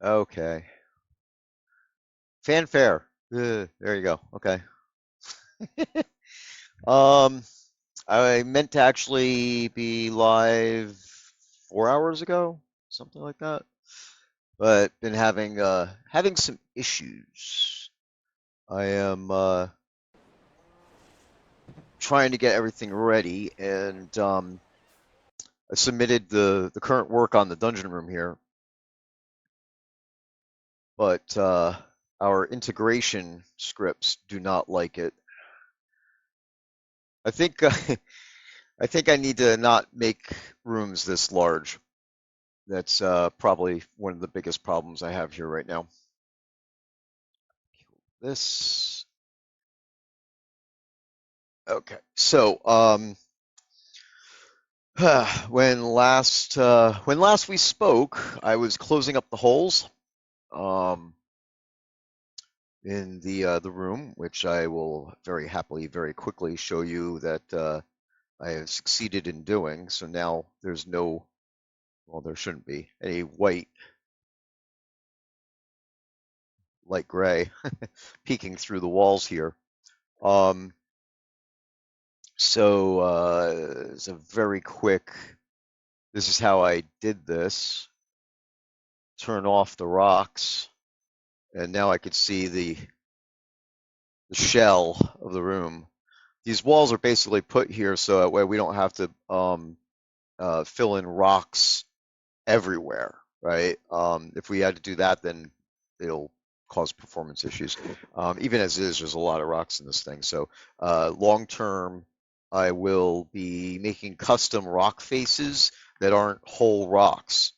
Okay. Fanfare. There you go. Okay. Um, I meant to actually be live 4 hours ago, something like that. But been having some issues. I am trying to get everything ready, and I submitted the current work on the dungeon room here, but our integration scripts do not like it. I think I think I need to not make rooms this large. That's probably one of the biggest problems I have here right now. This okay. So when last we spoke, I was closing up the holes um, in the room, which I will very happily, very quickly show you that I have succeeded in doing. So now there's no, well, there shouldn't be any white, light gray peeking through the walls here. Um, it's a very quick. This is how I did this. Turn off the rocks, and now I could see the shell of the room. These walls are basically put here so that way we don't have to fill in rocks everywhere, right? If we had to do that, then it'll cause performance issues. Even as is, there's a lot of rocks in this thing. So long term, I will be making custom rock faces that aren't whole rocks.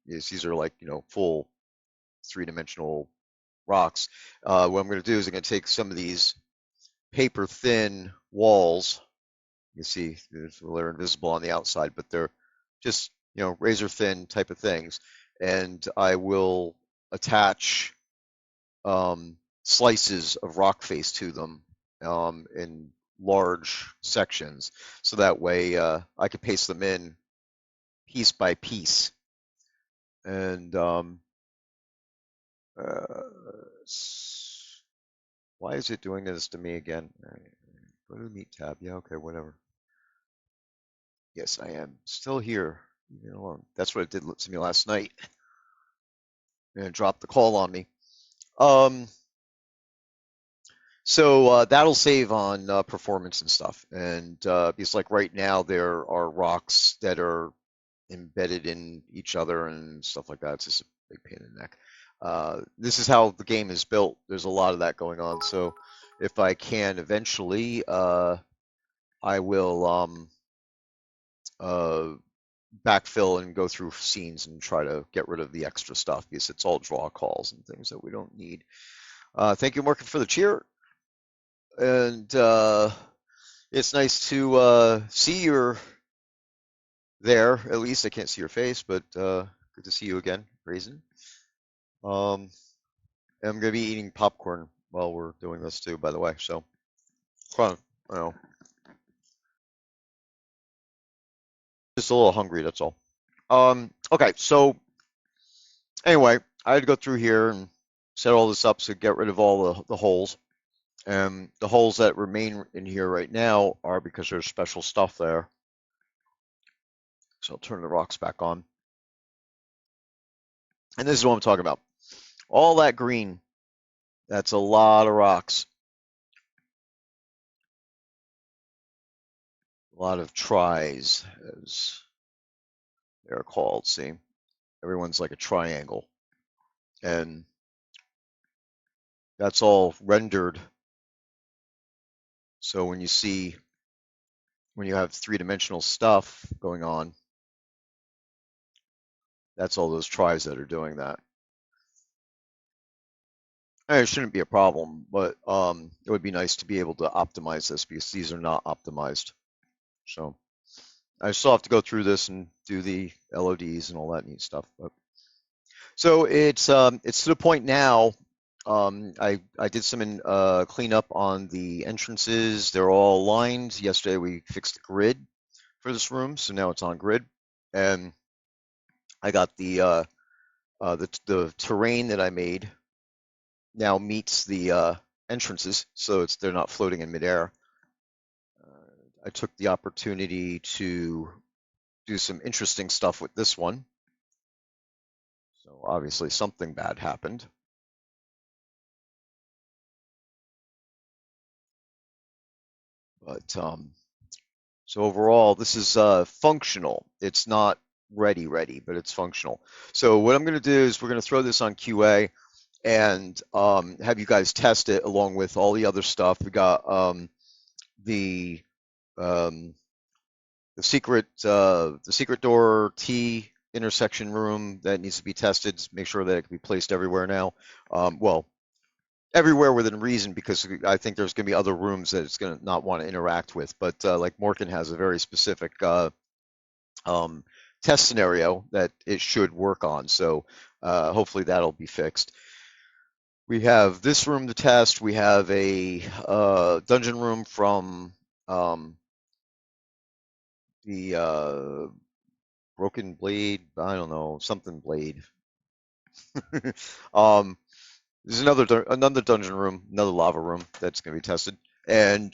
These are like, full three-dimensional rocks. What I'm going to do is I'm going to take some of these paper thin walls. You see, they're invisible on the outside, but they're just, razor thin type of things. And I will attach slices of rock face to them in large sections. So that way I could paste them in piece by piece. And why is it doing this to me again? All right, go to the meet tab. Yeah, okay, whatever. Yes, I am still here. Leave me alone. That's what it did to me last night. And it dropped the call on me. Um, so that'll save on performance and stuff. And because like right now there are rocks that are embedded in each other and stuff like that. It's just a big pain in the neck. This is how the game is built. There's a lot of that going on. So if I can eventually, I will uh, backfill and go through scenes and try to get rid of the extra stuff because it's all draw calls and things that we don't need. Thank you, Morgan, for the cheer. And it's nice to see you there. At least I can't see your face, but good to see you again, Raisin. Um, I'm gonna be eating popcorn while we're doing this too, by the way. So, fun. You know, just a little hungry. That's all. Okay. So anyway, I had to go through here and set all this up to get rid of all the holes. And the holes that remain in here right now are because there's special stuff there. So I'll turn the rocks back on. And this is what I'm talking about. All that green, that's a lot of rocks. A lot of tries, as they're called. See, everyone's like a triangle. And that's all rendered. So when you have three-dimensional stuff going on, that's all those tries that are doing that. And it shouldn't be a problem, but it would be nice to be able to optimize this because these are not optimized. So I still have to go through this and do the LODs and all that neat stuff. But so it's to the point now. I did some cleanup on the entrances. They're all aligned. Yesterday we fixed the grid for this room, so now it's on grid. And I got the the terrain that I made now meets the entrances, so they're not floating in midair. I took the opportunity to do some interesting stuff with this one. So obviously something bad happened. But so overall, this is functional. It's not ready, but it's functional. So what I'm going to do is we're going to throw this on QA and have you guys test it along with all the other stuff. We got the um, the secret door T intersection room that needs to be tested. Make sure that it can be placed everywhere now. Well, everywhere within reason, because I think there's going to be other rooms that it's going to not want to interact with. But like Morgan has a very specific um, test scenario that it should work on. So hopefully that'll be fixed. We have this room to test. We have a dungeon room from the Broken Blade. I don't know, something Blade. um, there's another dungeon room, another lava room that's going to be tested, and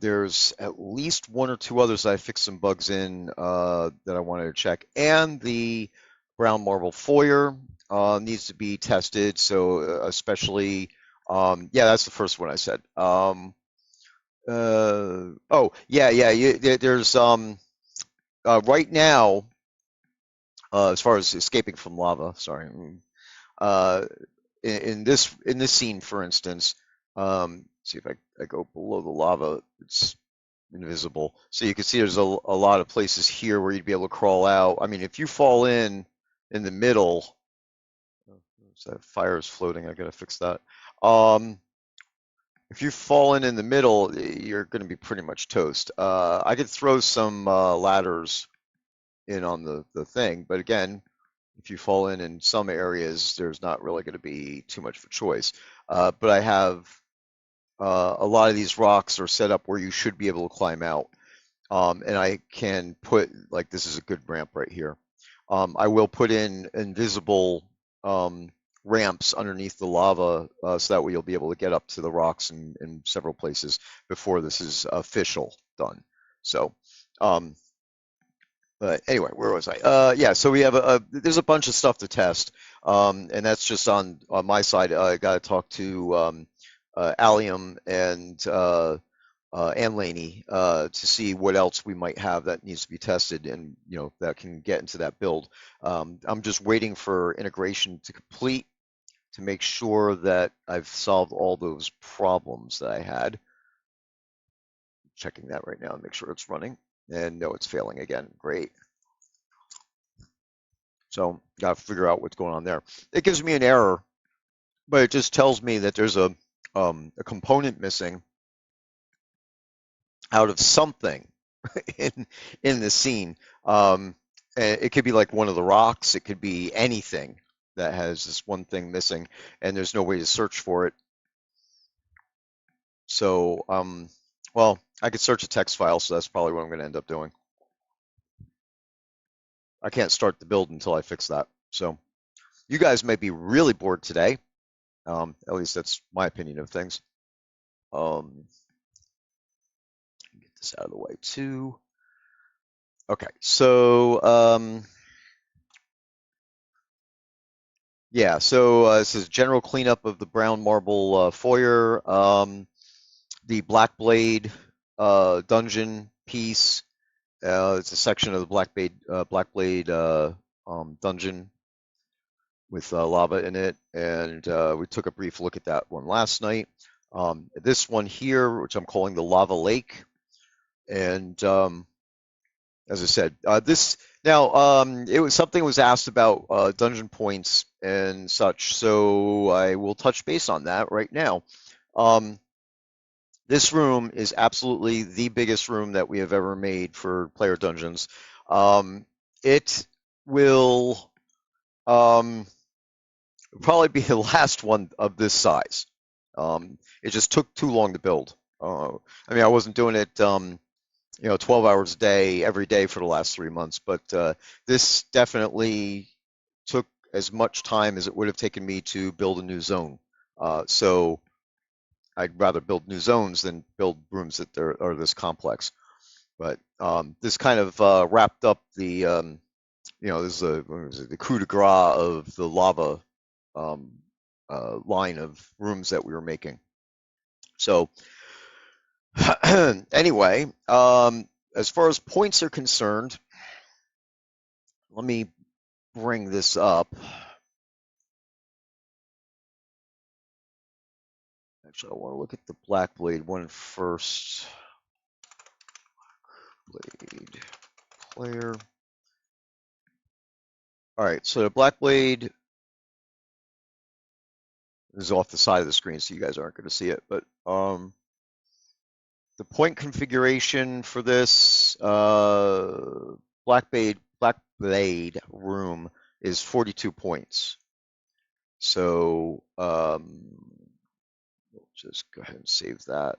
there's at least one or two others that I fixed some bugs in that I wanted to check, and the brown marble foyer needs to be tested. So especially, yeah, that's the first one I said. Oh, yeah, yeah. There's right now, as far as escaping from lava. Sorry. Uh, in this scene, for instance, see if I go below the lava, it's invisible. So you can see there's a lot of places here where you'd be able to crawl out. I mean, if you fall in the middle, so that fire is floating. I gotta fix that. Um, if you fall in the middle, you're going to be pretty much toast. I could throw some ladders in on the thing, but again, if you fall in some areas, there's not really going to be too much of a choice. But I have a lot of these rocks are set up where you should be able to climb out. And I can put, like, this is a good ramp right here. I will put in invisible ramps underneath the lava so that way you'll be able to get up to the rocks in several places before this is official done. So, um, but anyway, where was I? Yeah, so we have there's a bunch of stuff to test, and that's just on my side. I got to talk to Allium and Laney to see what else we might have that needs to be tested, and that can get into that build. I'm just waiting for integration to complete to make sure that I've solved all those problems that I had. Checking that right now and make sure it's running. And no, it's failing again. Great. So got to figure out what's going on there. It gives me an error, but it just tells me that there's a component missing out of something in the scene. It could be like one of the rocks. It could be anything that has this one thing missing, and there's no way to search for it. So, well, I could search a text file, so that's probably what I'm going to end up doing. I can't start the build until I fix that. So, you guys might be really bored today. At least that's my opinion of things. Get this out of the way too. Okay, so yeah, so this is general cleanup of the brown marble foyer, the Black Blade dungeon piece. It's a section of the Black Blade dungeon with lava in it, and we took a brief look at that one last night. This one here, which I'm calling the Lava Lake, and as I said, this now it was something was asked about dungeon points and such, so I will touch base on that right now. This room is absolutely the biggest room that we have ever made for player dungeons. It will probably be the last one of this size. It just took too long to build. I mean, I wasn't doing it 12 hours a day every day for the last 3 months, but this definitely took as much time as it would have taken me to build a new zone. So I'd rather build new zones than build rooms that are this complex. But this kind of wrapped up the, this is the coup de grace of the lava um, line of rooms that we were making. So anyway, as far as points are concerned, let me bring this up. Actually, I want to look at the Black Blade one first. Blade player. All right, so the Black Blade is off the side of the screen, so you guys aren't going to see it. But the point configuration for this Black Blade room is 42 points. So we'll just go ahead and save that.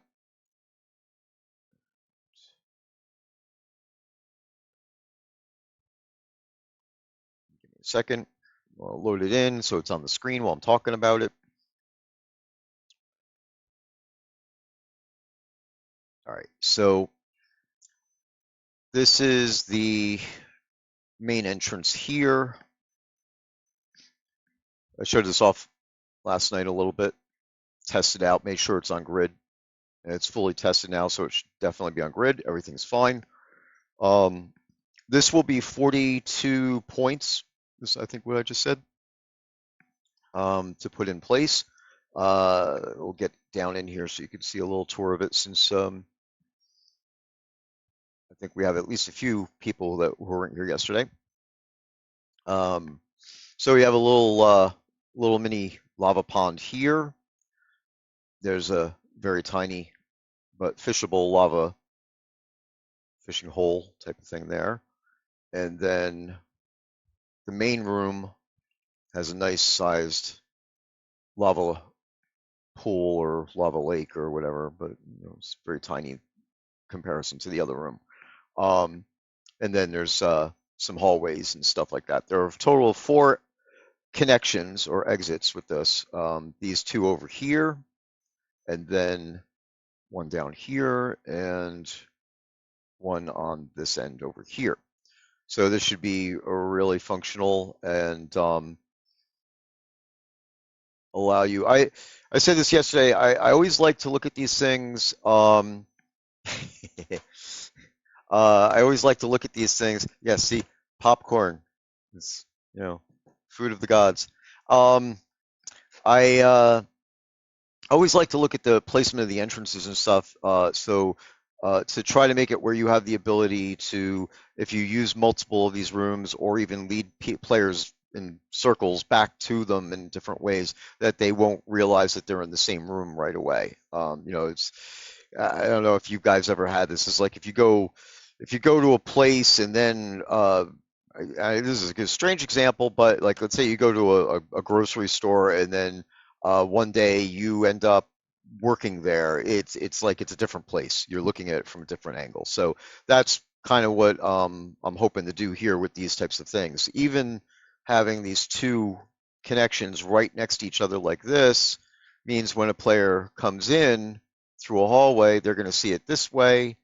Give me a second. I'll load it in so it's on the screen while I'm talking about it. All right, so this is the main entrance here. I showed this off last night a little bit, tested out, made sure it's on grid. And it's fully tested now, so it should definitely be on grid. Everything's fine. This will be 42 points. This, I think, what I just said, to put in place. We'll get down in here so you can see a little tour of it, since I think we have at least a few people that weren't here yesterday. So we have a little mini lava pond here. There's a very tiny but fishable lava fishing hole type of thing there. And then the main room has a nice sized lava pool or lava lake or whatever, but it's very tiny in comparison to the other room. And then there's some hallways and stuff like that. There are a total of 4 connections or exits with this. These 2 over here, and then 1 down here, and 1 on this end over here. So this should be really functional and allow you. I said this yesterday. I always like to look at these things. I always like to look at these things. Yeah, see, popcorn. It's food of the gods. I always like to look at the placement of the entrances and stuff. So to try to make it where you have the ability to, if you use multiple of these rooms or even lead players in circles back to them in different ways, that they won't realize that they're in the same room right away. It's, I don't know if you guys ever had this. It's like if you go to a place and then this is a strange example, but like let's say you go to a grocery store and then one day you end up working there. It's like it's a different place. You're looking at it from a different angle. So that's kind of what I'm hoping to do here with these types of things. Even having these 2 connections right next to each other like this means when a player comes in through a hallway, they're going to see it this way,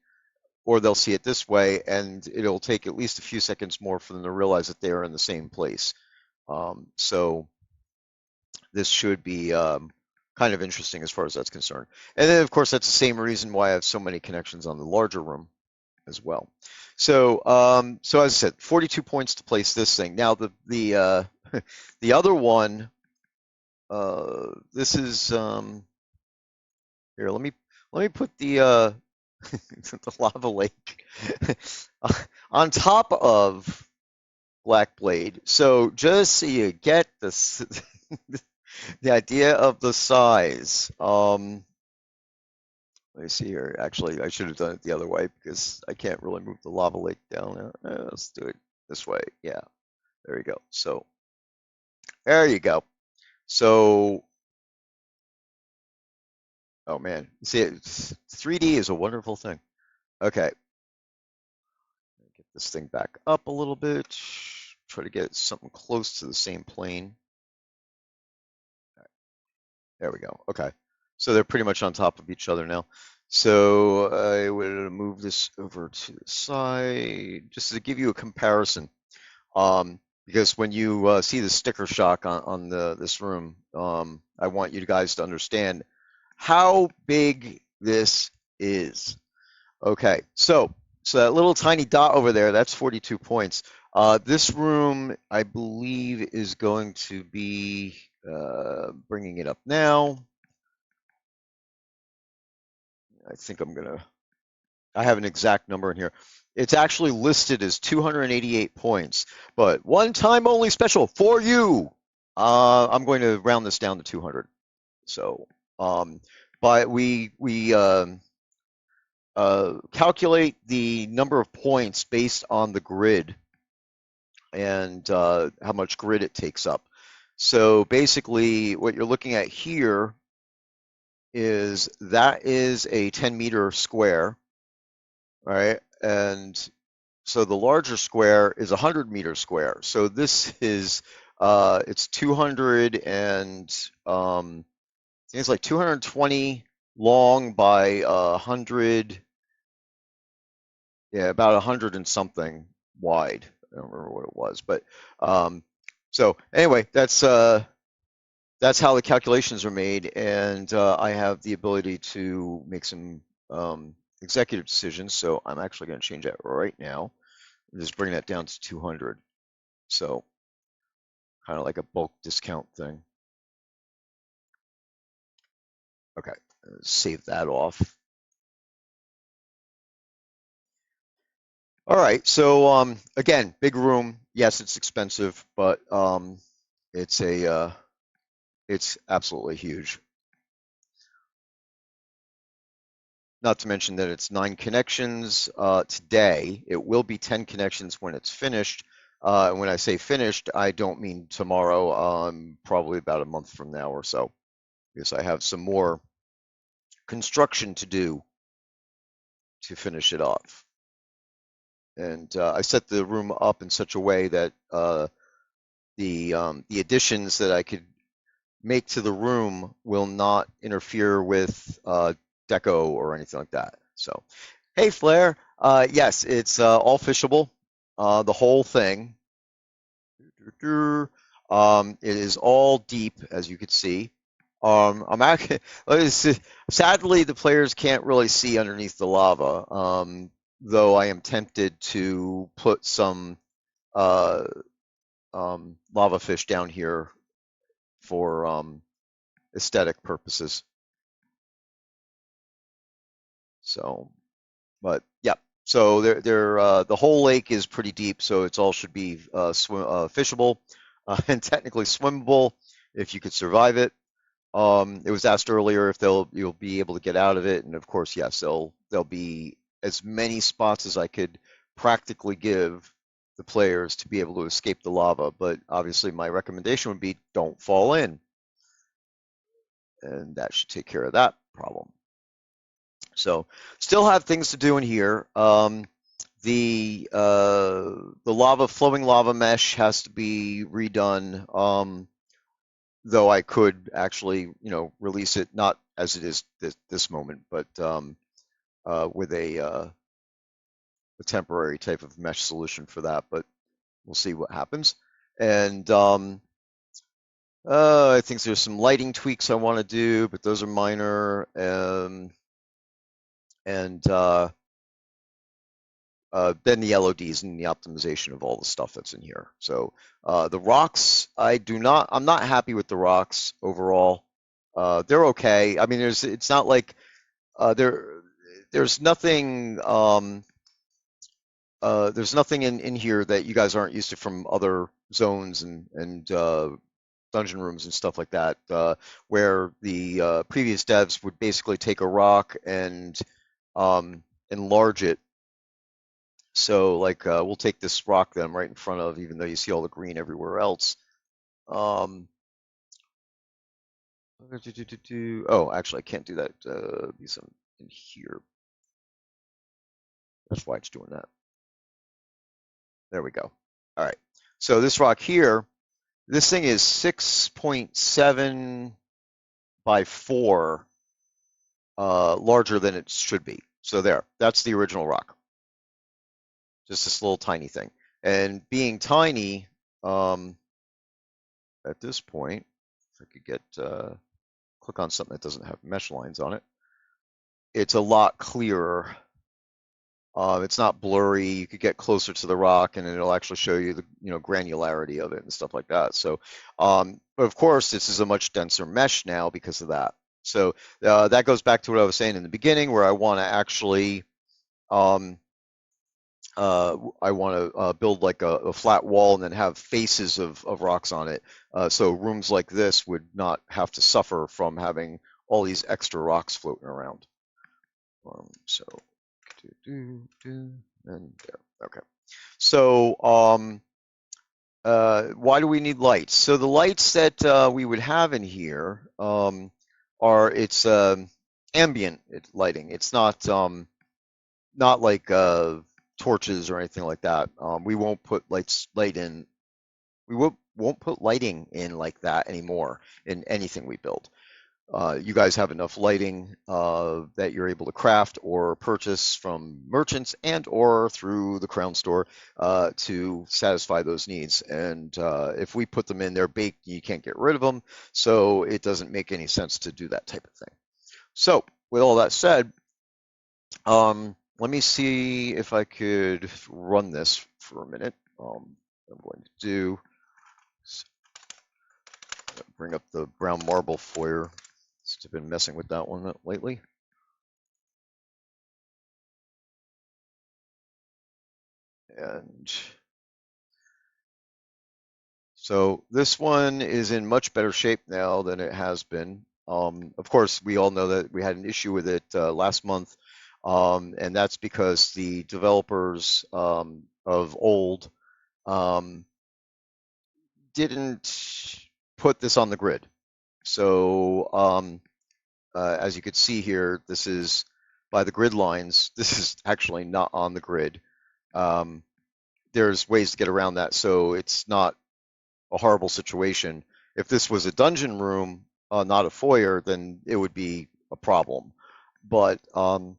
or they'll see it this way, and it'll take at least a few seconds more for them to realize that they are in the same place. So this should be kind of interesting as far as that's concerned. And then, of course, that's the same reason why I have so many connections on the larger room as well. So, so as I said, 42 points to place this thing. Now, the the other one, this is here. Let me put the the lava lake on top of Black Blade. So just so you get this. The idea of the size. Let me see here. Actually, I should have done it the other way because I can't really move the lava lake down. Let's do it this way. Yeah, there you go. So there you go. So, oh man, see, 3D is a wonderful thing. Okay, get this thing back up a little bit. try to get something close to the same plane. There we go. Okay. So they're pretty much on top of each other now. So I would move this over to the side just to give you a comparison. Because when you see the sticker shock on this room, I want you guys to understand how big this is. Okay, so that little tiny dot over there, that's 42 points. This room, I believe, is going to be bringing it up now. I think I have an exact number in here. It's actually listed as 288 points, but one time only special for you. I'm going to round this down to 200. So, but we calculate the number of points based on the grid and how much grid it takes up. So basically, what you're looking at here is that is a 10-meter square, right? And so the larger square is a 100-meter square. So this is it's 200 and I think it's like 220 long by 100, yeah, about 100 and something wide. I don't remember what it was, but so anyway, that's how the calculations are made, and I have the ability to make some executive decisions. So I'm actually going to change that right now. Just bring that down to 200. So kind of like a bulk discount thing. Okay, save that off. All right, so again, big room. Yes, it's expensive, but it's absolutely huge. Not to mention that it's 9 connections today. It will be 10 connections when it's finished. When I say finished, I don't mean tomorrow. Probably about a month from now or so, because I have some more construction to do to finish it off. And I set the room up in such a way that the additions that I could make to the room will not interfere with deco or anything like that. So, hey, Flair. Yes, it's all fishable, the whole thing. It is all deep, as you can see. I'm actually, sadly, the players can't really see underneath the lava, though I am tempted to put some uh, lava fish down here for aesthetic purposes. So, but yeah. So the whole lake is pretty deep, so it's all should be fishable and technically swimmable if you could survive it. It was asked earlier if you'll be able to get out of it, and of course, yes, there'll be as many spots as I could practically give the players to be able to escape the lava. But obviously, my recommendation would be don't fall in, and that should take care of that problem. So, still have things to do in here. The flowing lava mesh has to be redone. Though I could actually, release it not as it is this moment, but with a temporary type of mesh solution for that. But we'll see what happens. And I think there's some lighting tweaks I want to do, but those are minor. And then the LODs and the optimization of all the stuff that's in here. So the rocks, I'm not happy with the rocks overall. They're okay. I mean, it's not like there's nothing there's nothing in here that you guys aren't used to from other zones and dungeon rooms and stuff like that, where the previous devs would basically take a rock and enlarge it. So, like, we'll take this rock that I'm right in front of, even though you see all the green everywhere else. Um, oh, actually, I can't do that because I'm in here. That's why it's doing that. There we go. All right. So this rock here, this thing is 6.7 by 4 larger than it should be. So there, that's the original rock. Just this little tiny thing. And being tiny, at this point, if I could get click on something that doesn't have mesh lines on it, it's a lot clearer. It's not blurry. You could get closer to the rock, and it'll actually show you the granularity of it and stuff like that. So, but of course, this is a much denser mesh now because of that. So that goes back to what I was saying in the beginning, where I want to actually I want to build like a flat wall and then have faces of rocks on it. So rooms like this would not have to suffer from having all these extra rocks floating around. So, and there. Okay. So, why do we need lights? So the lights that we would have in here are it's ambient lighting. It's not like torches or anything like that. We won't put light in. We won't put lighting in like that anymore in anything we build. You guys have enough lighting that you're able to craft or purchase from merchants and or through the Crown Store to satisfy those needs. And if we put them in, they're baked. You can't get rid of them, so it doesn't make any sense to do that type of thing. So with all that said, let me see if I could run this for a minute. I'm going to do bring up the brown marble foyer since I've been messing with that one lately. And so this one is in much better shape now than it has been. Of course, we all know that we had an issue with it last month, and that's because the developers of old didn't put this on the grid. So as you could see here, this is by the grid lines. This is actually not on the grid. There's ways to get around that, so it's not a horrible situation. If this was a dungeon room, not a foyer, then it would be a problem. But the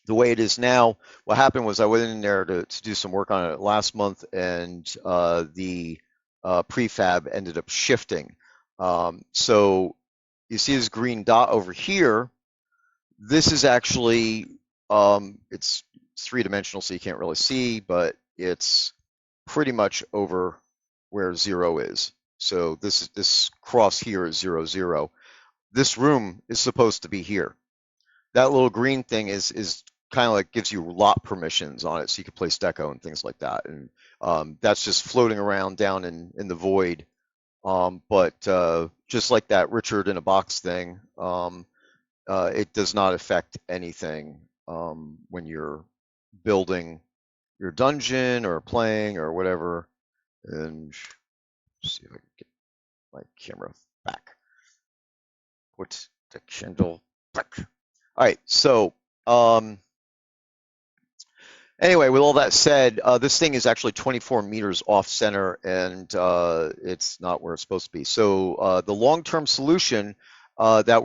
way it is now, what happened was I went in there to do some work on it last month, and the prefab ended up shifting. So you see this green dot over here. This is actually, it's three-dimensional, so you can't really see, but it's pretty much over where 0 is. So this cross here is 0, 0. This room is supposed to be here. That little green thing is kind of like gives you lot permissions on it, so you can place deco and things like that. And that's just floating around down in the void. But just like that Richard in a box thing, it does not affect anything when you're building your dungeon or playing or whatever. And see if I can get my camera back. Put the Kindle back. All right, so anyway, with all that said, this thing is actually 24 meters off center, and it's not where it's supposed to be. So the long-term solution that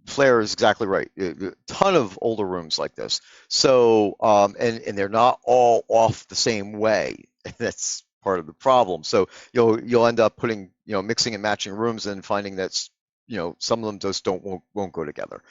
Flair is exactly right. A ton of older rooms like this. So and they're not all off the same way. That's part of the problem. So you'll end up putting mixing and matching rooms and finding that some of them just won't go together.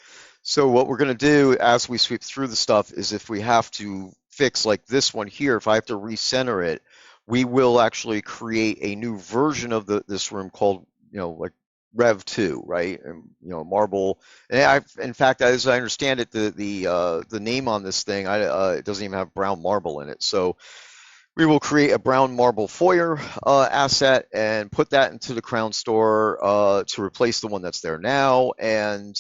So what we're going to do as we sweep through the stuff is if we have to fix like this one here, if I have to recenter it, we will actually create a new version of this room called like Rev 2, right? And marble. And in fact, as I understand it, the name on this thing, it doesn't even have brown marble in it. So we will create a brown marble foyer asset and put that into the Crown Store to replace the one that's there now. And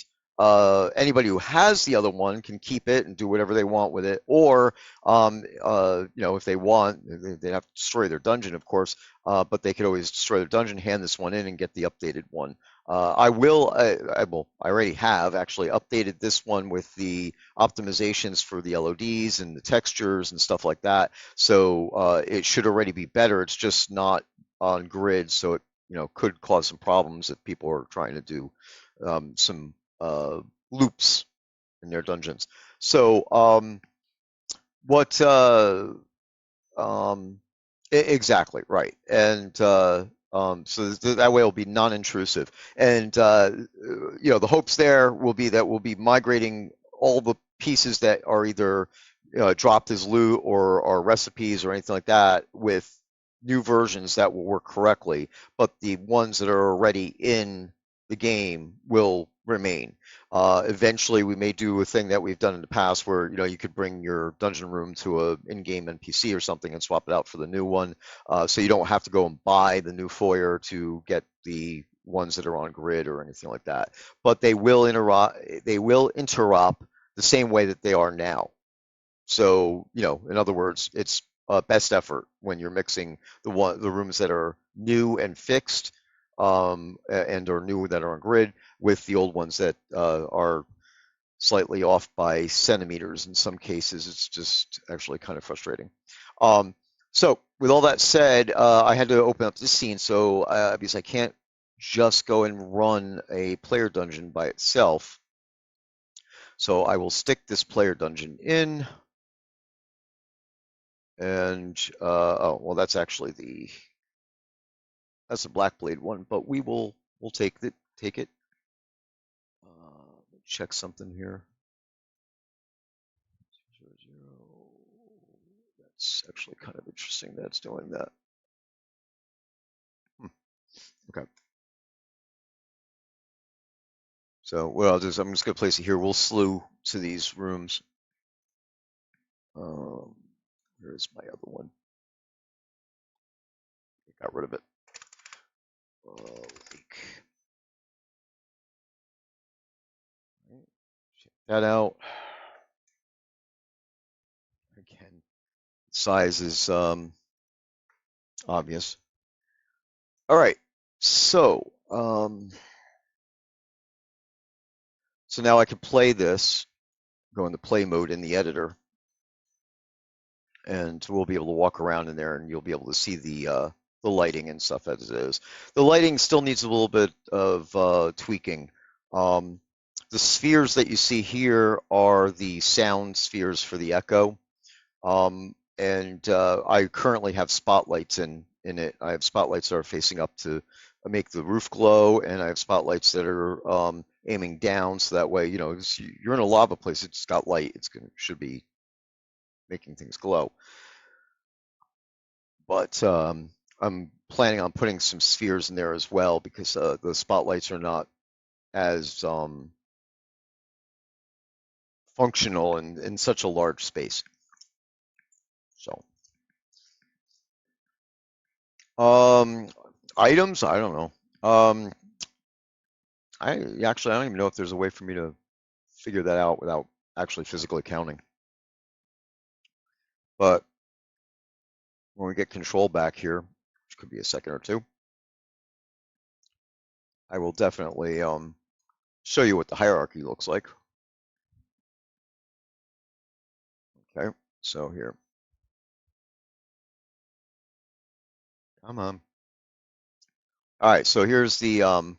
anybody who has the other one can keep it and do whatever they want with it. Or, if they want, they'd have to destroy their dungeon, of course, but they could always destroy their dungeon, hand this one in, and get the updated one. I already have actually updated this one with the optimizations for the LODs and the textures and stuff like that. So it should already be better. It's just not on grid, so it could cause some problems if people are trying to do some loops in their dungeons. So what um, exactly right, and so that way it'll be non-intrusive, and the hopes there will be that we'll be migrating all the pieces that are either dropped as loot or recipes or anything like that with new versions that will work correctly, but the ones that are already in the game will remain. Eventually, we may do a thing that we've done in the past where you could bring your dungeon room to a in-game NPC or something and swap it out for the new one, so you don't have to go and buy the new foyer to get the ones that are on grid or anything like that. But they will interop. They will interop the same way that they are now. So in other words, it's best effort when you're mixing the rooms that are new and fixed, and or new that are on grid with the old ones that are slightly off by centimeters. In some cases, it's just actually kind of frustrating. Um, so with all that said, I had to open up this scene, so because I can't just go and run a player dungeon by itself. So I will stick this player dungeon in, and oh well, that's actually that's the Black Blade one, but we'll take it. Check something here. 0, 0. That's actually kind of interesting that it's doing that. Okay. So what I'll do is I'm just going to place it here. We'll slew to these rooms. Where's my other one? I got rid of it. Leak. Check that out. Again, size is obvious. All right. So so now I can play this, go into play mode in the editor, and we'll be able to walk around in there, and you'll be able to see the lighting and stuff as it is. The lighting still needs a little bit of tweaking. The spheres that you see here are the sound spheres for the echo, and I currently have spotlights in it. I have spotlights that are facing up to make the roof glow, and I have spotlights that are aiming down, so that way you're in a lava place. It's got light. Should be making things glow. But I'm planning on putting some spheres in there as well because the spotlights are not as functional in such a large space. So, items, I don't know. I don't even know if there's a way for me to figure that out without actually physically counting. But when we get control back here, which could be a second or two, I will definitely show you what the hierarchy looks like. Okay, so here. Come on. All right, so here's the of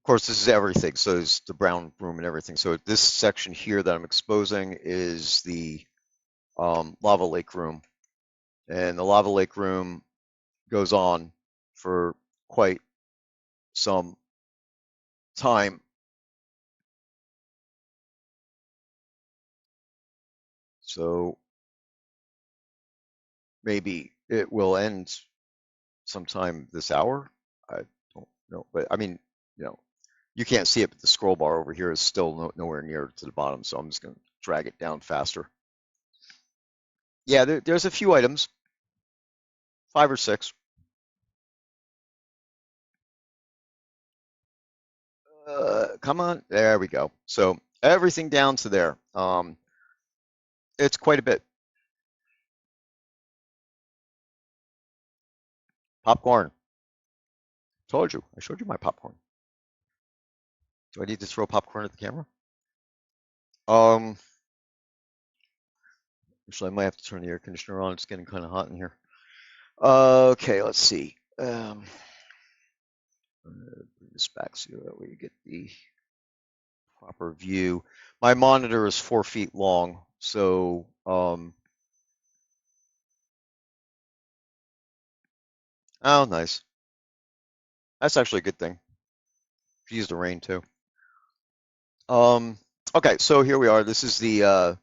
course, this is everything. So it's the brown room and everything. So this section here that I'm exposing is the lava lake room, and the lava lake room goes on for quite some time. So maybe it will end sometime this hour. I don't know, but I mean, you know, you can't see it, but the scroll bar over here is still nowhere near to the bottom. So I'm just going to drag it down faster. Yeah, there's a few items, 5 or 6. Come on, there we go. So everything down to there. It's quite a bit. Popcorn. Told you. I showed you my popcorn. Do I need to throw popcorn at the camera? Um, Actually, I might have to turn the air conditioner on. It's getting kind of hot in here. Okay, let's see. Bring this back so that way you get the proper view. My monitor is 4 feet long, so oh, nice. That's actually a good thing. Could use the rain too. Um, okay, so here we are. This is the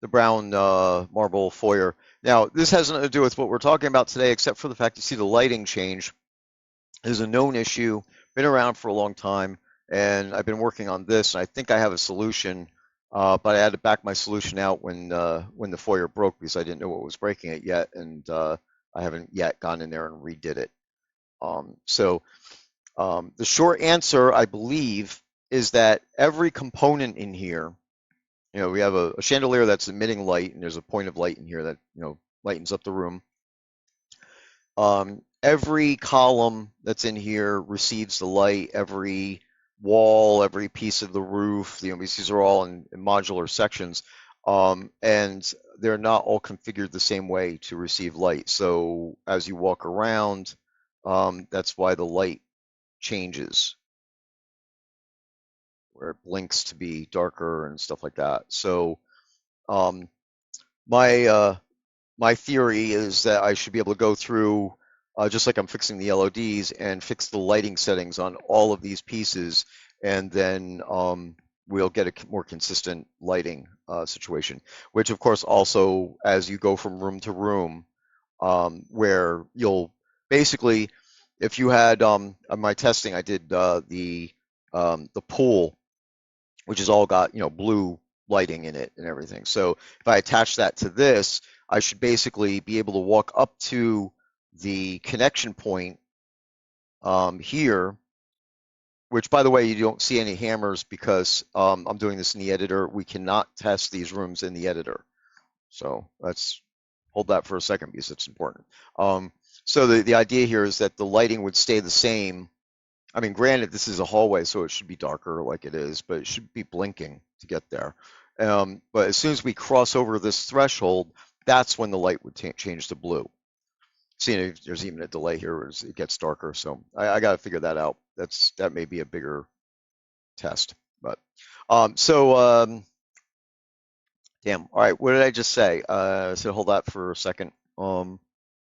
brown marble foyer. Now, this has nothing to do with what we're talking about today, except for the fact you see the lighting change. Is a known issue, been around for a long time, and I've been working on this. And I think I have a solution, but I had to back my solution out when the foyer broke because I didn't know what was breaking it yet, and I haven't yet gone in there and redid it. The short answer, I believe, is that every component in here, we have a chandelier that's emitting light, and there's a point of light in here that lightens up the room. Every column that's in here receives the light. Every wall, every piece of the roof, these are all in modular sections, and they're not all configured the same way to receive light. So as you walk around, that's why the light changes, where it blinks to be darker and stuff like that. So um, my my theory is that I should be able to go through, just like I'm fixing the LODs, and fix the lighting settings on all of these pieces, and then we'll get a more consistent lighting situation, which of course also, as you go from room to room, where you'll basically, if you had, on my testing, I did the pool, which has all got blue lighting in it and everything. So if I attach that to this, I should basically be able to walk up to the connection point here, which, by the way, you don't see any hammers because I'm doing this in the editor. We cannot test these rooms in the editor. So let's hold that for a second because it's important. So the idea here is that the lighting would stay the same. I mean, granted, this is a hallway, so it should be darker like it is, but it should be blinking to get there. But as soon as we cross over this threshold, that's when the light would change to blue. See, there's even a delay here as it gets darker, so I got to figure that out. That may be a bigger test, but damn. All right, what did I just say? So hold that for a second. And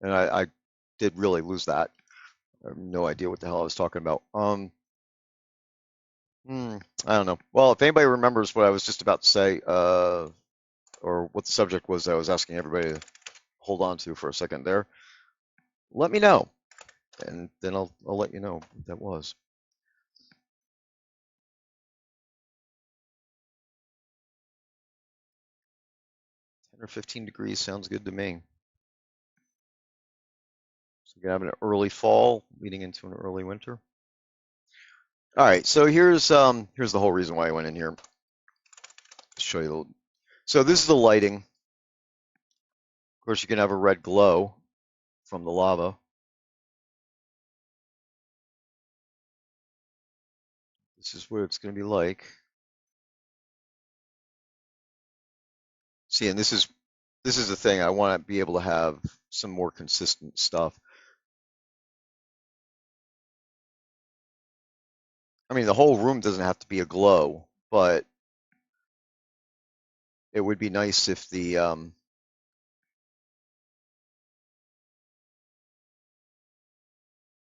I did really lose that. I have no idea what the hell I was talking about. I don't know. Well, if anybody remembers what I was just about to say, or what the subject was I was asking everybody to hold on to for a second there, let me know, and then I'll let you know what that was. 10 or 15 degrees sounds good to me. So we're having an early fall leading into an early winter. All right, so here's the whole reason why I went in here. Show you the. So this is the lighting. Of course, you can have a red glow from the lava. This is what it's going to be like. See, and this is the thing. I want to be able to have some more consistent stuff. I mean, the whole room doesn't have to be a glow, but it would be nice if the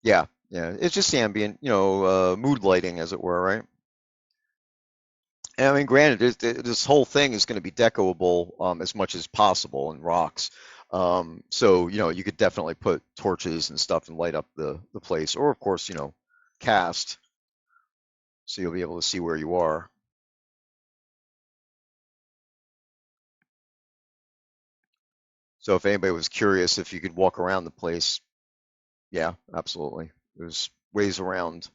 yeah, it's just ambient, mood lighting, as it were, right? And I mean, granted, this whole thing is going to be decoable as much as possible in rocks. So you could definitely put torches and stuff and light up the place, or of course, cast, so you'll be able to see where you are. So if anybody was curious if you could walk around the place, yeah, absolutely. There's ways around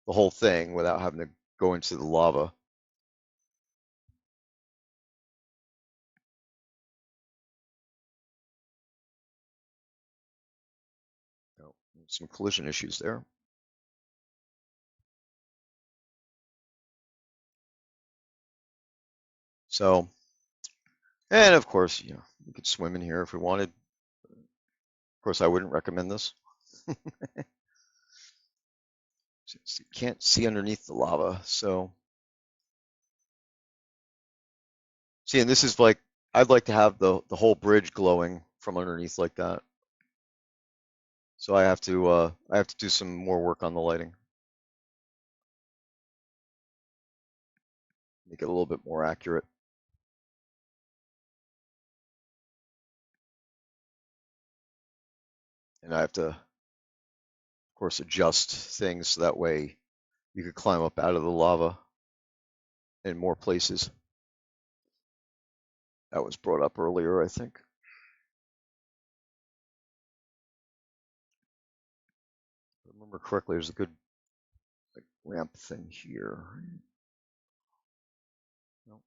the whole thing without having to go into the lava. some collision issues there. So, and of course, you know, we could swim in here if we wanted. Of course, I wouldn't recommend this. You can't see underneath the lava. So, see, and this is like, I'd like to have the whole bridge glowing from underneath like that. So I have to do some more work on the lighting. Make it a little bit more accurate. And I have to, of course, adjust things so that way you could climb up out of the lava in more places. That was brought up earlier, I think. If I remember correctly, there's a good like, ramp thing here. No.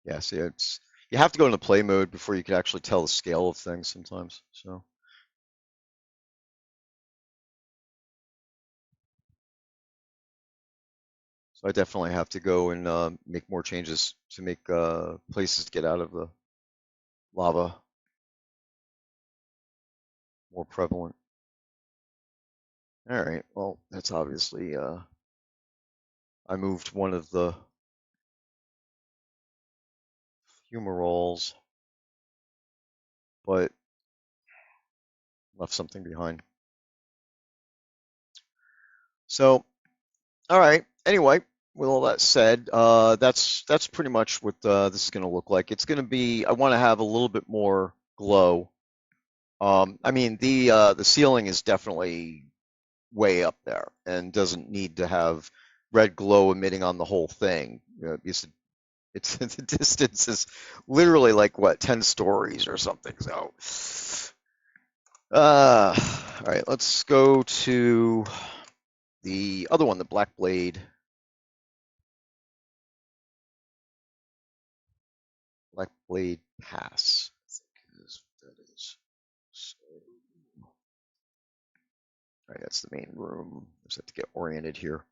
Yeah, see, it's you have to go into play mode before you can actually tell the scale of things sometimes. So I definitely have to go and make more changes to make places to get out of the lava more prevalent. All right, well, that's obviously I moved one of the fumaroles, but left something behind. So, all right. Anyway, with all that said, that's pretty much what this is going to look like. It's going to be. I want to have a little bit more glow. I mean, the ceiling is definitely way up there and doesn't need to have red glow emitting on the whole thing. You know, it's the distance is literally like what 10 stories or something. So, all right, let's go to the other one, the Black Blade. Black Blade Pass, I think is what that is. So, all right, that's the main room. Just have to get oriented here. Of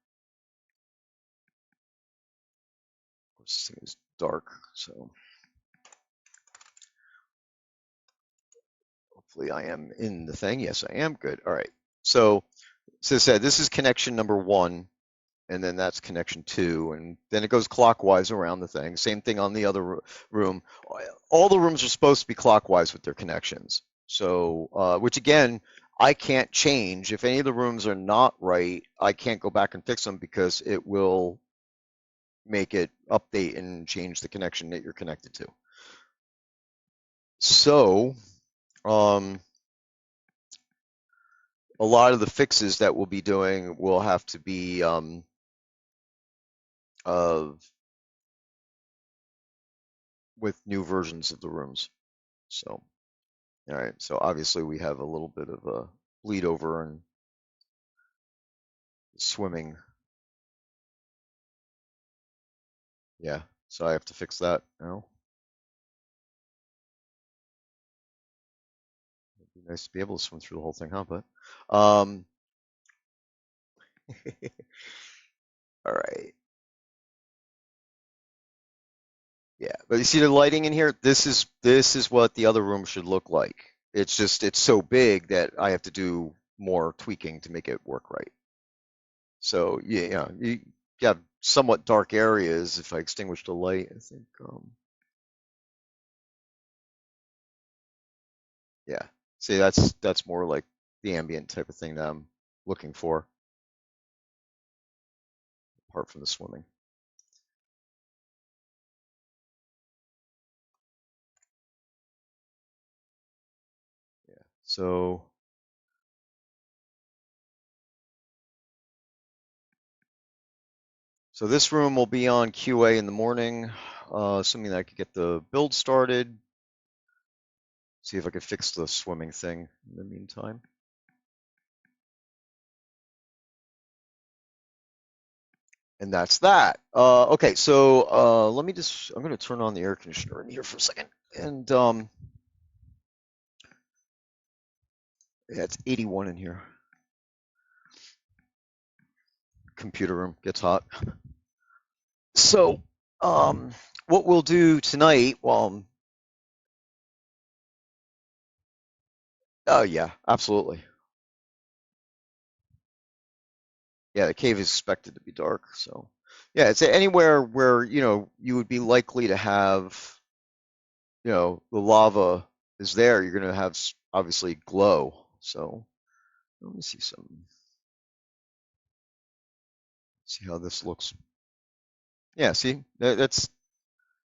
course, this thing is dark, so hopefully I am in the thing. Yes, I am. Good. All right. So, as I said, this is connection number 1, and then that's connection 2, and then it goes clockwise around the thing. Same thing on the other room. All the rooms are supposed to be clockwise with their connections. So, which again, I can't change. If any of the rooms are not right, I can't go back and fix them because it will make it update and change the connection that you're connected to. So, um, a lot of the fixes that we'll be doing will have to be of with new versions of the rooms. So, all right. So obviously we have a little bit of a bleed over and swimming. Yeah. So I have to fix that now. It'd be nice to be able to swim through the whole thing, huh? But, all right. Yeah. But you see the lighting in here? This is what the other room should look like. It's just it's so big that I have to do more tweaking to make it work right. So yeah, you have somewhat dark areas. If I extinguish the light, I think, yeah. See, that's more like the ambient type of thing that I'm looking for, apart from the swimming. Yeah. So this room will be on QA in the morning, assuming that I could get the build started. See if I could fix the swimming thing in the meantime. And that's that. Okay, so let me I'm going to turn on the air conditioner in here for a second. And yeah, it's 81 in here. computer room gets hot. So, what we'll do tonight, well, oh yeah, absolutely. Yeah, the cave is expected to be dark, so yeah, it's anywhere where, you would be likely to have, the lava is there, you're gonna have obviously glow. So let me see how this looks. Yeah, see, that's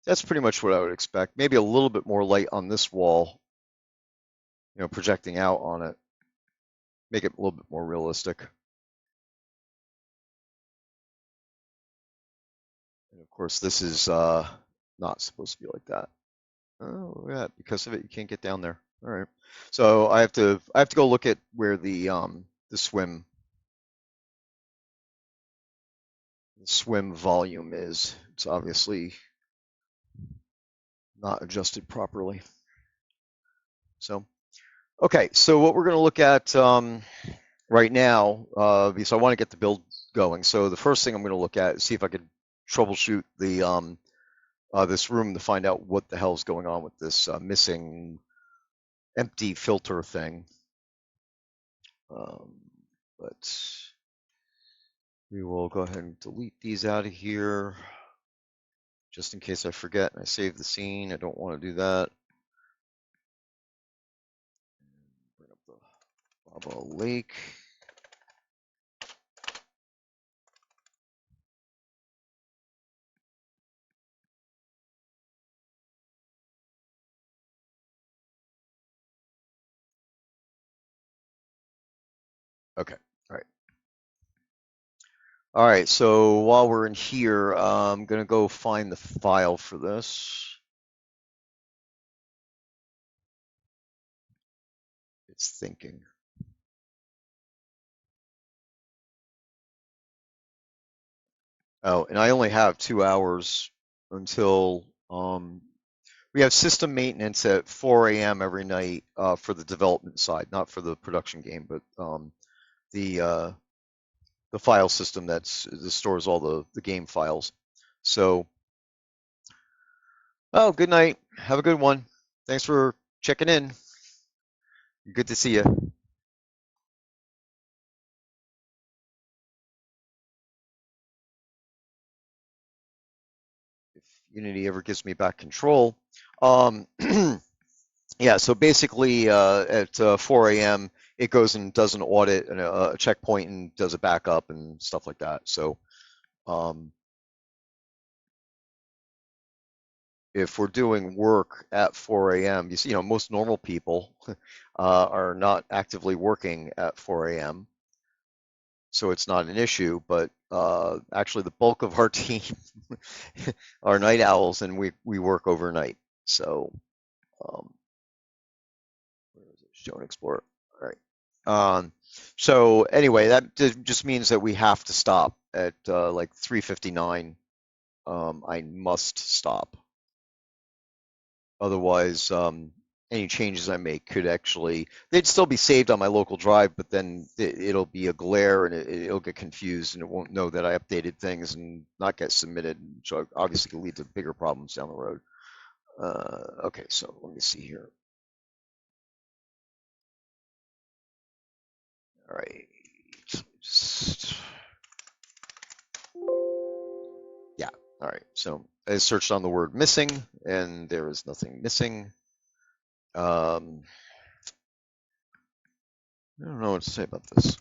pretty much what I would expect. Maybe a little bit more light on this wall, projecting out on it, make it a little bit more realistic. And of course, this is not supposed to be like that. Oh, yeah, because of it, you can't get down there. All right. So I have to go look at where the swim volume is. It's obviously not adjusted properly. So, okay. So what we're going to look at right now, because I want to get the build going. So the first thing I'm going to look at is see if I could troubleshoot the this room to find out what the hell's going on with this missing empty filter thing. Um, but we will go ahead and delete these out of here just in case I forget and I save the scene. I don't want to do that. Bring up the lava lake. Okay. All right. All right. So while we're in here, I'm going to go find the file for this. It's thinking. Oh, and I only have 2 hours until we have system maintenance at 4 a.m. every night for the development side, not for the production game, but the uh, the file system that stores all the game files. So, oh, good night. Have a good one. Thanks for checking in. Good to see you. If Unity ever gives me back control. Um, yeah, so basically at 4 a.m. it goes and does an audit and a checkpoint and does a backup and stuff like that. So um, if we're doing work at 4 a.m., most normal people are not actively working at 4 a.m., so it's not an issue. But actually, the bulk of our team are night owls, and we work overnight. So um, where is it? Show and explore. All right. So anyway, that just means that we have to stop at like 3:59. I must stop. Otherwise, any changes I make could actually, they'd still be saved on my local drive, but then it'll be a glare and it'll get confused and it won't know that I updated things and not get submitted, which obviously could lead to bigger problems down the road. Okay, so let me see here. All right. Yeah, all right. So I searched on the word missing and there is nothing missing. I don't know what to say about this.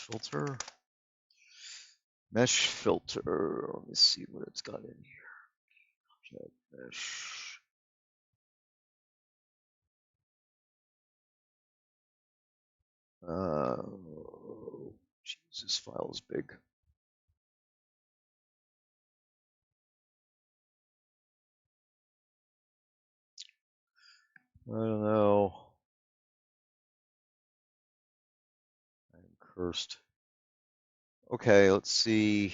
Filter, mesh filter. Let me see what it's got in here. Mesh. Jeez, this file is big. I don't know. I'm cursed. Okay, let's see.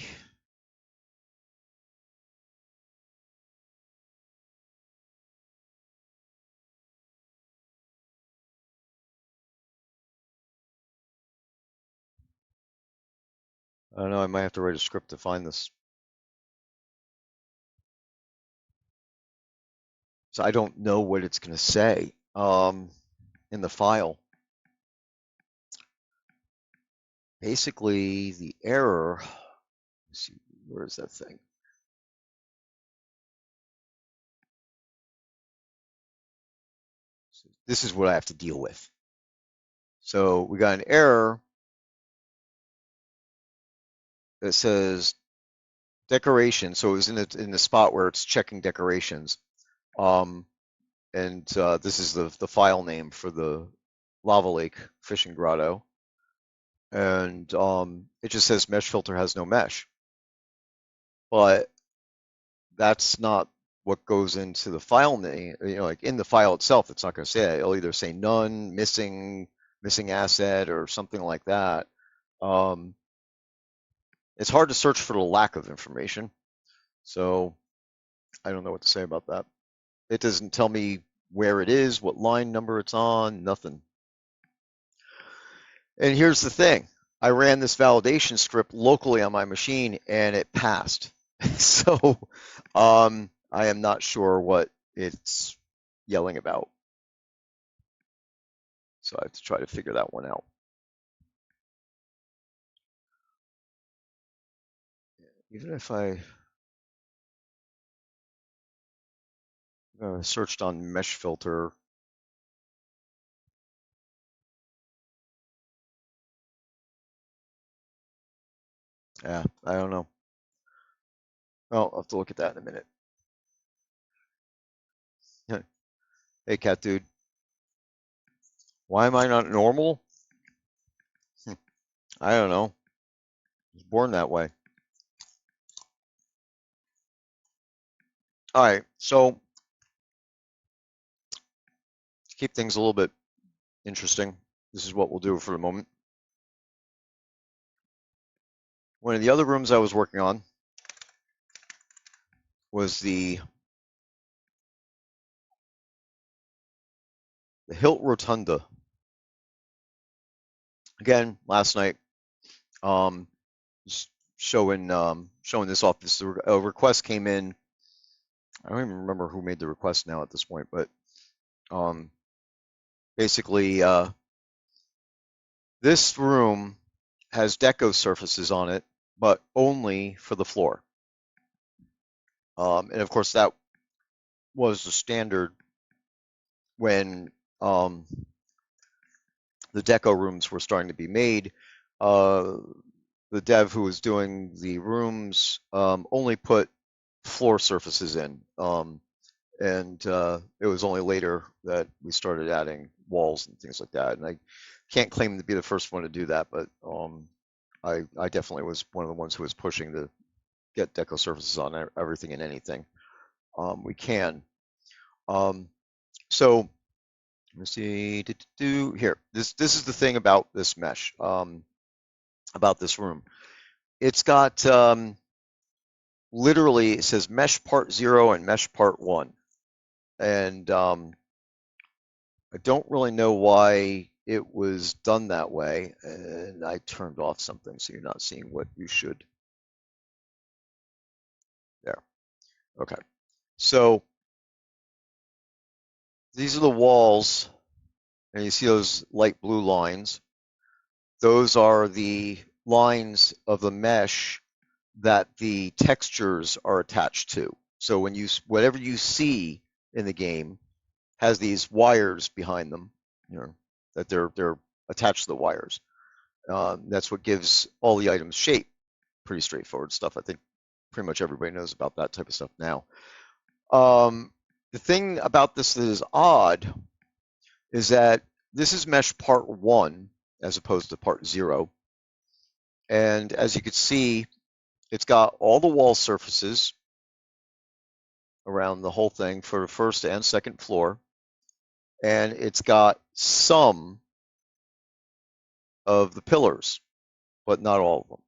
I don't know, I might have to write a script to find this. So I don't know what it's going to say in the file. Basically, the error, let's see, where is that thing? So this is what I have to deal with. So we got an error that says decoration. So it was in the spot where it's checking decorations. And this is the file name for the Lava Lake fishing grotto. And it just says mesh filter has no mesh. But that's not what goes into the file name. You know, like in the file itself, it's not going to say it. It'll either say none, missing asset, or something like that. It's hard to search for the lack of information. So I don't know what to say about that. It doesn't tell me where it is, what line number it's on, nothing. And here's the thing. I ran this validation script locally on my machine and it passed. So I am not sure what it's yelling about. So I have to try to figure that one out. Even if I searched on mesh filter, yeah, I don't know. Well, I'll have to look at that in a minute. Hey, cat dude, why am I not normal? I don't know. I was born that way. All right, so to keep things a little bit interesting, this is what we'll do for the moment. One of the other rooms I was working on was the Hilt Rotunda. Again, last night, showing this off. This a request came in. I don't even remember who made the request now at this point, but basically, this room has deco surfaces on it, but only for the floor. And of course, that was the standard when the deco rooms were starting to be made. The dev who was doing the rooms only put floor surfaces in. And it was only later that we started adding walls and things like that. And I can't claim to be the first one to do that, but I definitely was one of the ones who was pushing to get deco surfaces on everything and anything we can. So let's see. Here, this is the thing about this mesh, about this room. It's got literally, it says mesh part 0 and mesh part 1. And I don't really know why it was done that way. And I turned off something so you're not seeing what you should. There. Okay. So these are the walls, and you see those light blue lines. Those are the lines of the mesh that the textures are attached to. So when whatever you see in the game has these wires behind them, you know, that they're attached to the wires. That's what gives all the items shape. Pretty straightforward stuff. I think pretty much everybody knows about that type of stuff now. The thing about this that is odd is that this is mesh part 1 as opposed to part 0. And as you can see, it's got all the wall surfaces around the whole thing for the first and second floor. And it's got some of the pillars, but not all of them.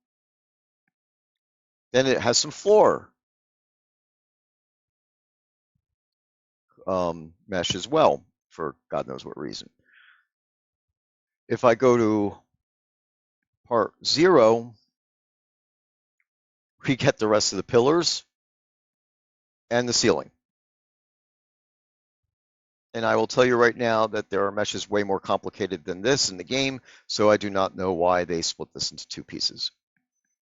Then it has some floor mesh as well, for God knows what reason. If I go to part 0, re-get the rest of the pillars and the ceiling. And I will tell you right now that there are meshes way more complicated than this in the game, so I do not know why they split this into two pieces.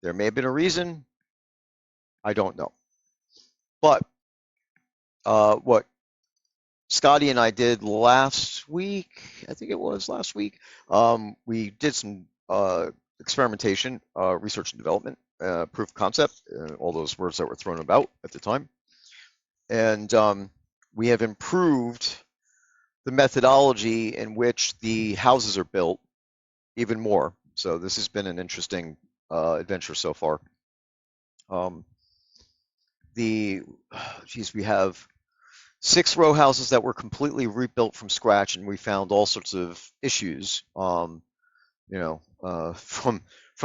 There may have been a reason, I don't know. But what Scotty and I did last week, I think it was last week, we did some experimentation, research and development, proof of concept, all those words that were thrown about at the time. And we have improved the methodology in which the houses are built even more. So this has been an interesting adventure so far. We have 6 row houses that were completely rebuilt from scratch, and we found all sorts of issues. From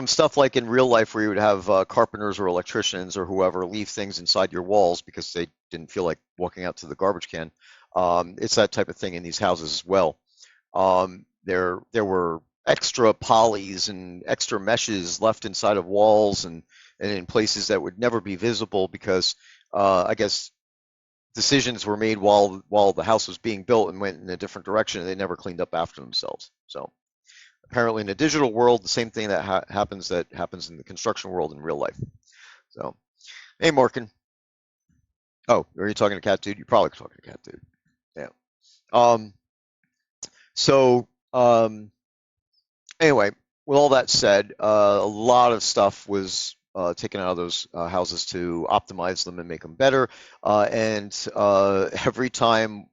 stuff like in real life where you would have carpenters or electricians or whoever leave things inside your walls because they didn't feel like walking out to the garbage can. It's that type of thing in these houses as well. There were extra polys and extra meshes left inside of walls and in places that would never be visible because I guess decisions were made while the house was being built and went in a different direction, and they never cleaned up after themselves. So apparently in the digital world, the same thing that happens in the construction world in real life. So, hey, Morgan. Oh, are you talking to Cat Dude? You're probably talking to Cat Dude. Yeah. Um, so, anyway, with all that said, a lot of stuff was taken out of those houses to optimize them and make them better. And every time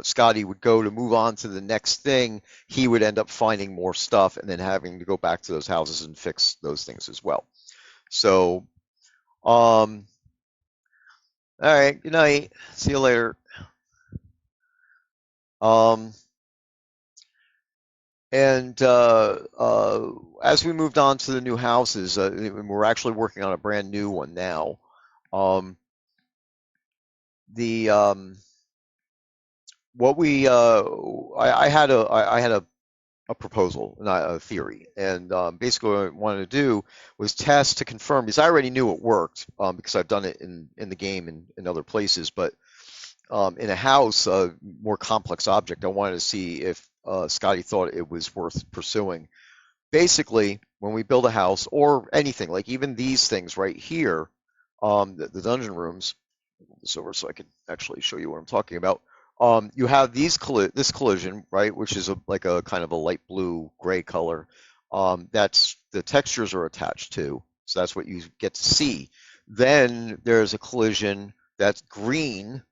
Scotty would go to move on to the next thing, he would end up finding more stuff and then having to go back to those houses and fix those things as well. So, all right, good night. See you later. Um, And as we moved on to the new houses, we're actually working on a brand new one now. Um, the what we I had a proposal, not a theory, and basically what I wanted to do was test to confirm because I already knew it worked because I've done it in the game and in other places, but in a house, a more complex object, I wanted to see if Scotty thought it was worth pursuing. Basically, when we build a house or anything, like even these things right here, the dungeon rooms, move this over so I can actually show you what I'm talking about. You have this collision, right, which is like a kind of a light blue gray color. That's the textures are attached to, so that's what you get to see. Then there's a collision that's green,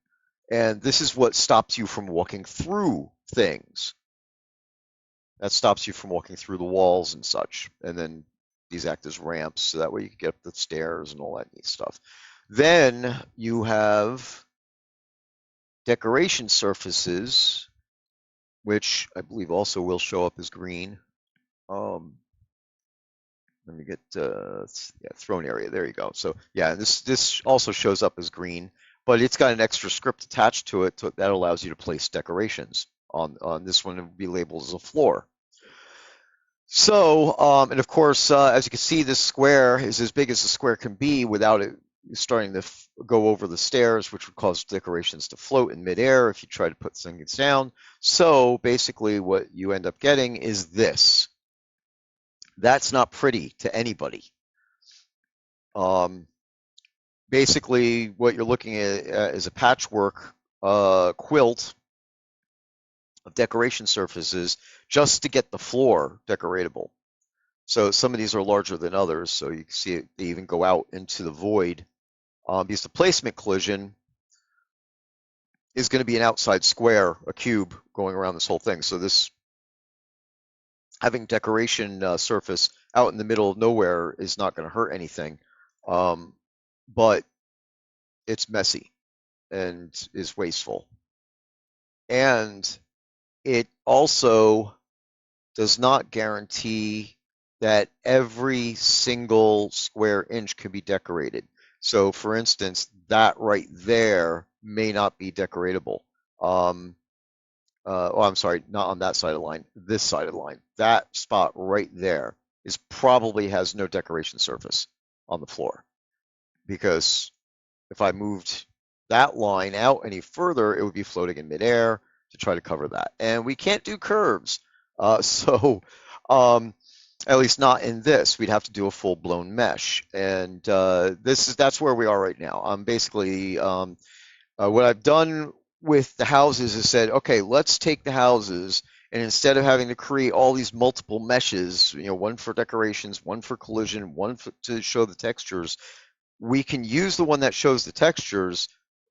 and this is what stops you from walking through things. That stops you from walking through the walls and such. And then these act as ramps, so that way you can get up the stairs and all that neat stuff. Then you have decoration surfaces, which I believe also will show up as green. Let me get throne area. There you go. So yeah, this also shows up as green, but it's got an extra script attached to it that allows you to place decorations on this one. It would be labeled as a floor. So, and of course, as you can see, this square is as big as the square can be without it starting to go over the stairs, which would cause decorations to float in midair if you try to put things down. So basically what you end up getting is this. That's not pretty to anybody. Basically, what you're looking at is a patchwork quilt of decoration surfaces just to get the floor decoratable. So some of these are larger than others, so you can see it, they even go out into the void. Because the placement collision is going to be an outside square, a cube going around this whole thing. So this having decoration surface out in the middle of nowhere is not going to hurt anything, but it's messy and is wasteful. And it also does not guarantee that every single square inch can be decorated. So for instance, that right there may not be decoratable. I'm sorry, not on that side of the line, this side of the line. That spot right there probably has no decoration surface on the floor. because if I moved that line out any further, it would be floating in midair to try to cover that. And we can't do curves. So um, at least not in this. We'd have to do a full-blown mesh. And that's where we are right now. I'm basically what I've done with the houses is said, okay, let's take the houses and instead of having to create all these multiple meshes, one for decorations, one for collision, to show the textures, we can use the one that shows the textures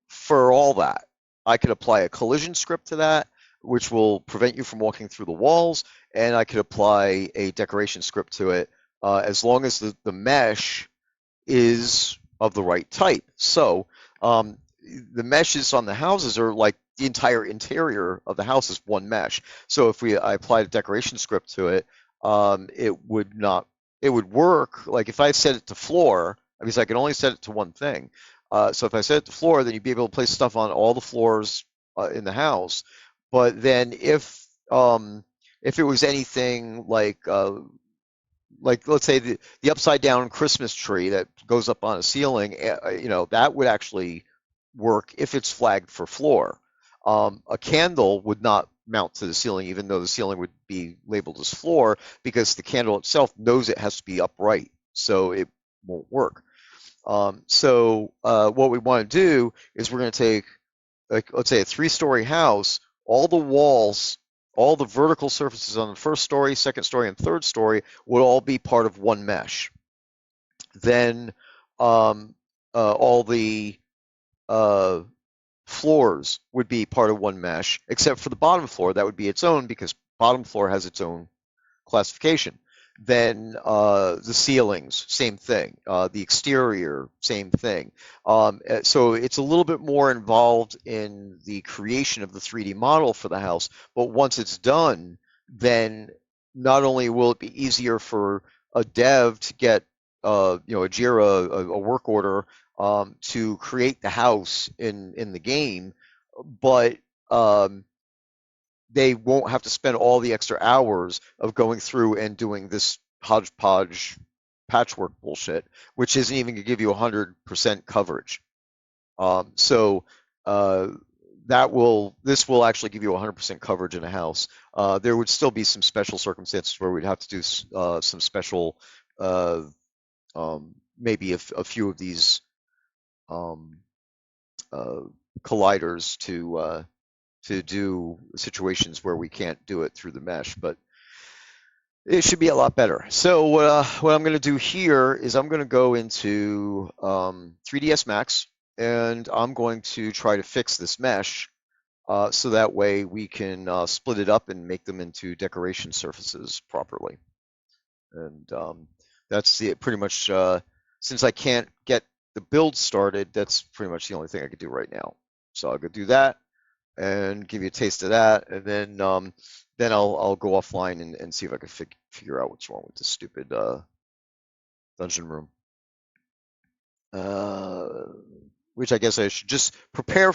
for all that. I could apply a collision script to that, which will prevent you from walking through the walls, and I could apply a decoration script to it as long as the mesh is of the right type. So the meshes on the houses are like the entire interior of the house is one mesh. So if I applied a decoration script to it, it would not, it would work. Like if I set it to floor, because I can only set it to one thing. So if I set it to floor, then you'd be able to place stuff on all the floors in the house. But then if it was anything like let's say the upside down Christmas tree that goes up on a ceiling, that would actually work if it's flagged for floor. A candle would not mount to the ceiling, even though the ceiling would be labeled as floor, because the candle itself knows it has to be upright, so it won't work. So what we want to do is we're going to take, like, let's say a three-story house, all the walls, all the vertical surfaces on the first story, second story, and third story would all be part of one mesh. Then all the uh, floors would be part of one mesh, except for the bottom floor. That would be its own because bottom floor has its own classification. Then the ceilings, same thing. The exterior, same thing. So it's a little bit more involved in the creation of the 3D model for the house, but once it's done, then not only will it be easier for a dev to get a JIRA, a work order, to create the house in the game, but they won't have to spend all the extra hours of going through and doing this hodgepodge patchwork bullshit, which isn't even going to give you 100% coverage. So uh, this will actually give you 100% coverage in a house. There would still be some special circumstances where we'd have to do some special, uh, maybe a few of these um, uh, colliders to do situations where we can't do it through the mesh, but it should be a lot better. So what I'm going to do here is I'm going to go into 3ds Max, and I'm going to try to fix this mesh so that way we can split it up and make them into decoration surfaces properly. And that's pretty much, since I can't get the build started, that's pretty much the only thing I could do right now. So I'll go do that and give you a taste of that, and then I'll go offline and see if I can figure out what's wrong with this stupid dungeon room. Which I guess I should just prepare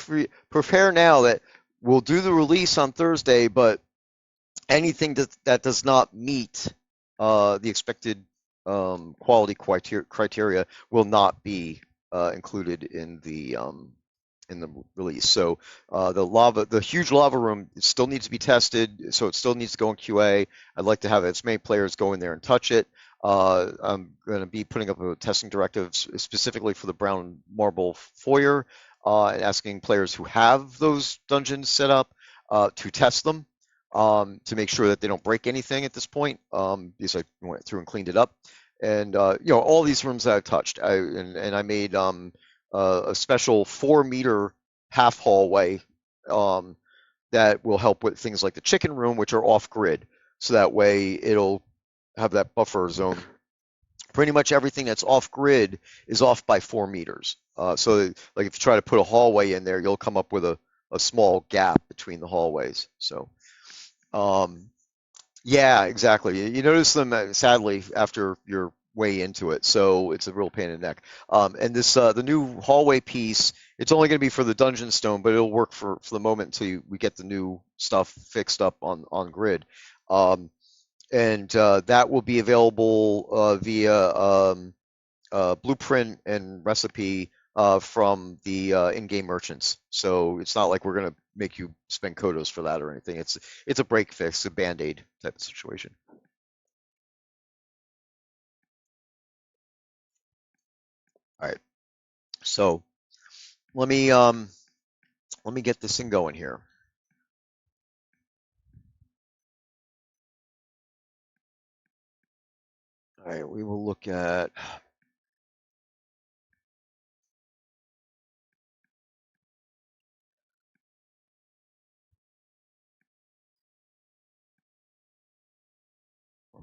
now that we'll do the release on Thursday, but anything that does not meet the expected quality criteria will not be included in the release. So the huge lava room, it still needs to be tested, so it still needs to go in QA. I'd like to have as many players go in there and touch it. I'm going to be putting up a testing directive specifically for the brown marble foyer, and asking players who have those dungeons set up to test them, to make sure that they don't break anything at this point, because I went through and cleaned it up. And all these rooms that I've touched, I made a special 4-meter half hallway that will help with things like the chicken room, which are off grid. So that way it'll have that buffer zone. Pretty much everything that's off grid is off by 4 meters. So like if you try to put a hallway in there, you'll come up with a small gap between the hallways. So yeah, exactly. You notice them, sadly, after you're way into it, so it's a real pain in the neck. And this the new hallway piece, it's only going to be for the dungeon stone, but it'll work for the moment until we get the new stuff fixed up on grid. And that will be available via blueprint and recipe from the in-game merchants. So it's not like we're gonna make you spend kodos for that or anything. It's a break fix, a band-aid type of situation. All right. So let me um let me get this thing going here. All right, we will look at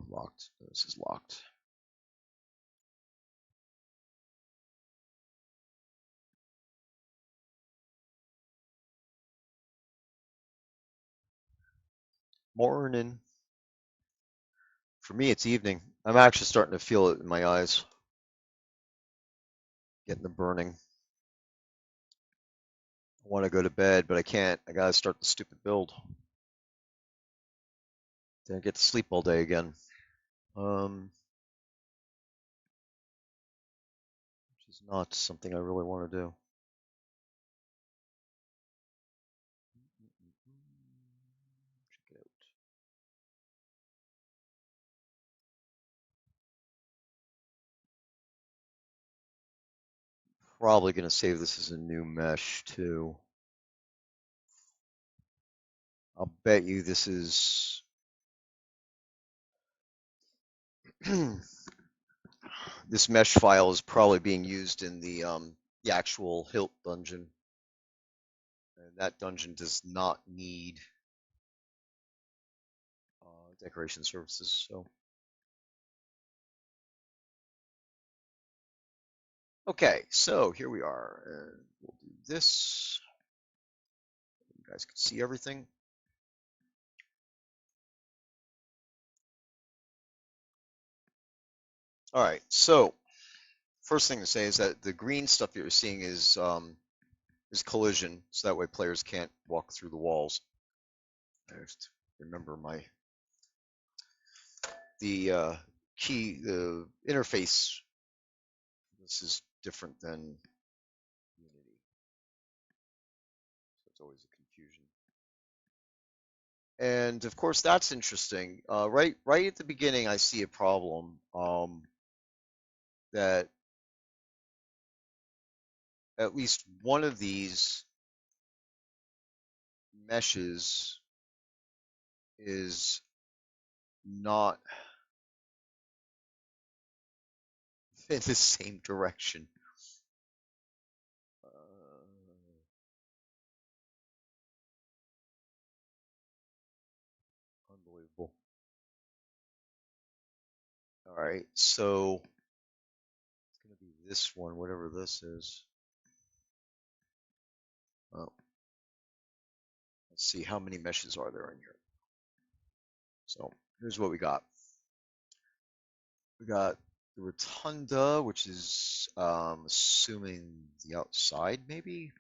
locked. This is locked. Morning. For me, it's evening. I'm actually starting to feel it in my eyes, getting the burning. I want to go to bed, but I can't. I gotta start the stupid build. Then I get to sleep all day again. Which is not something I really want to do. Check it out. Probably gonna save this as a new mesh too. I'll bet you this is this mesh file is probably being used in the actual Hilt dungeon, and that dungeon does not need decoration services. So okay, so here we are, and we'll do this. You guys can see everything. All right, so first thing to say is that the green stuff that you're seeing is collision, so that way players can't walk through the walls. I have to remember the key, the interface. This is different than Unity, so it's always a confusion. And of course, that's interesting. Right at the beginning, I see a problem that at least one of these meshes is not in the same direction. Unbelievable. All right, so it's going to be this one, whatever this is. Oh, let's see how many meshes are there in here. So here's what we got. We got the rotunda, which is assuming the outside, maybe.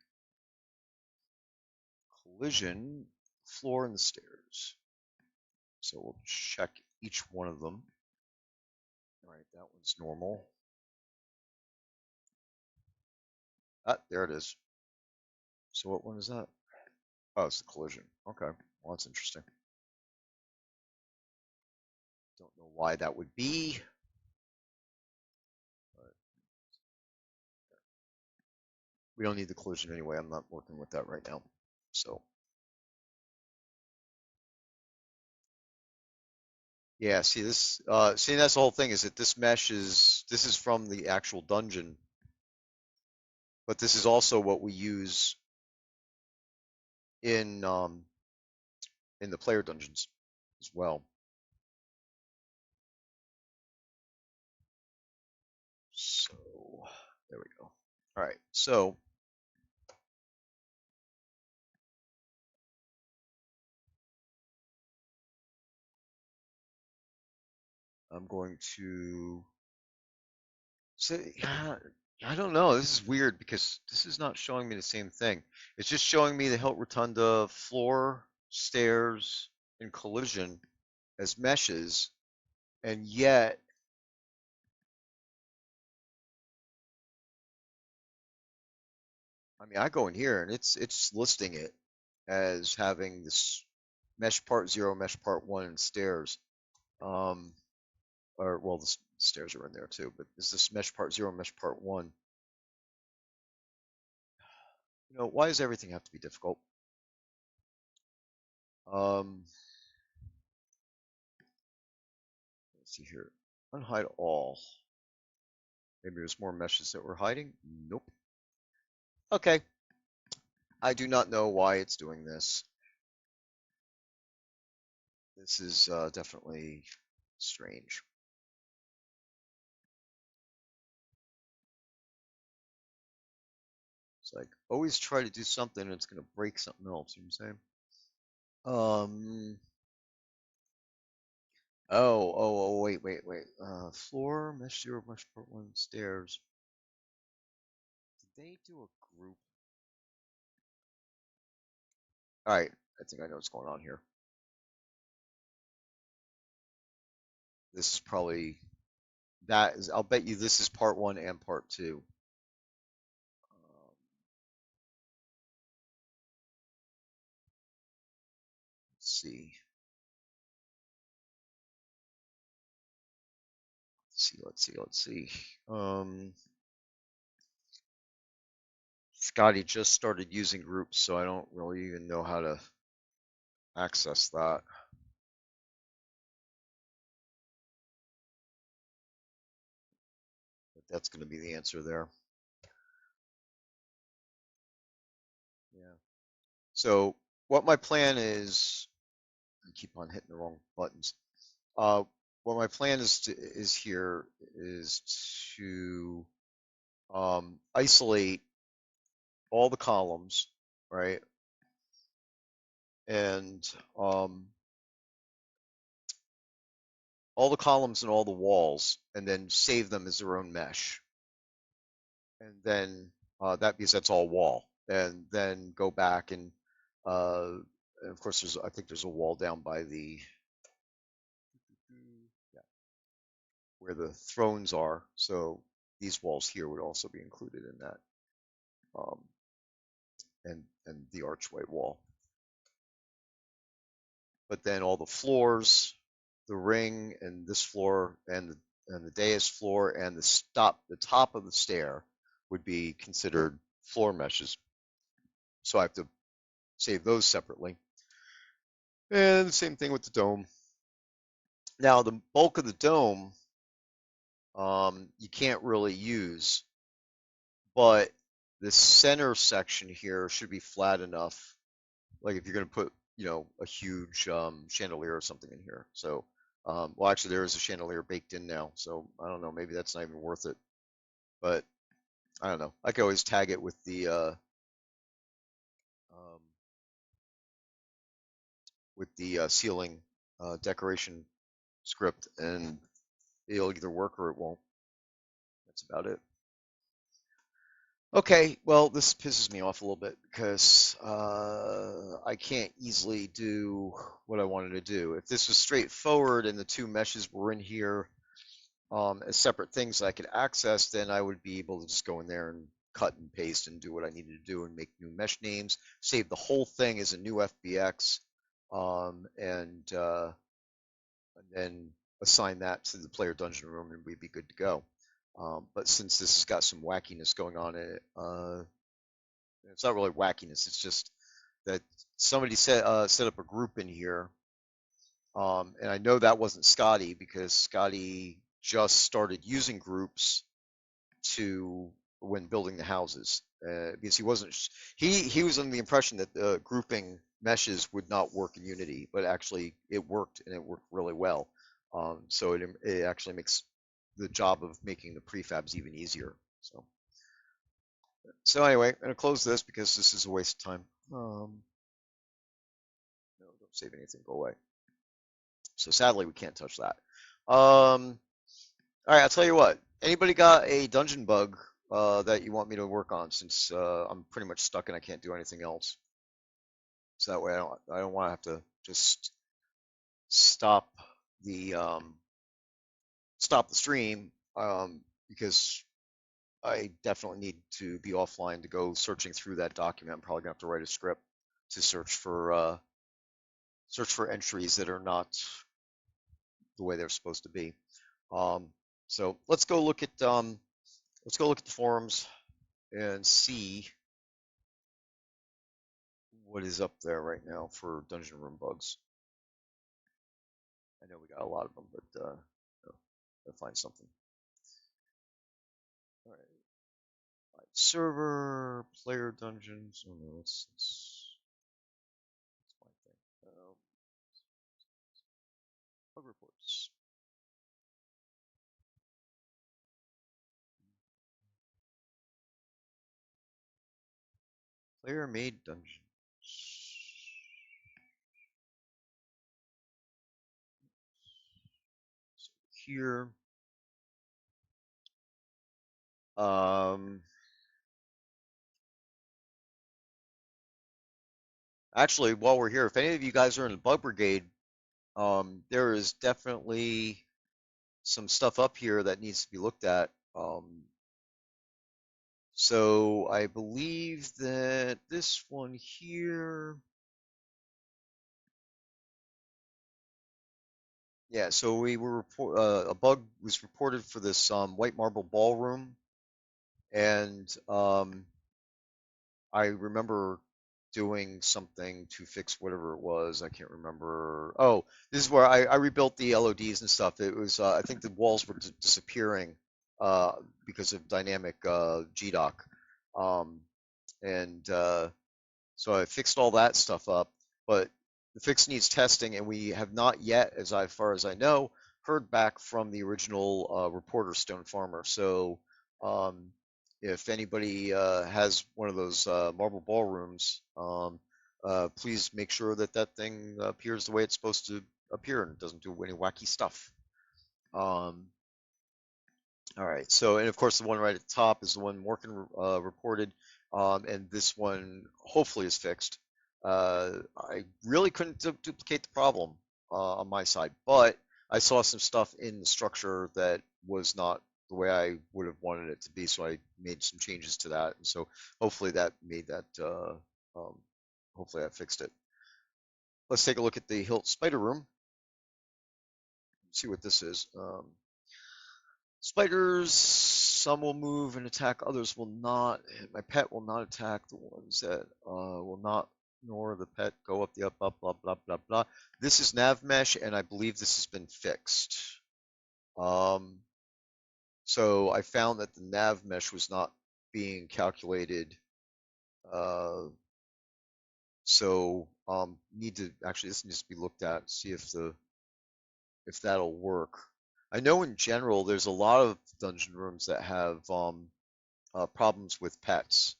Collision, floor, and the stairs. So we'll check each one of them. All right, that one's normal. Ah, there it is. So what one is that? Oh, it's the collision. Okay, well that's interesting. Don't know why that would be. But we don't need the collision anyway. I'm not working with that right now. So yeah, see this. See that's the whole thing is that this is from the actual dungeon, but this is also what we use in the player dungeons as well. So there we go. All right, so I'm going to say, I don't know. This is weird because this is not showing me the same thing. It's just showing me the Hilt Rotunda floor, stairs, and collision as meshes, and yet I mean, I go in here and it's listing it as having this mesh part 0, mesh part 1, and stairs. Or well, the stairs are in there too, but is this mesh part 0, mesh part 1? You know, why does everything have to be difficult? Let's see here. Unhide all. Maybe there's more meshes that we're hiding. Nope. Okay. I do not know why it's doing this. This is definitely strange. It's like always try to do something and it's going to break something else. You know what I'm saying? Wait. Floor, mesh 0, mesh part 1, stairs. Did they do a group? All right. I think I know what's going on here. This is probably that is. I'll bet you this is part 1 and part 2. Let's see. Let's see. Scotty just started using groups, so I don't really even know how to access that. But that's going to be the answer there. Yeah. So what my plan is, I keep on hitting the wrong buttons. What my plan is here is to isolate all the columns, right? And all the columns and all the walls, and then save them as their own mesh. And then that because that's all wall. And then go back and of course I think there's a wall down by the yeah, where the thrones are. So these walls here would also be included in that, um, and the archway wall. But then all the floors, the ring, and this floor, and the dais floor, and the top of the stair would be considered floor meshes. So I have to save those separately. And the same thing with the dome. Now the bulk of the dome, you can't really use, but the center section here should be flat enough. Like if you're going to put, a huge chandelier or something in here. So, well, actually, there is a chandelier baked in now. So I don't know. Maybe that's not even worth it. But I don't know. I could always tag it with the ceiling decoration script, and it'll either work or it won't. That's about it. Okay, well, this pisses me off a little bit because I can't easily do what I wanted to do. If this was straightforward and the two meshes were in here as separate things that I could access, then I would be able to just go in there and cut and paste and do what I needed to do and make new mesh names, save the whole thing as a new FBX, and then assign that to the player dungeon room, and we'd be good to go. But since this has got some wackiness going on in it, it's not really wackiness. It's just that somebody set up a group in here, and I know that wasn't Scotty because Scotty just started using groups to when building the houses because he wasn't he was under the impression that the grouping meshes would not work in Unity, but actually it worked and it worked really well. So it actually makes the job of making the prefabs even easier. So anyway, I'm gonna close this because this is a waste of time. No, don't save anything. Go away. So sadly, we can't touch that. All right, I'll tell you what. Anybody got a dungeon bug that you want me to work on since I'm pretty much stuck and I can't do anything else? So that way I don't want to have to just stop the um, stop the stream because I definitely need to be offline to go searching through that document. I'm probably gonna have to write a script to search for entries that are not the way they're supposed to be. Um, so let's go look at the forums and see what is up there right now for dungeon room bugs. I know we got a lot of them, but gotta find something. All right, server player dungeons. Oh no, that's my thing. Bug reports. Player made dungeons. So here, actually, while we're here, if any of you guys are in the bug brigade, there is definitely some stuff up here that needs to be looked at. So I believe that this one here, yeah. So we were a bug was reported for this white marble ballroom, and I remember doing something to fix whatever it was. I can't remember. Oh, this is where I rebuilt the LODs and stuff. It was I think the walls were disappearing uh, because of dynamic GDoc, um, and so I fixed all that stuff up. But the fix needs testing, and we have not yet, far as I know, heard back from the original reporter, Stone Farmer. So um, if anybody has one of those marble ballrooms, please make sure that that thing appears the way it's supposed to appear and doesn't do any wacky stuff. Um, all right. So, and of course, the one right at the top is the one Morgan reported, and this one hopefully is fixed. I really couldn't duplicate the problem on my side, but I saw some stuff in the structure that was not the way I would have wanted it to be, so I made some changes to that, and so hopefully that made that. Um, hopefully that fixed it. Let's take a look at the Hilt Spider Room. See what this is. Spiders, some will move and attack, others will not. My pet will not attack the ones that will not, nor the pet go up the up, blah, blah, blah, blah. This is nav mesh, and I believe this has been fixed. Um, so I found that the nav mesh was not being calculated. Uh, so need to actually this needs to be looked at, see if that'll work. I know in general there's a lot of dungeon rooms that have problems with pets,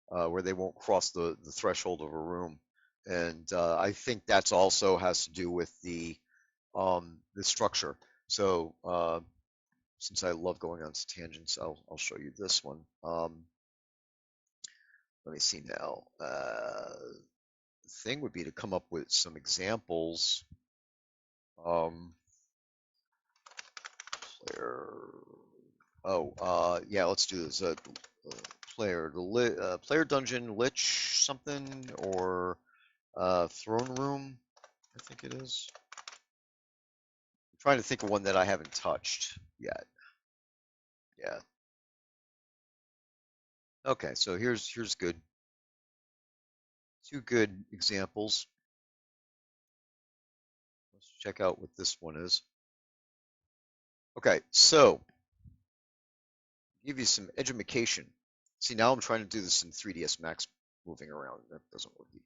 where they won't cross the threshold of a room, and I think that's also has to do with the structure. So since I love going on to tangents, I'll show you this one. Let me see now. The thing would be to come up with some examples. Player. Oh, yeah, let's do this. Player dungeon lich something or throne room, I think it is. I'm trying to think of one that I haven't touched yet. Yeah. Okay, so here's good. Two good examples. Let's check out what this one is. Okay, so give you some edumacation. See, now I'm trying to do this in 3ds Max moving around. That doesn't work either.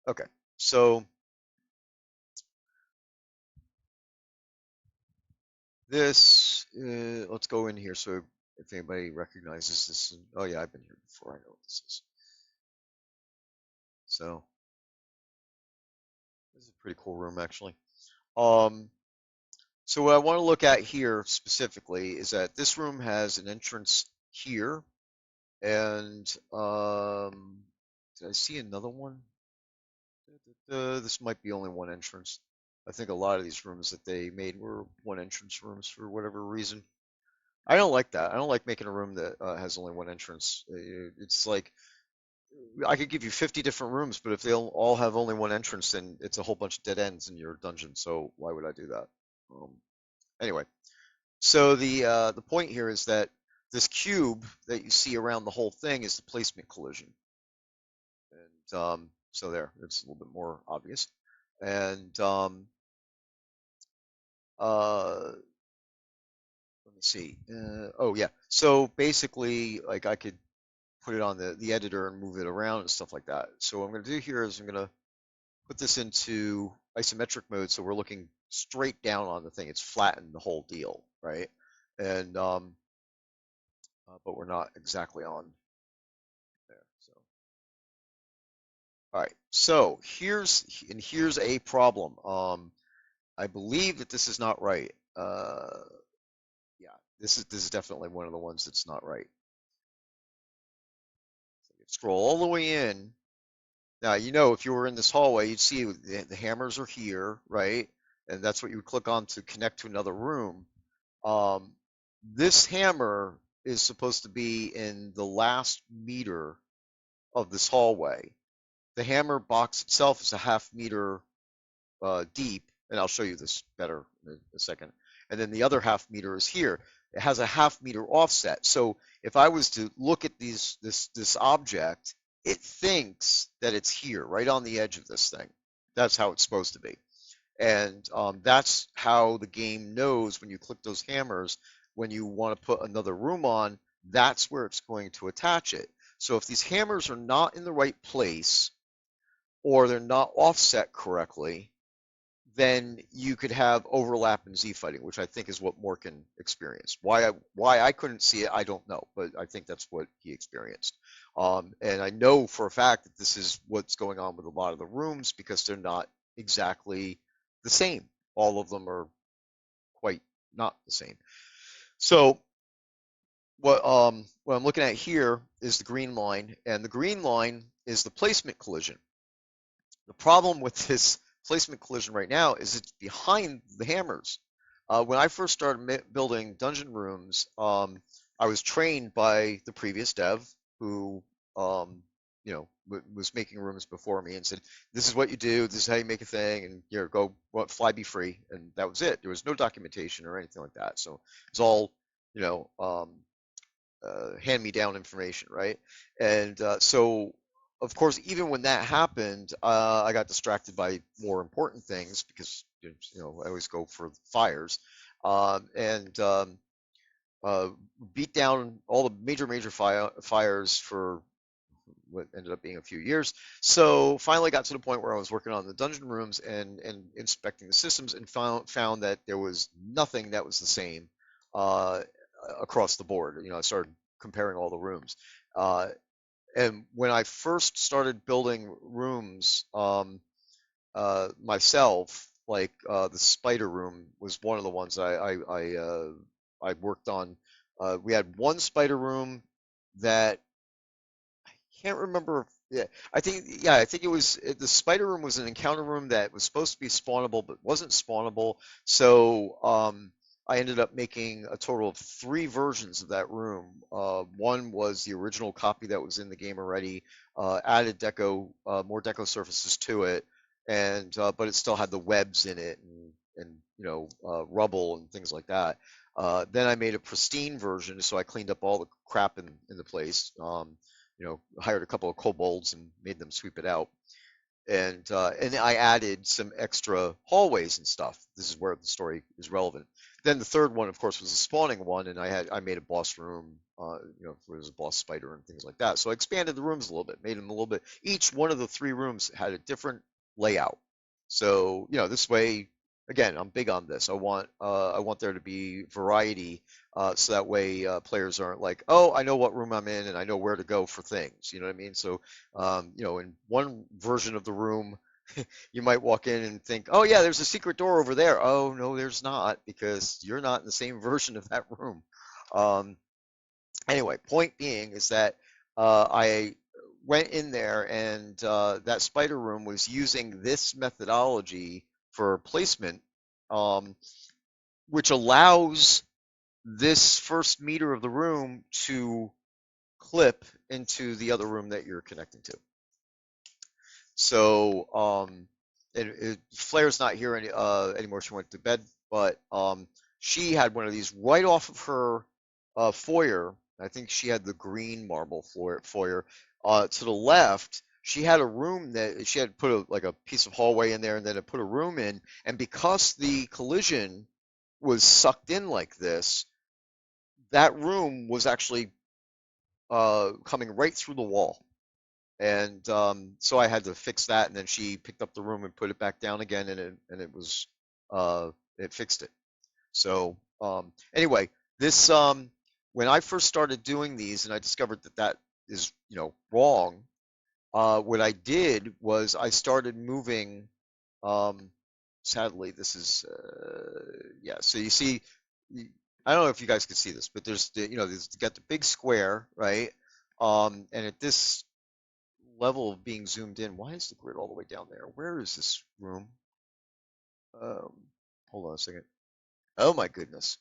Okay, so this, let's go in here so if anybody recognizes this. Oh yeah, I've been here before. I know what this is. So this is a pretty cool room actually. Um, so what I want to look at here specifically is that this room has an entrance here, and did I see another one? This might be only one entrance. I think a lot of these rooms that they made were one entrance rooms for whatever reason. I don't like that. I don't like making a room that has only one entrance. It's like I could give you 50 different rooms, but if they all have only one entrance, then it's a whole bunch of dead ends in your dungeon. So why would I do that? Um, anyway, so the point here is that this cube that you see around the whole thing is the placement collision, and so there, it's a little bit more obvious. And uh, let me see. Oh yeah. So basically, like I could put it on the editor and move it around and stuff like that. So what I'm going to do here is I'm going to put this into isometric mode, so we're looking straight down on the thing. It's flattened the whole deal, right? And but we're not exactly on there. So all right. So here's a problem. I believe that this is not right. Yeah, this is definitely one of the ones that's not right. Scroll all the way in. Now, if you were in this hallway, you'd see the hammers are here, right? And that's what you would click on to connect to another room. Um, this hammer is supposed to be in the last meter of this hallway. The hammer box itself is a half meter deep, and I'll show you this better in a second. And then the other half meter is here. It has a half meter offset. So if I was to look at this object, it thinks that it's here, right on the edge of this thing. That's how it's supposed to be. And that's how the game knows when you click those hammers, when you want to put another room on, that's where it's going to attach it. So if these hammers are not in the right place or they're not offset correctly, then you could have overlap in Z fighting, which I think is what Morgan experienced. Why I couldn't see it, I don't know, but I think that's what he experienced. And I know for a fact that this is what's going on with a lot of the rooms because they're not exactly the same. All of them are quite not the same. So what I'm looking at here is the green line, and the green line is the placement collision. The problem with this placement collision right now is it's behind the hammers. When I first started building dungeon rooms, I was trained by the previous dev who, was making rooms before me and said, "This is what you do. This is how you make a thing, and here, go, fly, be free." And that was it. There was no documentation or anything like that. So it's all, you know, hand-me-down information, right? And so, of course, even when that happened, I got distracted by more important things because I always go for fires, and uh, beat down all the major fires for what ended up being a few years. So finally got to the point where I was working on the dungeon rooms and inspecting the systems and found that there was nothing that was the same uh, across the board. I started comparing all the rooms. And when I first started building rooms myself, like the spider room was one of the ones I worked on. We had one spider room that can't remember. Yeah, I think it was the spider room was an encounter room that was supposed to be spawnable but wasn't spawnable. So I ended up making a total of three versions of that room. One was the original copy that was in the game already, added more deco surfaces to it, and but it still had the webs in it and rubble and things like that. Then I made a pristine version, so I cleaned up all the crap in the place. Hired a couple of kobolds and made them sweep it out. And I added some extra hallways and stuff. This is where the story is relevant. Then the third one, of course, was a spawning one, and I made a boss room, where there's a boss spider and things like that. So I expanded the rooms a little bit, made them a little bit. Each one of the three rooms had a different layout. So this way, again, I'm big on this. I want there to be variety, so that way players aren't like, oh, I know what room I'm in and I know where to go for things. You know what I mean? So in one version of the room, you might walk in and think, oh yeah, there's a secret door over there. Oh no, there's not, because you're not in the same version of that room. Um, anyway, point being is that I went in there and that spider room was using this methodology for placement, um, which allows this first meter of the room to clip into the other room that you're connecting to. So, Flair's not here anymore. She went to bed, but she had one of these right off of her foyer. I think she had the green marble foyer. To the left, she had a room that she had put like a piece of hallway in there, and then it put a room in. And because the collision was sucked in like this, that room was actually coming right through the wall. And so I had to fix that, and then she picked up the room and put it back down again, and it was uh, it fixed it. So anyway, this when I first started doing these, and I discovered that that is wrong. What I did was I started moving. Um, Sadly, this is yeah. So you see, I don't know if you guys can see this, but there's there's got the big square, right? And at this level of being zoomed in. Why is the grid all the way down there? Where is this room? Um, Hold on a second. Oh my goodness.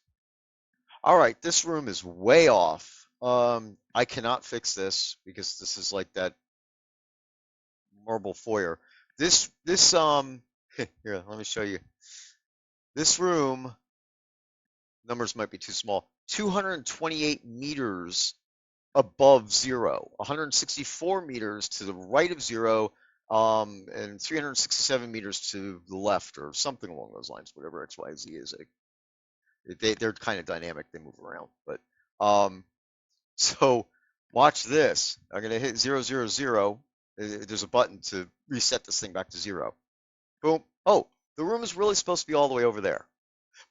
All right, this room is way off. I cannot fix this because this is like that marble foyer. This here, let me show you. This room, numbers might be too small. 228 meters above zero, 164 meters to the right of zero, and 367 meters to the left, or something along those lines, whatever X, Y, Z is. They're kind of dynamic, they move around. But um, so watch this. I'm going to hit 000. There's a button to reset this thing back to zero. Boom. Oh, the room is really supposed to be all the way over there.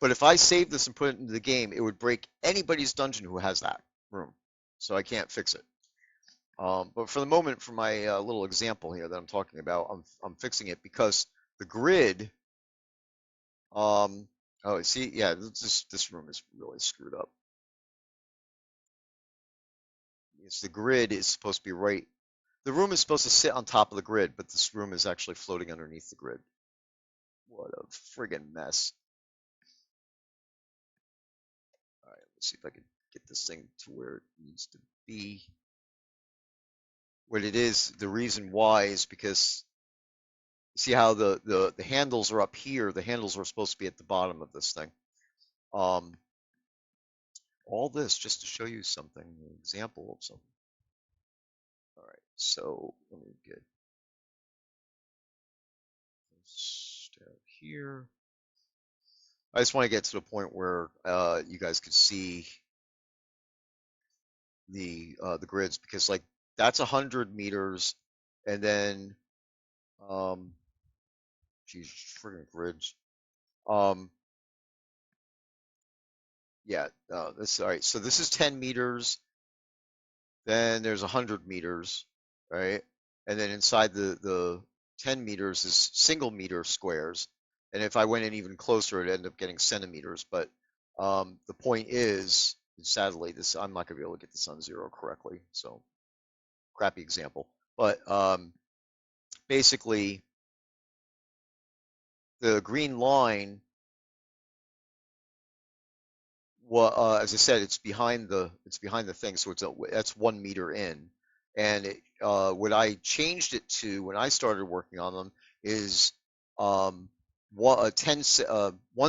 But if I save this and put it into the game, it would break anybody's dungeon who has that room. So I can't fix it. But for the moment, for my little example here that I'm talking about, I'm fixing it because the grid. Oh, see, yeah, this room is really screwed up. It's the grid is supposed to be right. The room is supposed to sit on top of the grid, but this room is actually floating underneath the grid. What a friggin' mess! All right, let's see if I can get this thing to where it needs to be. What it is, the reason why is because see how the handles are up here. The handles are supposed to be at the bottom of this thing. Um, all this just to show you something, an example of something. All right, so let me get this down here. I just want to get to the point where you guys could see the grids because like that's 100 meters, and then um, geez, friggin' grids. Um, yeah, this all right. So this is 10 meters. Then there's 100 meters, right? And then inside the 10 meters is single meter squares. And if I went in even closer, it'd end up getting centimeters. But the point is, sadly, this I'm not gonna be able to get this on zero correctly. So crappy example. But basically, the green line, well, as I said, it's behind the thing, so that's 1 meter in. And what I changed it to when I started working on them is um, 1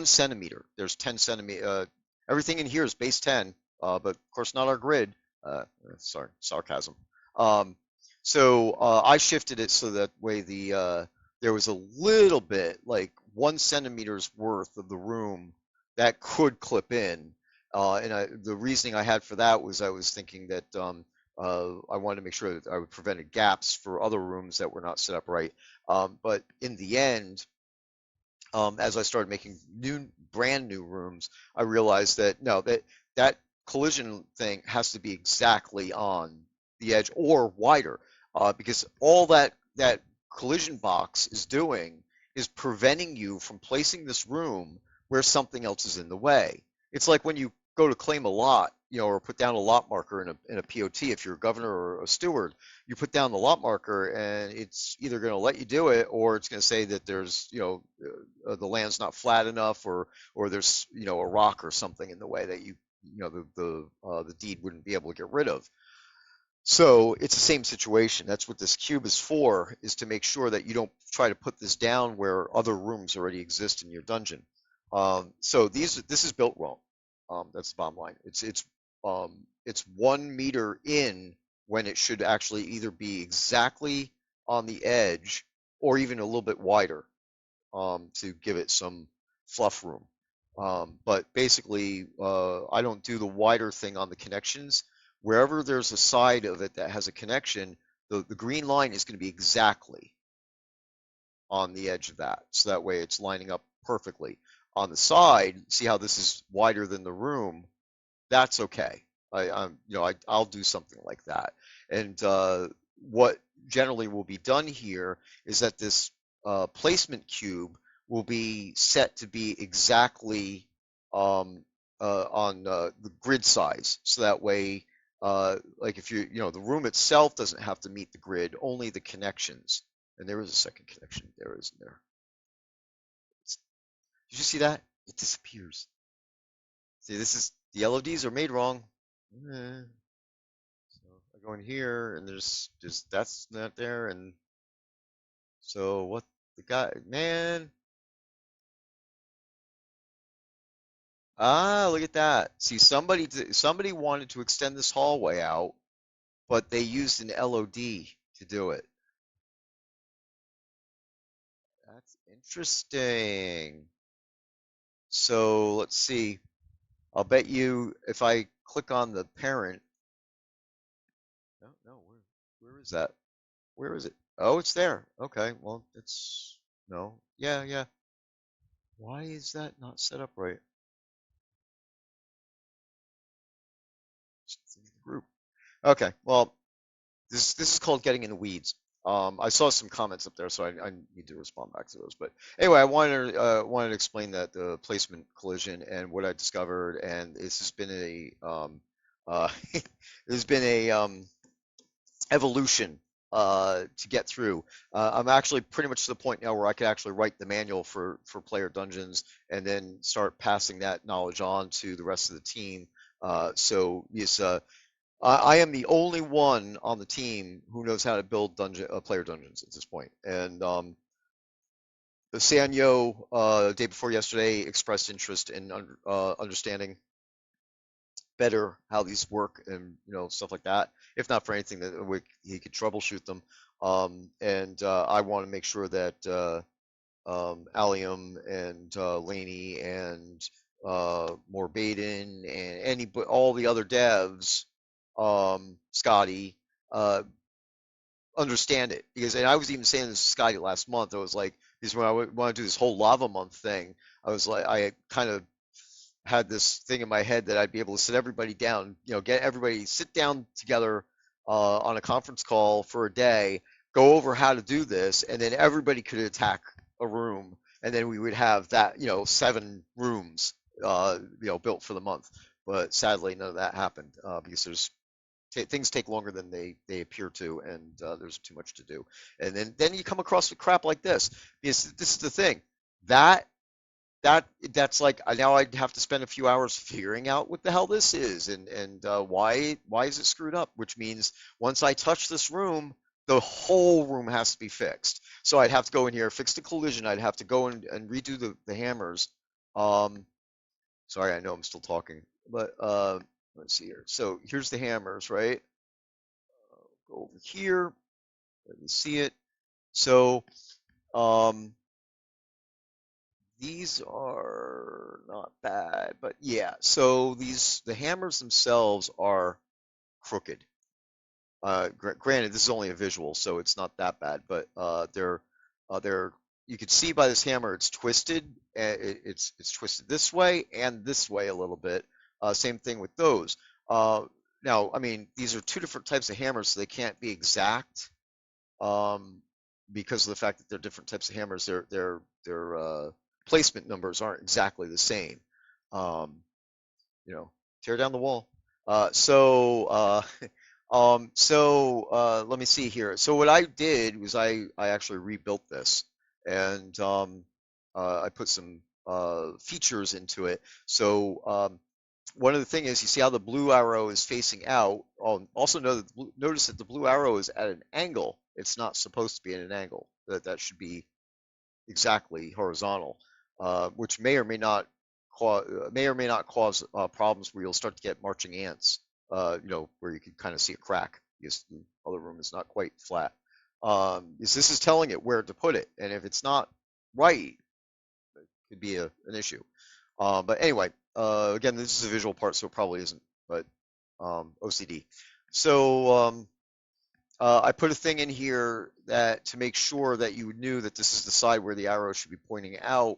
centimeter. There's 10 centimeter. Everything in here is base 10, but of course not our grid. Sorry, sarcasm. Um, so I shifted it so that way there was a little bit, like 1 centimeter's worth of the room that could clip in. The reasoning I had for that was I was thinking that I wanted to make sure that I would prevent gaps for other rooms that were not set up right. But in the end, as I started making brand new rooms, I realized that no, that collision thing has to be exactly on the edge or wider, because all that collision box is doing is preventing you from placing this room where something else is in the way. It's like when you go to claim a lot, or put down a lot marker in a POT. If you're a governor or a steward, you put down the lot marker, and it's either going to let you do it, or it's going to say that there's, the land's not flat enough, or there's, a rock or something in the way that you the deed wouldn't be able to get rid of. So it's the same situation. That's what this cube is for, is to make sure that you don't try to put this down where other rooms already exist in your dungeon. So this is built wrong. That's the bottom line. It's 1 meter in when it should actually either be exactly on the edge or even a little bit wider, to give it some fluff room. But basically, I don't do the wider thing on the connections. Wherever there's a side of it that has a connection, the green line is going to be exactly on the edge of that. So that way it's lining up perfectly. On the side, see how this is wider than the room? That's okay. I'll do something like that. And what generally will be done here is that this placement cube will be set to be exactly um, on the grid size. So that way, like if the room itself doesn't have to meet the grid, only the connections. And there is a second connection there, isn't there? Did you see that? It disappears. See, this is the LODs are made wrong. Eh. So I go in here and there's just that's not there, and so what the guy, man, look at that. See, somebody wanted to extend this hallway out, but they used an LOD to do it. That's interesting. So let's see. I'll bet you if I click on the parent, no, no, where is that? Where is it? Oh, it's there. Okay, well, it's no, yeah, yeah. Why is that not set up right? It's in the group. Okay, well, this is called getting in the weeds. I saw some comments up there, so I need to respond back to those. But anyway, I wanted to explain that the placement collision and what I discovered, and this has been there's been a evolution to get through. I'm actually pretty much to the point now where I could actually write the manual for player dungeons and then start passing that knowledge on to the rest of the team. So yes, I am the only one on the team who knows how to build player dungeons at this point. And Sanyo, day before yesterday, expressed interest in understanding better how these work and stuff like that. If not for anything that he could troubleshoot them. And I want to make sure that Allium and Laney and Morbaden and all the other devs, Scotty, uh, understand it. And I was even saying this to Scotty last month. I was like, because when I want to do this whole lava month thing, I was like, I kind of had this thing in my head that I'd be able to sit everybody down, get everybody sit down together on a conference call for a day, go over how to do this, and then everybody could attack a room, and then we would have that, 7 rooms, built for the month. But sadly, none of that happened because things take longer than they appear to, and there's too much to do. And then you come across with crap like this, because this is the thing that that's like now I'd have to spend a few hours figuring out what the hell this is and why is it screwed up? Which means once I touch this room, the whole room has to be fixed. So I'd have to go in here, fix the collision. I'd have to go and redo the hammers. Um, sorry, I know I'm still talking, but let's see here. So here's the hammers, right? Go over here. Let me see it. So um, these are not bad, but yeah. So the hammers themselves are crooked. Granted, this is only a visual, so it's not that bad, but they're you can see by this hammer it's twisted. It's twisted this way and this way a little bit. Same thing with those. Uh, Now, I mean, these are 2 different types of hammers, so they can't be exact um, because of the fact that they're different types of hammers. Their placement numbers aren't exactly the same. Um, Tear down the wall. Let me see here. So what I did was I actually rebuilt this, and I put some features into it. So one of the things is you see how the blue arrow is facing out. Also notice that the blue arrow is at an angle. It's not supposed to be at an angle. That should be exactly horizontal, which may or may not cause problems where you'll start to get marching ants. Where you can kind of see a crack because the other room is not quite flat. This is telling it where to put it, and if it's not right, it could be an issue. But anyway, again, this is a visual part, so it probably isn't, but OCD. So I put a thing in here that to make sure that you knew that this is the side where the arrow should be pointing out,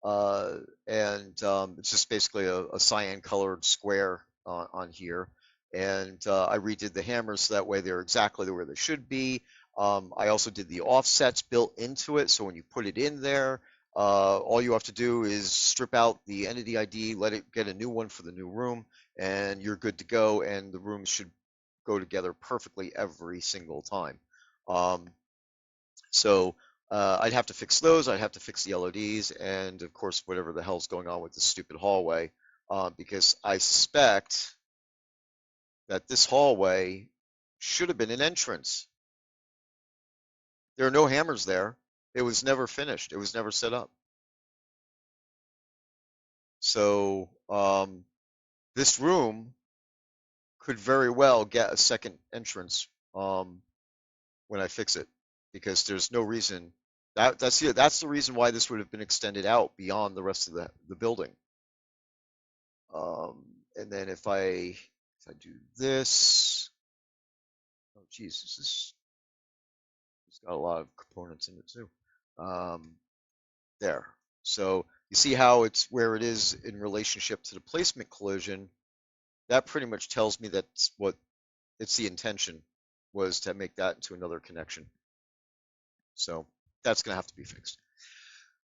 and it's just basically a cyan colored square on here. And I redid the hammers so that way they're exactly where they should be. I also did the offsets built into it, so when you put it in there, all you have to do is strip out the entity ID, let it get a new one for the new room, and you're good to go, and the rooms should go together perfectly every single time. So I'd have to fix those, I'd have to fix the LODs, and of course, whatever the hell's going on with this stupid hallway, because I suspect that this hallway should have been an entrance. There are no hammers there. It was never finished. It was never set up. So this room could very well get a second entrance when I fix it, because there's no reason that's the reason why this would have been extended out beyond the rest of the building. And then if I do this, oh geez, it's got a lot of components in it too. There. So you see how it's where it is in relationship to the placement collision. That pretty much tells me that's what it's the intention was to make that into another connection. So that's gonna have to be fixed.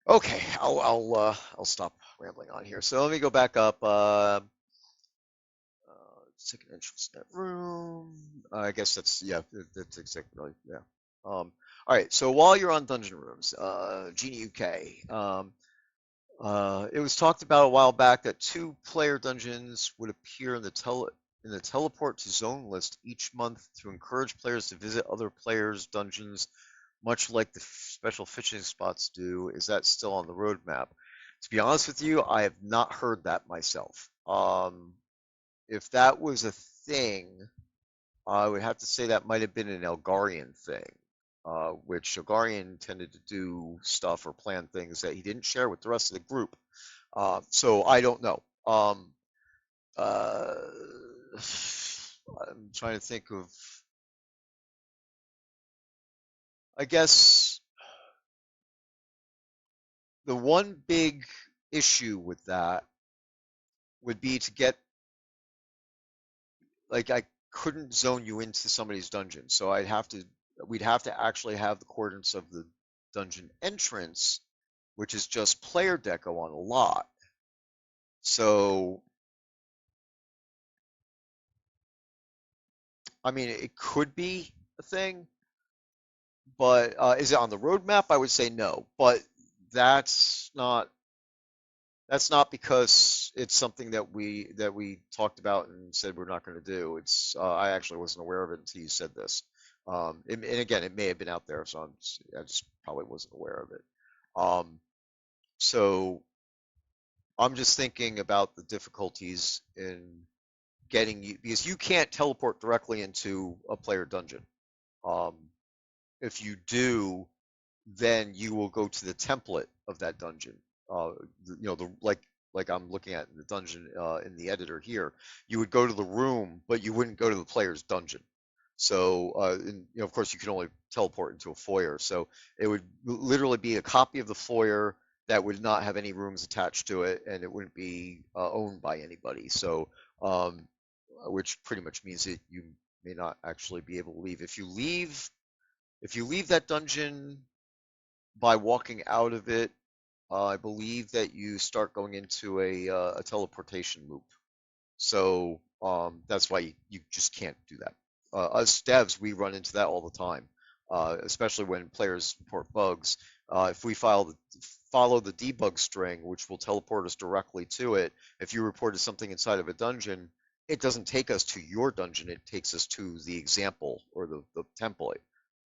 Okay, I'll stop rambling on here. So let me go back up. Second entrance in that room. I guess that's that's exactly right. Yeah. All right. So while you're on dungeon rooms, Genie UK. It was talked about a while back that 2-player dungeons would appear in the teleport to zone list each month to encourage players to visit other players' dungeons, much like the special fishing spots do. Is that still on the roadmap? To be honest with you, I have not heard that myself. If that was a thing, I would have to say that might have been an Elgarian thing, which Elgarian tended to do stuff or plan things that he didn't share with the rest of the group. So I don't know. I'm trying to think of, I guess, the one big issue with that would be to get, like, I couldn't zone you into somebody's dungeon, so we'd have to actually have the coordinates of the dungeon entrance, which is just player deco on a lot. So, I mean, it could be a thing, but is it on the roadmap? I would say no, but that's not because it's something that we talked about and said we're not going to do. It's I actually wasn't aware of it until you said this. And again, it may have been out there, so I just probably wasn't aware of it. So I'm just thinking about the difficulties in getting you, because you can't teleport directly into a player dungeon. If you do, then you will go to the template of that dungeon. Like I'm looking at the dungeon in the editor here, you would go to the room, but you wouldn't go to the player's dungeon. So, of course, you can only teleport into a foyer. So it would literally be a copy of the foyer that would not have any rooms attached to it, and it wouldn't be owned by anybody. So, which pretty much means that you may not actually be able to leave. If you leave that dungeon by walking out of it, I believe that you start going into a teleportation loop. So that's why you just can't do that. Us devs, we run into that all the time. especially when players report bugs. If we follow the debug string, which will teleport us directly to it, if you reported something inside of a dungeon, it doesn't take us to your dungeon, it takes us to the example or the template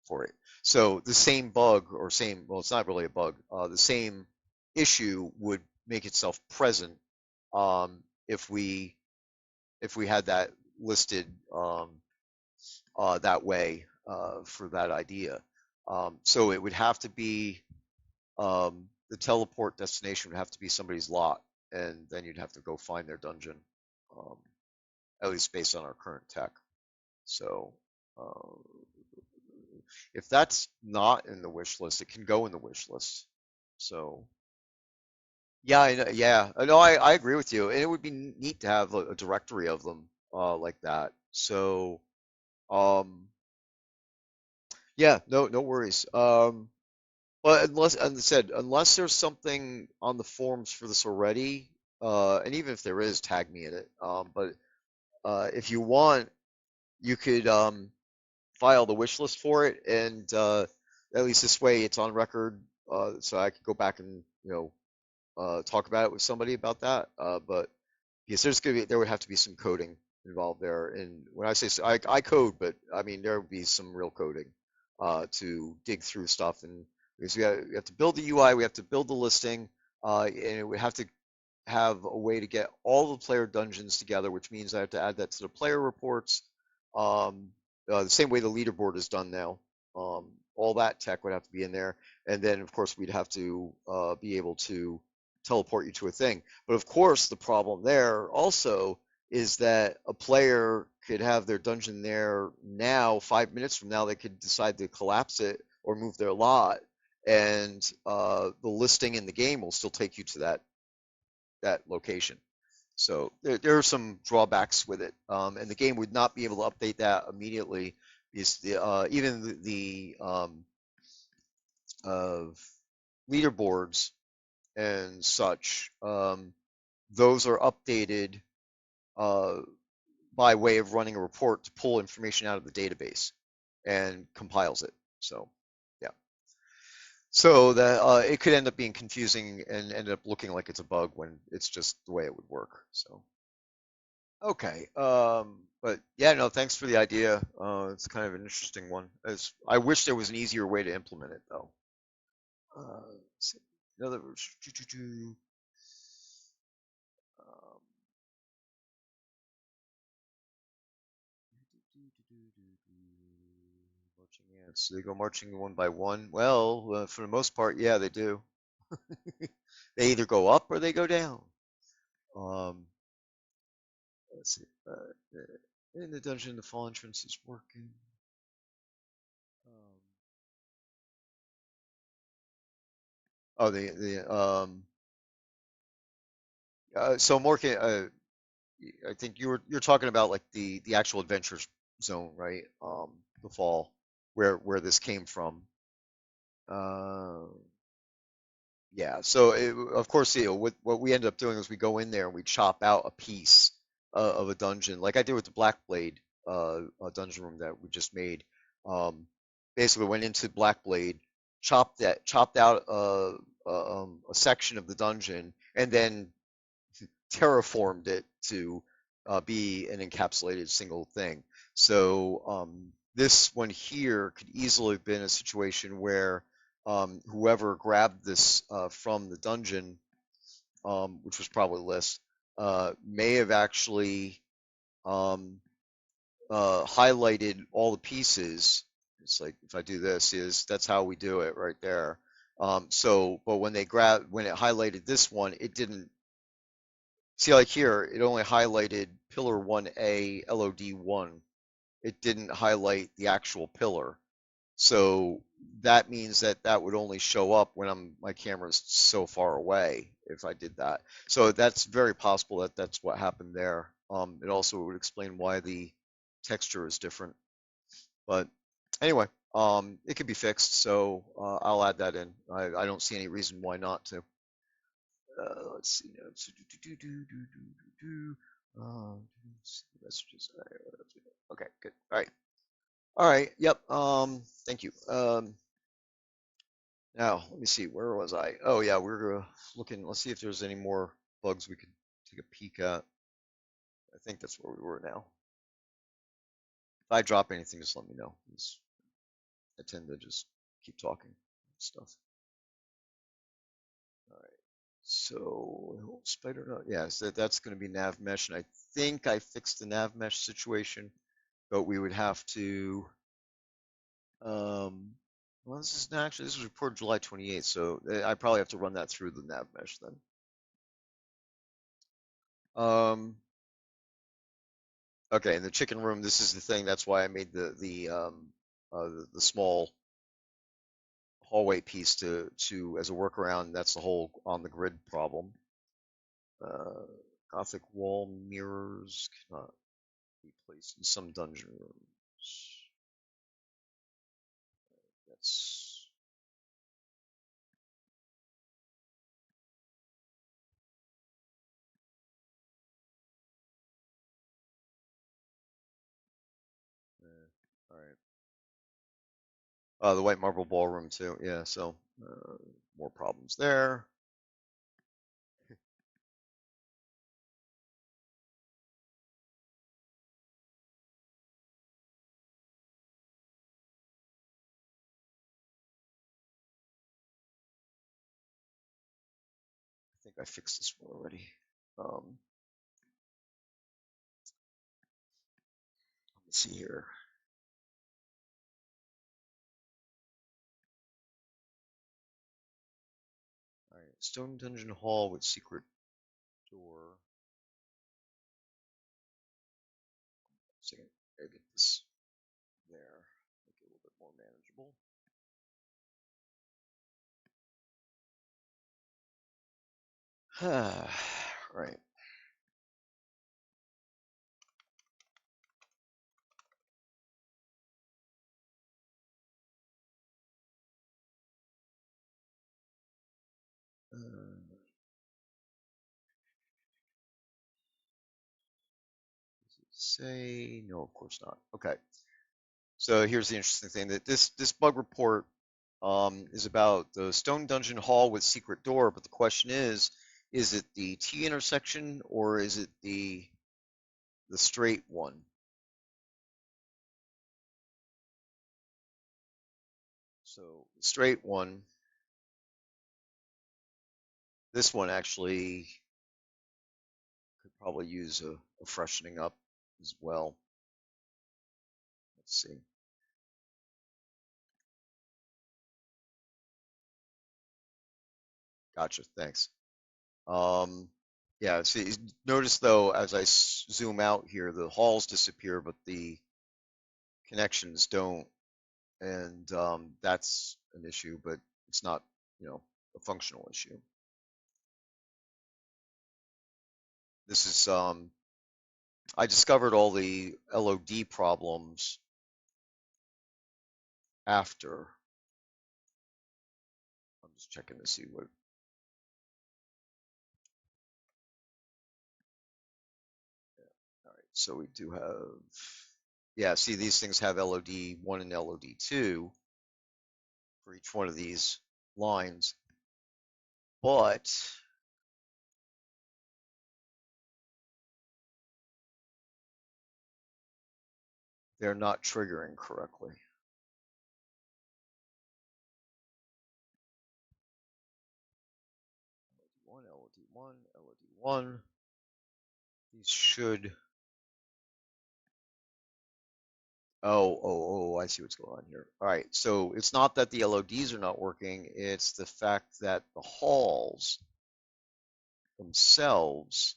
for it. So the same bug or same, well, it's not really a bug, the same issue would make itself present if we had that listed that way for that idea. So it would have to be the teleport destination would have to be somebody's lot, and then you'd have to go find their dungeon, um, at least based on our current tech. So uh, if that's not in the wish list, it can go in the wish list. So yeah, yeah, no, I agree with you, and it would be neat to have a directory of them like that. So um, yeah, no worries. But unless, as I said, unless there's something on the forums for this already, and even if there is, tag me in it. But if you want, you could file the wish list for it, and at least this way it's on record, so I could go back and talk about it with somebody about that. But yes, there would have to be some coding involved there, and when I say so, I code, but I mean there would be some real coding to dig through stuff, and because we have to build the UI, we have to build the listing, and we have to have a way to get all the player dungeons together, which means I have to add that to the player reports, um, the same way the leaderboard is done now. All that tech would have to be in there, and then of course we'd have to be able to teleport you to a thing. But of course, the problem there also is that a player could have their dungeon there now. 5 minutes from now, they could decide to collapse it or move their lot, and the listing in the game will still take you to that location. So there are some drawbacks with it, and the game would not be able to update that immediately. Is even the of leaderboards and such, those are updated uh, by way of running a report to pull information out of the database and compiles it. So yeah, so that it could end up being confusing and end up looking like it's a bug when it's just the way it would work. So. Okay. But yeah, no, thanks for the idea. It's kind of an interesting one. I wish there was an easier way to implement it, though. Let's see. In other words, um, marching ants. Do they go marching one by one? Well, for the most part, yeah, they do. They either go up or they go down. Um, let's see. In the dungeon, the fall entrance is working. Um, oh, so Morgan, I think you're talking about like the actual adventure zone, right? The fall, where this came from. Uh, yeah. So of course, what we ended up doing is we go in there and we chop out a piece of a dungeon, like I did with the Black Blade dungeon room that we just made. Um, Basically went into Black Blade, chopped out a section of the dungeon, and then terraformed it to be an encapsulated single thing. So this one here could easily have been a situation where whoever grabbed this from the dungeon, which was probably List, may have actually um, highlighted all the pieces. It's like if I do this, is that's how we do it right there. But when when it highlighted this one, it didn't. See, like here, it only highlighted pillar 1A LOD1. It didn't highlight the actual pillar. So that means that that would only show up when my camera's so far away if I did that. So that's very possible that that's what happened there. It also would explain why the texture is different. But anyway, it could be fixed, so I'll add that in. I don't see any reason why not to. Let's see. Messages. Okay, good. All right. All right. Yep. Thank you. Now let me see. Where was I? Oh yeah, we're looking. Let's see if there's any more bugs we could take a peek at. I think that's where we were now. If I drop anything, just let me know. I tend to just keep talking stuff. All right. So spider node. Yeah, so that's going to be nav mesh, and I think I fixed the nav mesh situation, but we would have to. Well, this is not actually, this was reported July 28th, so I probably have to run that through the nav mesh then. Okay, in the chicken room, this is the thing. That's why I made the small hallway piece to as a workaround. That's the whole on the grid problem. Uh, Gothic wall mirrors cannot be placed in some dungeon rooms. That's all right. The White Marble Ballroom too. Yeah, so more problems there. I think I fixed this one already. Let's see here. All right, Stone Dungeon Hall with secret door. Second, gotta get this there. Make it a little bit more manageable. Right. Does it say no? Of course not. Okay. So here's the interesting thing that this bug report is about the Stone Dungeon Hall with secret door, but the question is it the T intersection or is it the straight one? So the straight one, this one actually could probably use a freshening up as well. Let's see. Gotcha. Thanks. Um, yeah. See, notice though, as I zoom out here, the halls disappear, but the connections don't, and that's an issue, but it's not, you know, a functional issue. This is I discovered all the LOD problems after. I'm just checking to see what. Yeah. All right. So we do have. Yeah. See, these things have LOD 1 and LOD 2 for each one of these lines, but they're not triggering correctly. LOD1, LOD1, LOD1. These should. Oh, I see what's going on here. All right, so it's not that the LODs are not working, it's the fact that the halls themselves.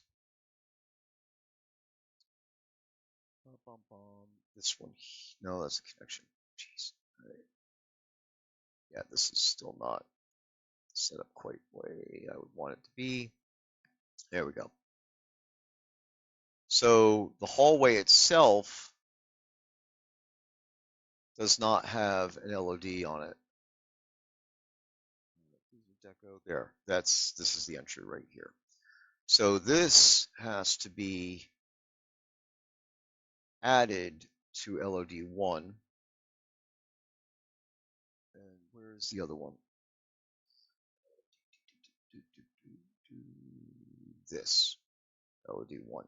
This one, no, that's a connection. Jeez. All right. Yeah, this is still not set up quite the way I would want it to be. There we go. So the hallway itself does not have an LOD on it. Deco there. This is the entry right here. So this has to be added to LOD1. Where's the other one? This LED1.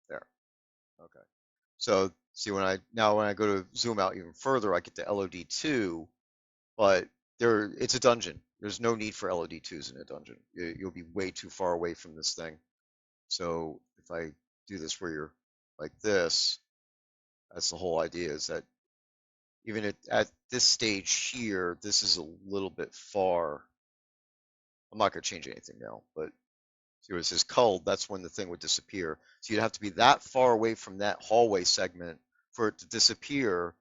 There. Okay. So see when I go to zoom out even further, I get to LOD2, but it's a dungeon. There's no need for LOD2s in a dungeon. You'll be way too far away from this thing. So if I do this where you're like this, that's the whole idea is that even at this stage here, this is a little bit far. I'm not going to change anything now, but see where it says culled, that's when the thing would disappear. So you'd have to be that far away from that hallway segment for it to disappear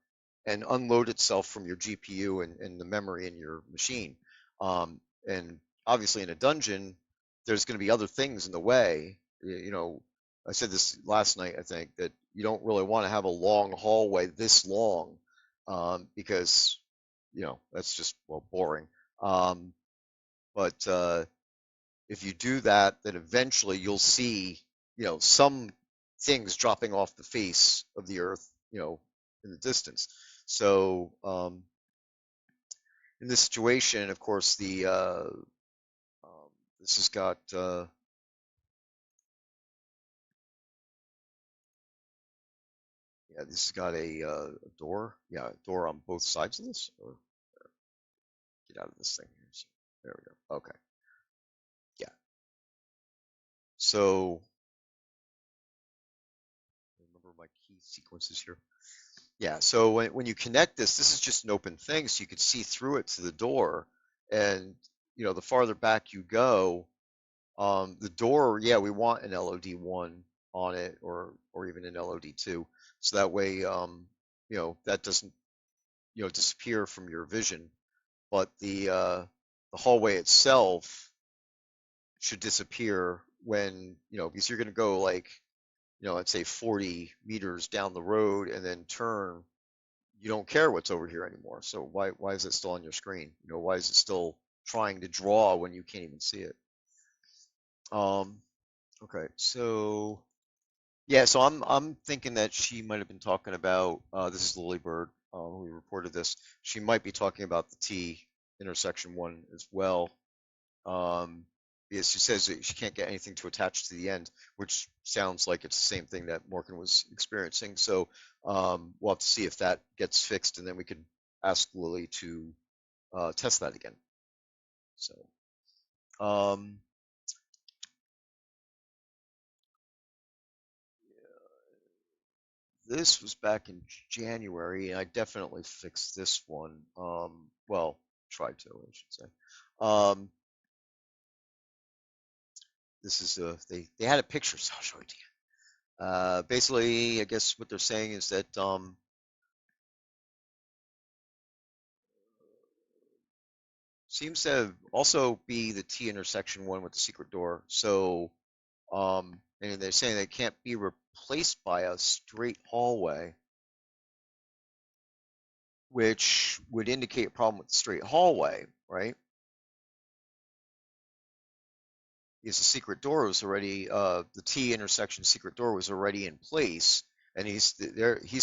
and unload itself from your GPU and the memory in your machine. And obviously in a dungeon, there's going to be other things in the way. You know, I said this last night, I think, that you don't really want to have a long hallway this long because, you know, that's just, well, boring. But if you do that, then eventually you'll see, you know, some things dropping off the face of the earth, you know, in the distance. So in this situation, of course, this has got yeah, this has got a door, yeah, a door on both sides of this. Or get out of this thing here. So, there we go. Okay, yeah. So remember my key sequences here. Yeah, so when you connect this is just an open thing, so you could see through it to the door. And you know, the farther back you go, the door, yeah, we want an LOD1 on it, or even an LOD2, so that way, you know, that doesn't, you know, disappear from your vision. But the hallway itself should disappear when, you know, because you're going to go like, you know, let's say 40 meters down the road and then turn. You don't care what's over here anymore. So why is it still on your screen? You know, why is it still trying to draw when you can't even see it? Um, okay, so yeah, so I'm thinking that she might have been talking about this is Lily Bird, who reported this. She might be talking about the T intersection one as well. Because she says that she can't get anything to attach to the end, which sounds like it's the same thing that Morgan was experiencing. So we'll have to see if that gets fixed, and then we could ask Lily to test that again. So um, this was back in January, and I definitely fixed this one. Well, tried to, I should say. Um, this is they had a picture, so I'll show it to you. Basically, I guess what they're saying is that seems to also be the T intersection one with the secret door. So, and they're saying that it can't be replaced by a straight hallway, which would indicate a problem with the straight hallway, right? Because the secret door was already, the T intersection secret door was already in place, and he's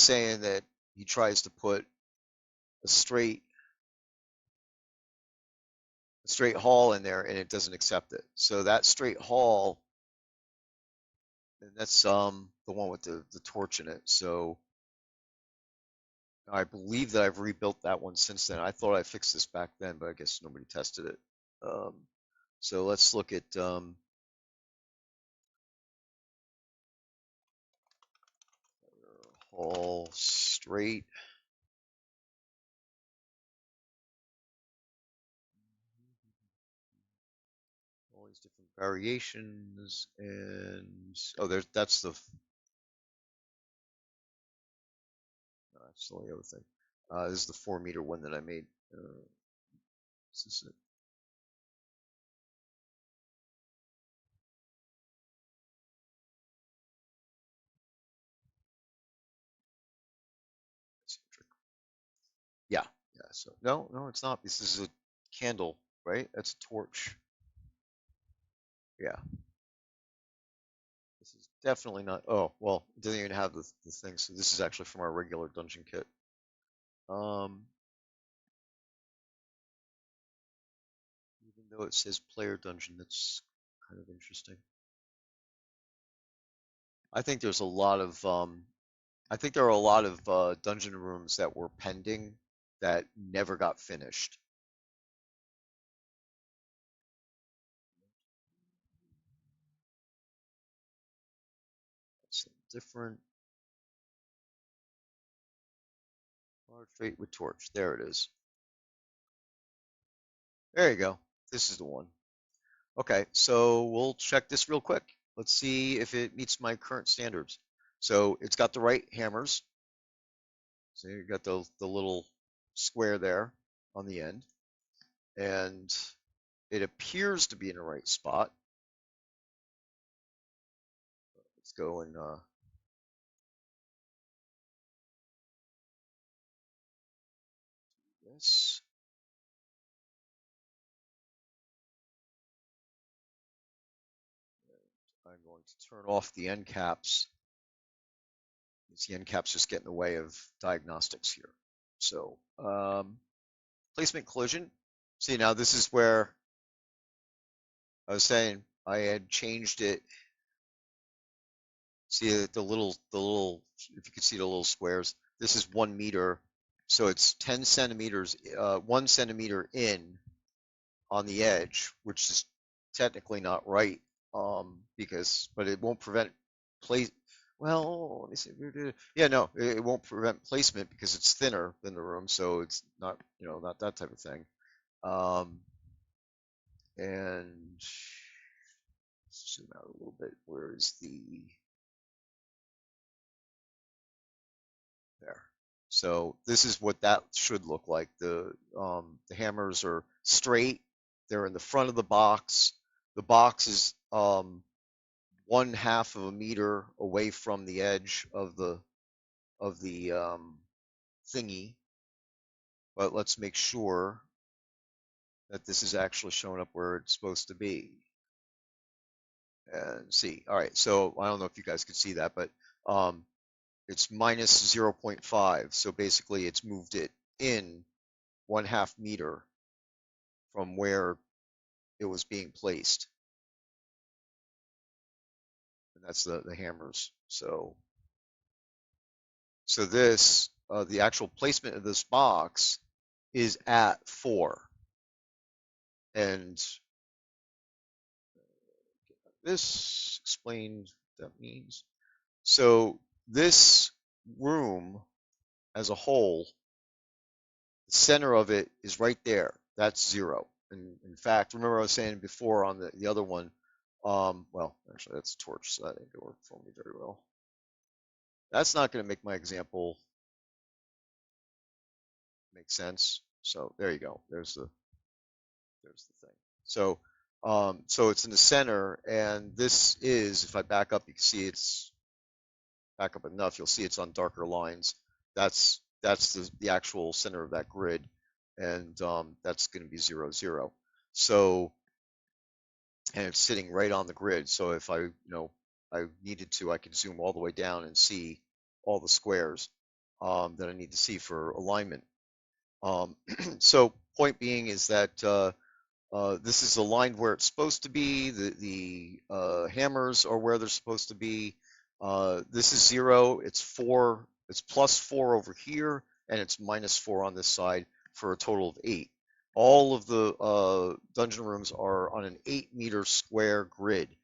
saying that he tries to put a straight hall in there, and it doesn't accept it. So that straight hall, and that's the one with the torch in it. So I believe that I've rebuilt that one since then. I thought I fixed this back then, but I guess nobody tested it. Um, so let's look at hall straight. All these different variations, and oh, that's the only other thing. This is the 4 meter one that I made. Is this it? Yeah, yeah. So no, it's not. This is a candle, right? That's a torch. Yeah, this is definitely not. Oh, well, it doesn't even have the thing. So this is actually from our regular dungeon kit. Um, though it says player dungeon, that's kind of interesting. I think there's a lot of I think there are a lot of dungeon rooms that were pending that never got finished. That's different. Large fate with torch. There it is. There you go. This is the one. Okay, so we'll check this real quick. Let's see if it meets my current standards. So it's got the right hammers. So you got the little square there on the end, and it appears to be in the right spot. Let's go and this. I'm going to turn off the end caps. The end caps just get in the way of diagnostics here. So placement collision. See, now this is where I was saying I had changed it. See the little, if you can see the little squares, this is 1 meter. So it's 10 centimeters, 1 centimeter in on the edge, which is technically not right, but it won't prevent place. Well, let me see. Yeah, no, it won't prevent placement because it's thinner than the room, so it's not, not that type of thing. Um, and zoom out a little bit. Where is there? So this is what that should look like. The hammers are straight. They're in the front of the box. The box is 1/2 of a meter away from the edge of the thingy. But let's make sure that this is actually showing up where it's supposed to be. And see. All right. So I don't know if you guys could see that, but it's minus 0.5. So basically, it's moved it in 1/2 meter from where it was being placed. And that's the hammers. So this, the actual placement of this box is at 4. And this explains what that means. So this room as a whole, the center of it is right there. That's 0. And in fact, remember I was saying before on the other one, well, actually that's torch, so that ain't gonna work for me very well. That's not going to make my example make sense. So there you go. There's the thing. So so it's in the center, and this is, if I back up, you can see it's back up enough. You'll see it's on darker lines. That's the actual center of that grid, and that's going to be 0, 0. So and it's sitting right on the grid. So if I needed to, I could zoom all the way down and see all the squares that I need to see for alignment. So point being is that this is aligned where it's supposed to be. The hammers are where they're supposed to be. This is 0. It's 4. It's +4 over here, and it's -4 on this side for a total of 8. All of the dungeon rooms are on an 8-meter square grid.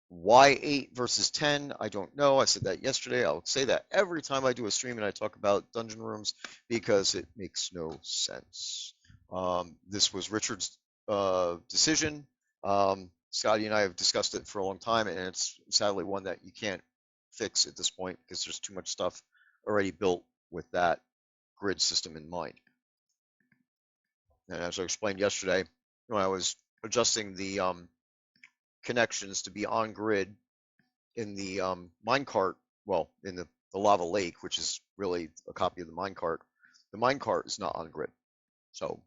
Why 8 versus 10? I don't know. I said that yesterday. I'll say that every time I do a stream and I talk about dungeon rooms because it makes no sense. This was Richard's decision. Scotty and I have discussed it for a long time, and it's sadly one that you can't fix at this point because there's too much stuff already built with that grid system in mind. And as I explained yesterday, when I was adjusting the connections to be on grid in the minecart, well, in the lava lake, which is really a copy of the minecart is not on grid. So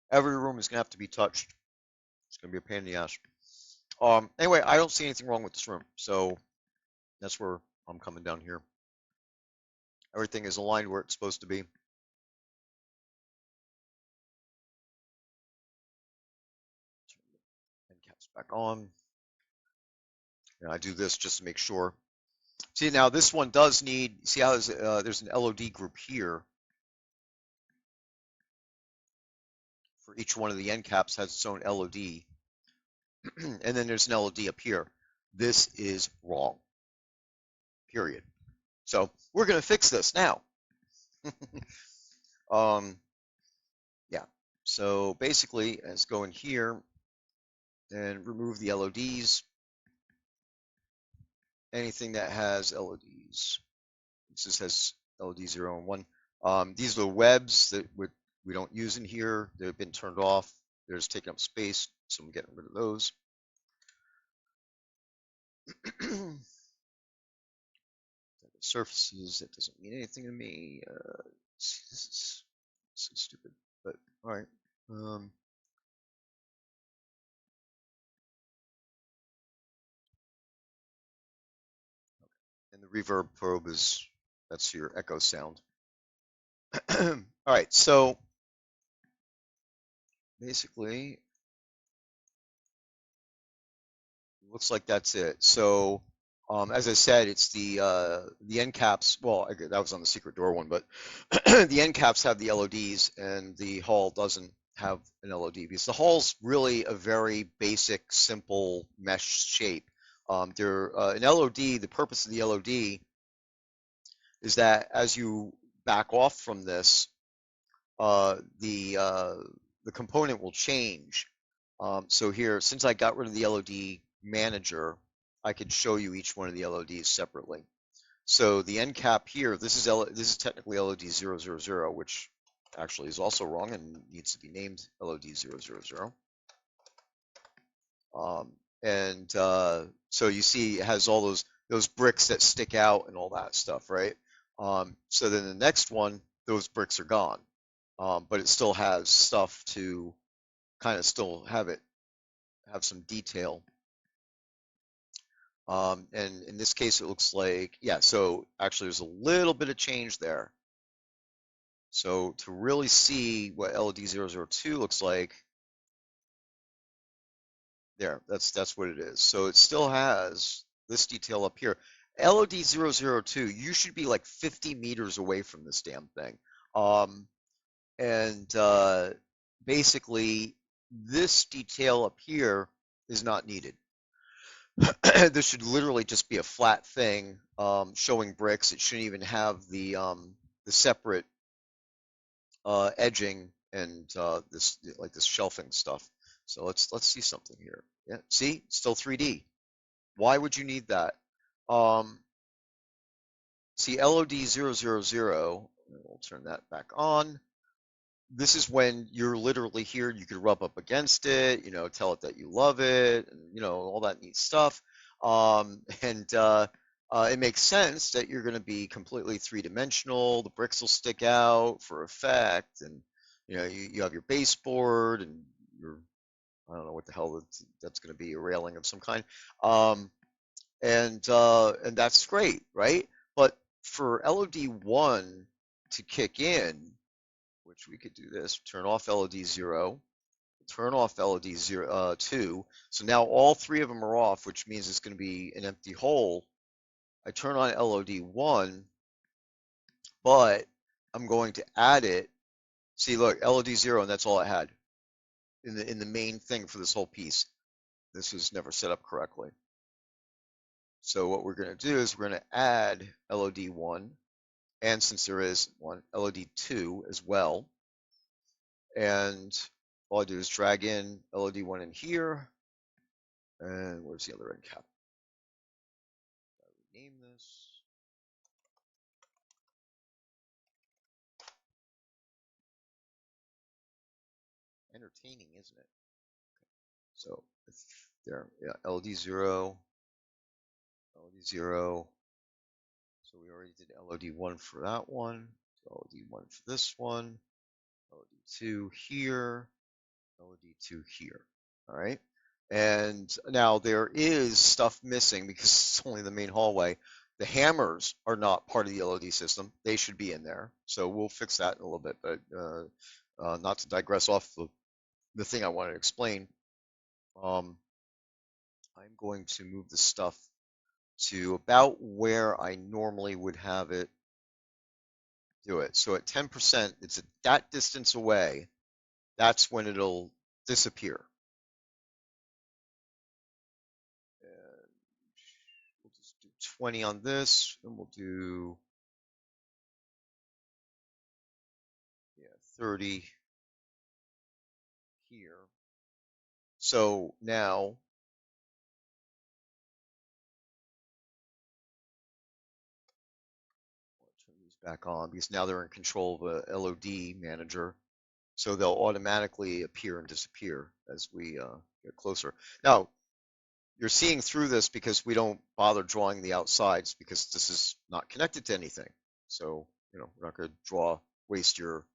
every room is going to have to be touched. It's going to be a pain in the ass. Anyway, I don't see anything wrong with this room. So that's where I'm coming down here. Everything is aligned where it's supposed to be. back on. And I do this just to make sure. See, now this one does need, see how there's an LOD group here for each one of the end caps has its own LOD. And then there's an LOD up here. This is wrong, period. So we're going to fix this now. Yeah, so basically, let's go in here and remove the LODs. Anything that has LODs. This has LOD 0 and 1. These are the webs that we don't use in here. They've been turned off. They're just taking up space, so I'm getting rid of those. Surfaces, that doesn't mean anything to me. This is so stupid, but all right. And the reverb probe is, that's your echo sound. All right, so basically, looks like that's it. So, as I said, it's the end caps. Well, that was on the secret door one, but the end caps have the LODs, and the hull doesn't have an LOD because the hull's really a very basic, simple mesh shape. An LOD. The purpose of the LOD is that as you back off from this, the component will change. So here, since I got rid of the LOD manager, I could show you each one of the LODs separately. So the end cap here, this is technically LOD 000, which actually is also wrong and needs to be named LOD 000. So you see it has all those bricks that stick out and all that stuff, right? So then the next one, those bricks are gone, but it still has stuff to kind of still have some detail. And in this case, it looks like, yeah, so actually there's a little bit of change there. So to really see what LOD 002 looks like, there, that's what it is. So it still has this detail up here. LOD 002, you should be like 50 meters away from this damn thing. Basically, this detail up here is not needed. This should literally just be a flat thing showing bricks. It shouldn't even have the separate edging and this shelving stuff. So let's see something here. Yeah, see, still 3D. Why would you need that? See, LOD 000. We'll turn that back on. This is when you're literally here. You could rub up against it, tell it that you love it, and all that neat stuff. It makes sense that you're going to be completely three-dimensional. The bricks will stick out for effect, and you have your baseboard and your, I don't know what the hell that's going to be, a railing of some kind, and that's great, right? But for LOD1 to kick in, which we could do this, turn off LOD 0, turn off LOD 2. So now all three of them are off, which means it's going to be an empty hole. I turn on LOD 1, but I'm going to add it. See, look, LOD 0, and that's all I had in the main thing for this whole piece. This was never set up correctly. So what we're going to do is we're going to add LOD 1, and since there is one, LOD 2 as well. And all I do is drag in LOD 1 in here. And where's the other end cap? Rename this. Entertaining, isn't it? So there, yeah, LOD 0, LOD 0. So we already did LOD 1 for that one, LOD 1 for this one, LOD 2 here, LOD 2 here. All right. And now there is stuff missing because it's only the main hallway. The hammers are not part of the LOD system. They should be in there. So we'll fix that in a little bit, but not to digress off the thing I wanted to explain. I'm going to move the stuff to about where I normally would have it do it. So at 10%, it's at that distance away. That's when it'll disappear. And we'll just do 20 on this, and we'll do 30 here. So now I'll turn these back on because now they're in control of a LOD manager. So they'll automatically appear and disappear as we get closer. Now, you're seeing through this because we don't bother drawing the outsides because this is not connected to anything. So, we're not going to waste your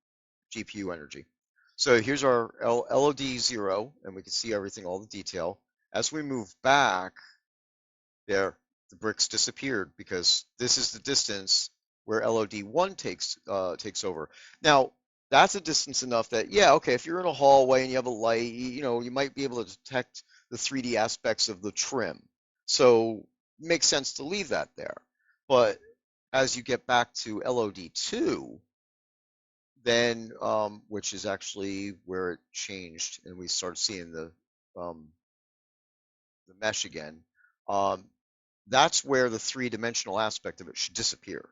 GPU energy. So here's our LOD 0, and we can see everything, all the detail. As we move back, there, the bricks disappeared because this is the distance where LOD1 takes over. Now, that's a distance enough that, yeah, okay, if you're in a hallway and you have a light, you might be able to detect the 3D aspects of the trim. So it makes sense to leave that there. But as you get back to LOD2, then, which is actually where it changed, and we start seeing the mesh again, that's where the three-dimensional aspect of it should disappear.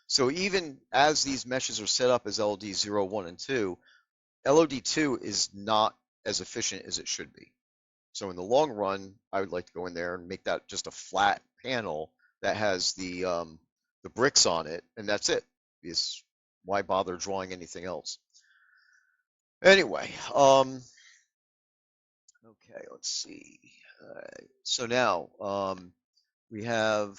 So even as these meshes are set up as LOD 0, 1, and 2, LOD 2 is not as efficient as it should be. So in the long run, I would like to go in there and make that just a flat panel that has the bricks on it, and that's it. Because why bother drawing anything else? Anyway, okay, let's see. So now we have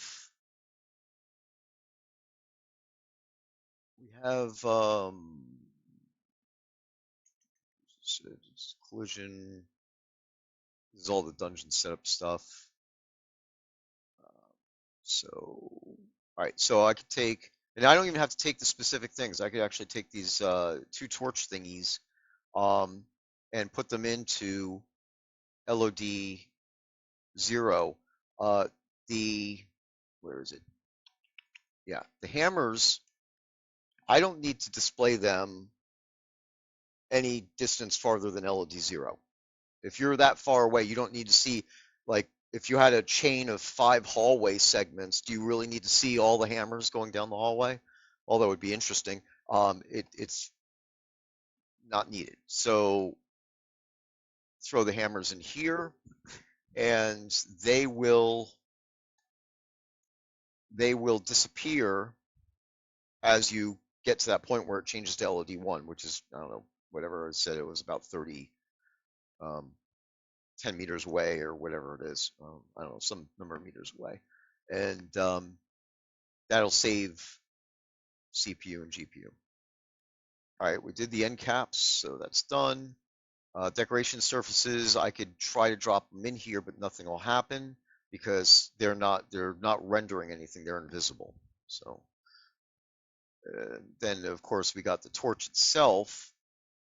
collision. This is all the dungeon setup stuff. So, all right, so I could take, and I don't even have to take the specific things. I could actually take these two torch thingies and put them into LOD 0. Where is it? Yeah, the hammers, I don't need to display them any distance farther than LOD 0. If you're that far away, you don't need to see, like, if you had a chain of 5 hallway segments, do you really need to see all the hammers going down the hallway? Although it would be interesting, it's not needed. So throw the hammers in here, and they will disappear as you get to that point where it changes to LOD1, which is, I don't know, whatever I said, it was about 30, 10 meters away or whatever it is. I don't know, some number of meters away. And that'll save CPU and GPU. All right, we did the end caps, so that's done. Decoration surfaces, I could try to drop them in here, but nothing will happen because they're not rendering anything. They're invisible. So then, of course, we got the torch itself.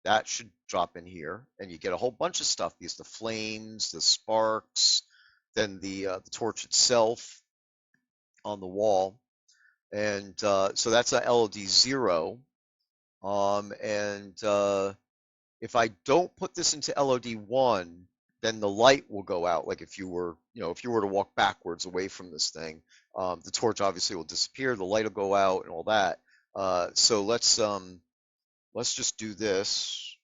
That should drop in here, and you get a whole bunch of stuff because the flames, the sparks, then the torch itself on the wall, and so that's a LOD 0. And if I don't put this into LOD 1, then the light will go out. Like if you were to walk backwards away from this thing, the torch obviously will disappear, the light will go out, and all that. So let's just do this.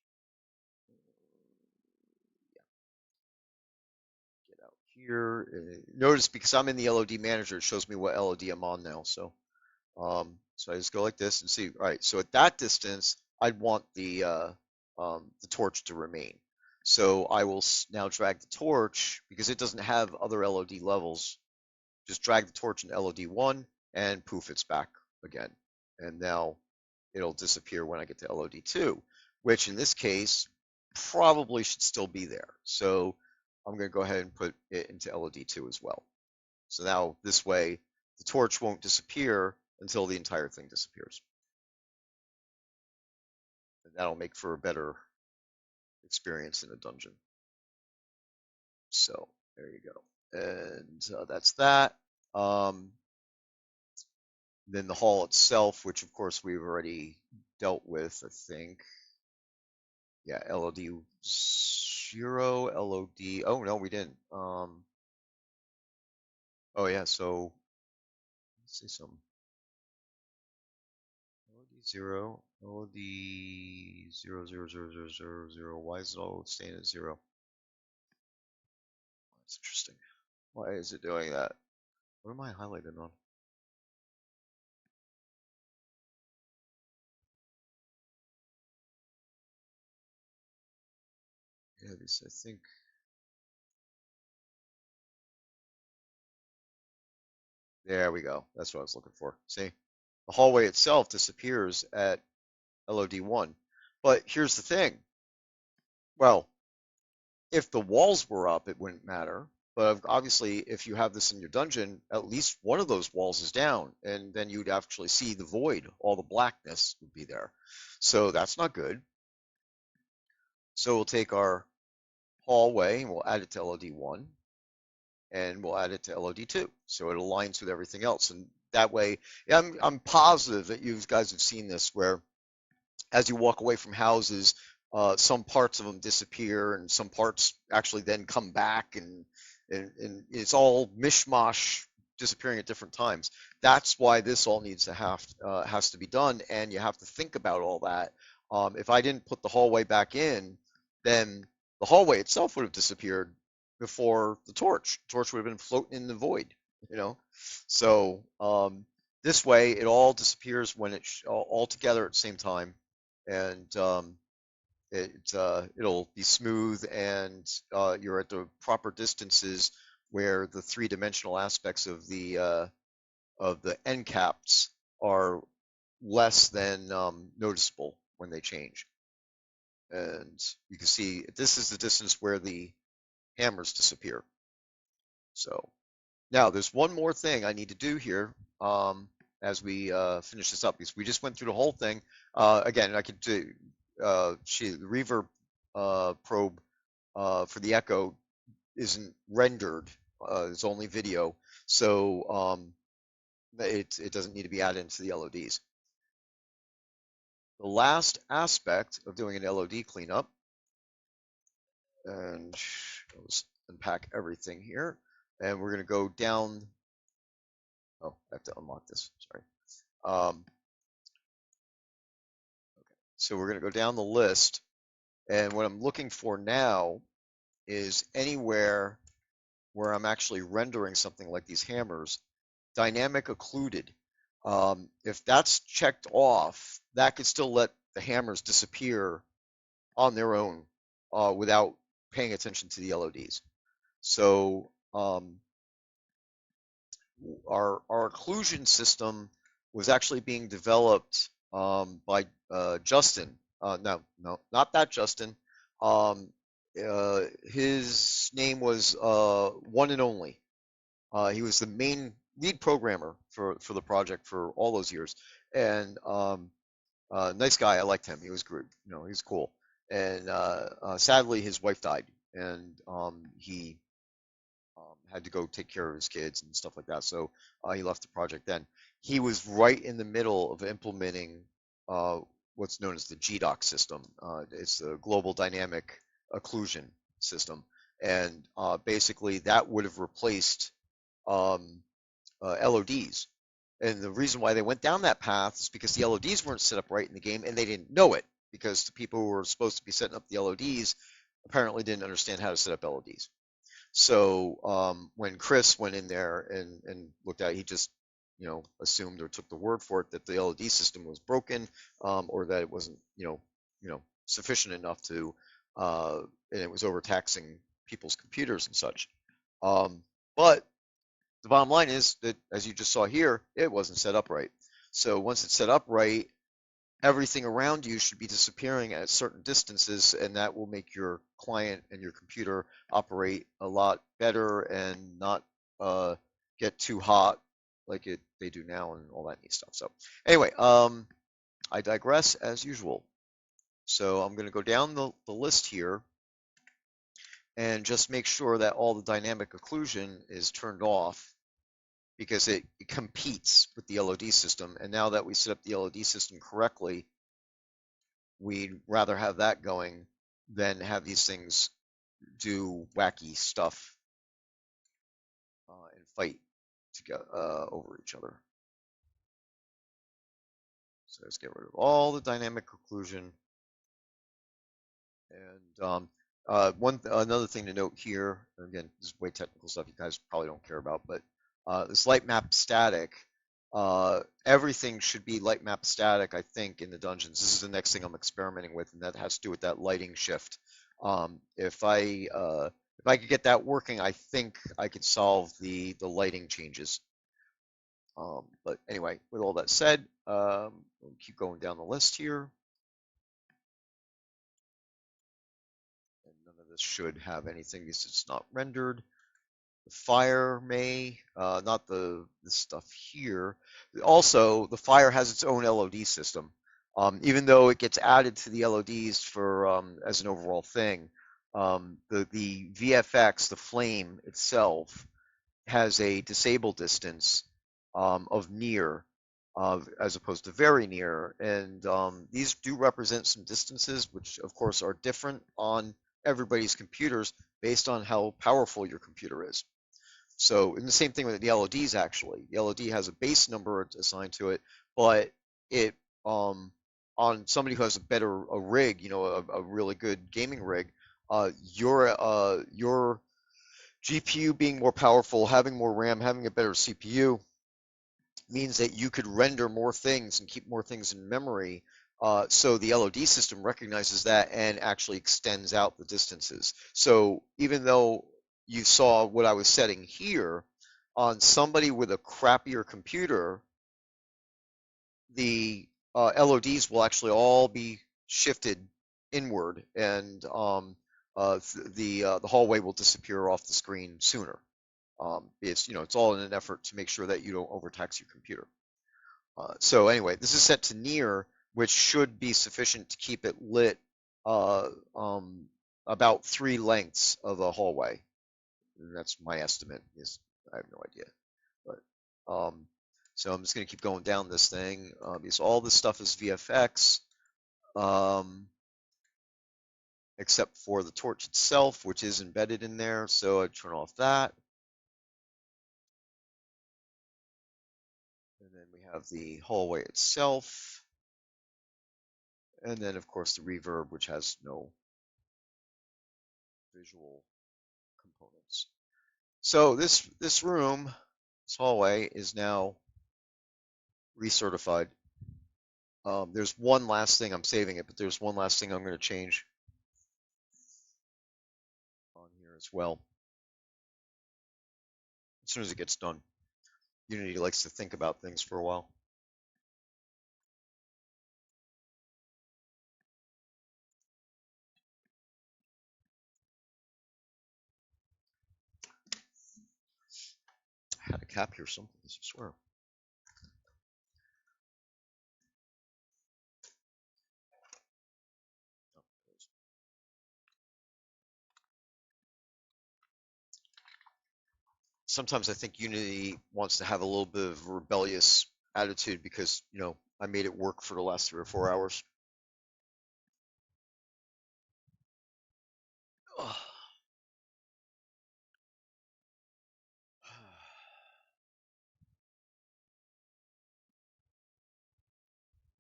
Get out here. Notice because I'm in the LOD manager, it shows me what LOD I'm on now. So I just go like this and see. All right, so at that distance, I'd want the torch to remain. So I will now drag the torch because it doesn't have other LOD levels. Just drag the torch in LOD 1 and poof, it's back again. And now it'll disappear when I get to LOD 2, which in this case probably should still be there. So I'm going to go ahead and put it into LOD 2 as well. So now this way, the torch won't disappear until the entire thing disappears. And that'll make for a better experience in a dungeon. So there you go. And that's that. Then the hall itself, which of course we've already dealt with, I think. Yeah, LOD 0, LOD. Oh no, we didn't. Oh yeah, so let's see some LOD 0, LOD 0, 0, 0, 0, 0, 0. Why is it all staying at 0? That's interesting. Why is it doing that? What am I highlighting on? Yeah, this, I think. There we go. That's what I was looking for. See? The hallway itself disappears at LOD1. But here's the thing. Well, if the walls were up, it wouldn't matter. But obviously, if you have this in your dungeon, at least one of those walls is down, and then you'd actually see the void. All the blackness would be there. So that's not good. So we'll take our hallway and we'll add it to LOD1, and we'll add it to LOD2. So it aligns with everything else. And that way, yeah, I'm positive that you guys have seen this where as you walk away from houses, some parts of them disappear and some parts actually then come back, and it's all mishmash disappearing at different times. That's why this all needs to has to be done, and you have to think about all that. If I didn't put the hallway back in, then the hallway itself would have disappeared before the torch. The torch would have been floating in the void, you know. So this way, it all disappears when it's all together at the same time, and it'll be smooth, and you're at the proper distances where the three-dimensional aspects of the end caps are less than noticeable when they change. And you can see this is the distance where the hammers disappear. So now there's one more thing I need to do here as we finish this up, because we just went through the whole thing. Again, I could do the reverb probe for the echo isn't rendered. It's only video, so it doesn't need to be added into the LODs. The last aspect of doing an LOD cleanup, and let's unpack everything here, and we're going to go down. Oh, I have to unlock this. Sorry. So we're going to go down the list, and what I'm looking for now is anywhere where I'm actually rendering something like these hammers, dynamic occluded. If that's checked off, that could still let the hammers disappear on their own without paying attention to the LODs. So our occlusion system was actually being developed by Justin. No, not that Justin. His name was One and Only. He was the main lead programmer for the project for all those years, and nice guy. I liked him. He was good. You know, he was cool. And sadly, his wife died, and he had to go take care of his kids and stuff like that. So he left the project then. He was right in the middle of implementing what's known as the GDOC system. It's the Global Dynamic Occlusion System. And basically, that would have replaced LODs. And the reason why they went down that path is because the LODs weren't set up right in the game, and they didn't know it, because the people who were supposed to be setting up the LODs apparently didn't understand how to set up LODs. So when Chris went in there and looked at it, he just, you know, assumed or took the word for it that the LED system was broken, or that it wasn't, sufficient enough to, and it was overtaxing people's computers and such. But the bottom line is that, as you just saw here, it wasn't set up right. So once it's set up right, everything around you should be disappearing at certain distances, and that will make your client and your computer operate a lot better and not get too hot like they do now and all that neat stuff. So anyway, I digress as usual. So I'm going to go down the list here, and just make sure that all the dynamic occlusion is turned off because it competes with the LOD system. And now that we set up the LOD system correctly, we'd rather have that going than have these things do wacky stuff and fight to go over each other. So let's get rid of all the dynamic occlusion. And another thing to note here, again, this is way technical stuff you guys probably don't care about, but this light map static, everything should be light map static, I think, in the dungeons. This is the next thing I'm experimenting with, and that has to do with that lighting shift. If I could get that working, I think I could solve the lighting changes. But anyway, with all that said, we'll keep going down the list here. And none of this should have anything because it's not rendered. The fire may, not this stuff here. Also, the fire has its own LOD system. Even though it gets added to the LODs for as an overall thing, the VFX, the flame itself, has a disable distance of near as opposed to very near. And these do represent some distances, which of course are different on everybody's computers based on how powerful your computer is. So, and the same thing with the LODs actually. The LOD has a base number assigned to it, but it on somebody who has a rig, a really good gaming rig, your GPU being more powerful, having more RAM, having a better CPU means that you could render more things and keep more things in memory. So the LOD system recognizes that and actually extends out the distances. So even though you saw what I was setting here, on somebody with a crappier computer, the LODs will actually all be shifted inward, and the hallway will disappear off the screen sooner. It's all in an effort to make sure that you don't overtax your computer. So anyway, this is set to near, which should be sufficient to keep it lit about 3 lengths of a hallway. And that's my estimate. I have no idea. But so I'm just going to keep going down this thing because all this stuff is VFX, except for the torch itself, which is embedded in there. So I turn off that. And then we have the hallway itself. And then, of course, the reverb, which has no visual components. So this room, this hallway, is now recertified. There's one last thing, I'm saving it, but there's one last thing I'm going to change on here as well. As soon as it gets done. Unity likes to think about things for a while. I had a cap here something, I swear. Sometimes I think Unity wants to have a little bit of a rebellious attitude because, I made it work for the last 3 or 4 hours.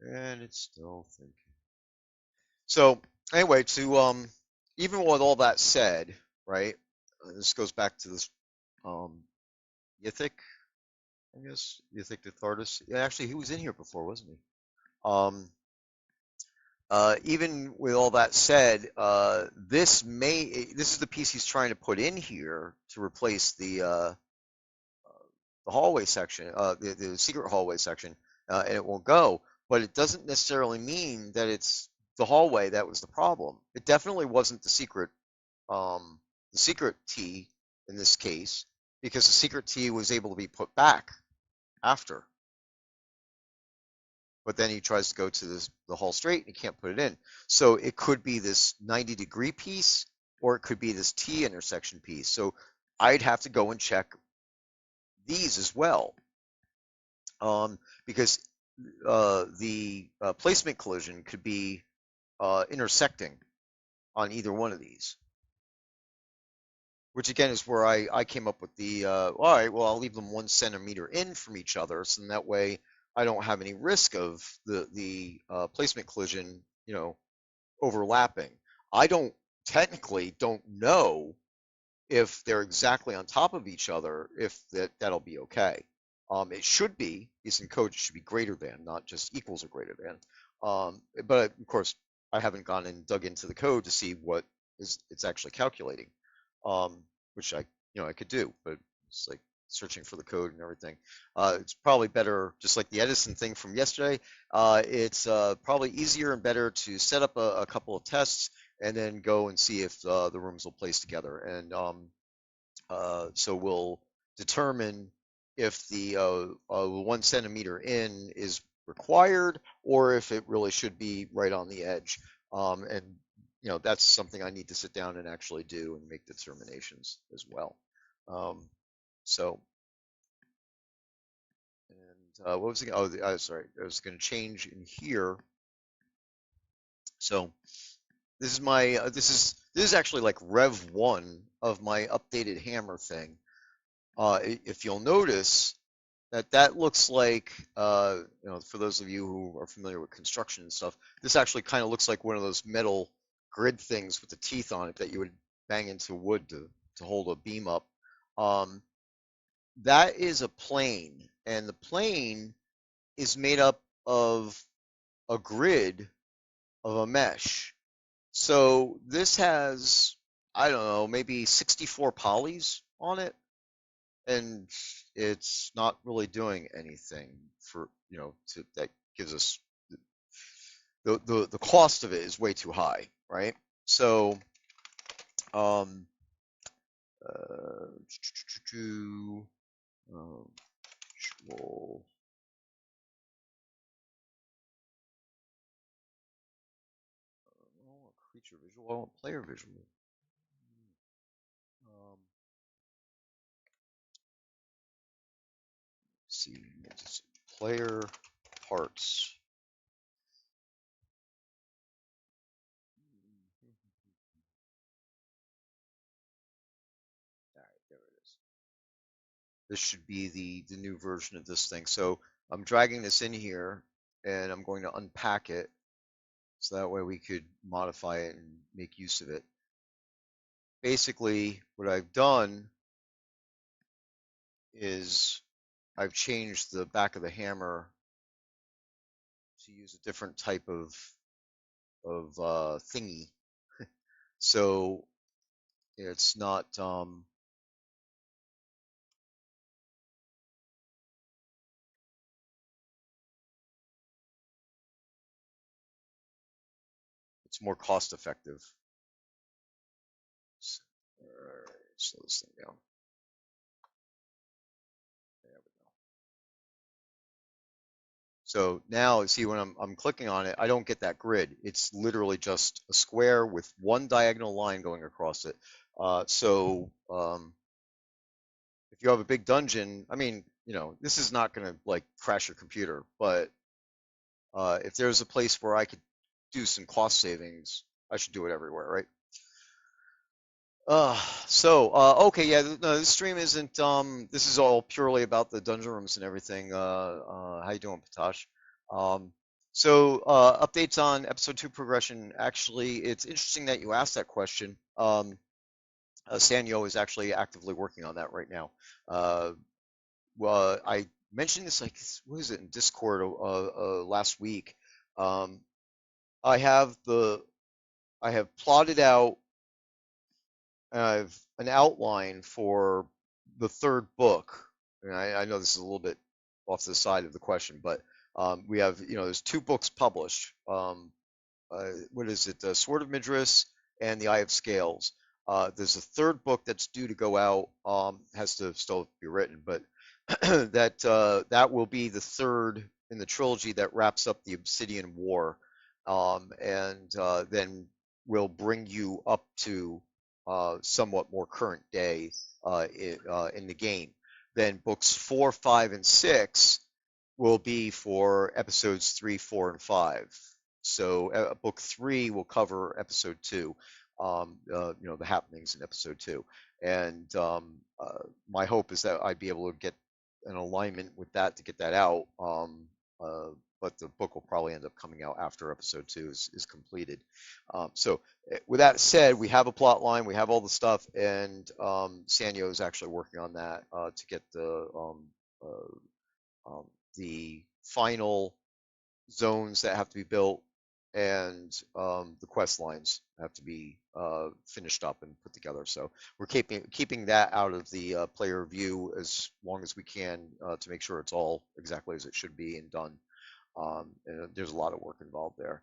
And it's still thinking. So anyway, to even with all that said, right? This goes back to this Yithic, I guess. Yithic the Thardus. Yeah, actually, he was in here before, wasn't he? Even with all that said, this is the piece he's trying to put in here to replace the hallway section, the secret hallway section, and it won't go. But it doesn't necessarily mean that it's the hallway that was the problem. It definitely wasn't the secret T in this case, because the secret T was able to be put back after. But then he tries to go to the hall straight and he can't put it in. So it could be this 90-degree piece, or it could be this T intersection piece. So I'd have to go and check these as well, because the placement collision could be intersecting on either one of these, which again is where I came up with the, all right, well, I'll leave them 1 centimeter in from each other, so that way I don't have any risk of the placement collision, overlapping. I technically don't know if they're exactly on top of each other, if that'll be okay. It should be, is in code, it should be greater than, not just equals or greater than. But of course, I haven't gone and dug into the code to see what it's actually calculating, which I could do, but it's like searching for the code and everything. It's probably better, just like the Edison thing from yesterday. It's probably easier and better to set up a couple of tests and then go and see if the rooms will place together. And so we'll determine if the 1 centimeter in is required or if it really should be right on the edge. And that's something I need to sit down and actually do and make determinations as well. So, and what was it? Oh, sorry, I was going to change in here. So this is my this is actually like Rev 1 of my updated hammer thing. If you'll notice that looks like, for those of you who are familiar with construction and stuff, this actually kind of looks like one of those metal grid things with the teeth on it that you would bang into wood to hold a beam up. That is a plane, and the plane is made up of a grid of a mesh. So this has, I don't know, maybe 64 polys on it, and it's not really doing anything for, that gives us the cost of it is way too high, right? So, to visual, creature visual, I want player visual. See, player parts. All right, there it is. This should be the new version of this thing. So I'm dragging this in here, and I'm going to unpack it, so that way we could modify it and make use of it. Basically, what I've done is I've changed the back of the hammer to use a different type of thingy. So it's not it's more cost effective. All right, slow this thing down. There we go. So now, see, when I'm clicking on it, I don't get that grid. It's literally just a square with one diagonal line going across it. So if you have a big dungeon, I mean, this is not going to like crash your computer, but if there's a place where I could do some cost savings, I should do it everywhere, right? Okay, yeah, no, this stream isn't, this is all purely about the dungeon rooms and everything. How you doing, Patosh? Updates on episode 2 progression. Actually, it's interesting that you asked that question. Sanyo is actually actively working on that right now. Well, I mentioned this, like, what is it, in Discord last week. I have plotted out an outline for the third book. And I know this is a little bit off the side of the question, but we have, there's 2 books published. What is it? The Sword of Midris and the Eye of Scales. There's a third book that's due to go out, has to still be written, but that will be the third in the trilogy that wraps up the Obsidian War, and then will bring you up to somewhat more current day in the game. Then books 4, 5, and 6 will be for episodes 3, 4, and 5. So book 3 will cover episode 2, the happenings in episode 2. And my hope is that I'd be able to get an alignment with that to get that out. Uh, but the book will probably end up coming out after episode 2 is completed. So with that said, we have a plot line, we have all the stuff, and Sanyo is actually working on that to get um, the final zones that have to be built and the quest lines have to be finished up and put together. So we're keeping that out of the player view as long as we can to make sure it's all exactly as it should be and done. And there's a lot of work involved there.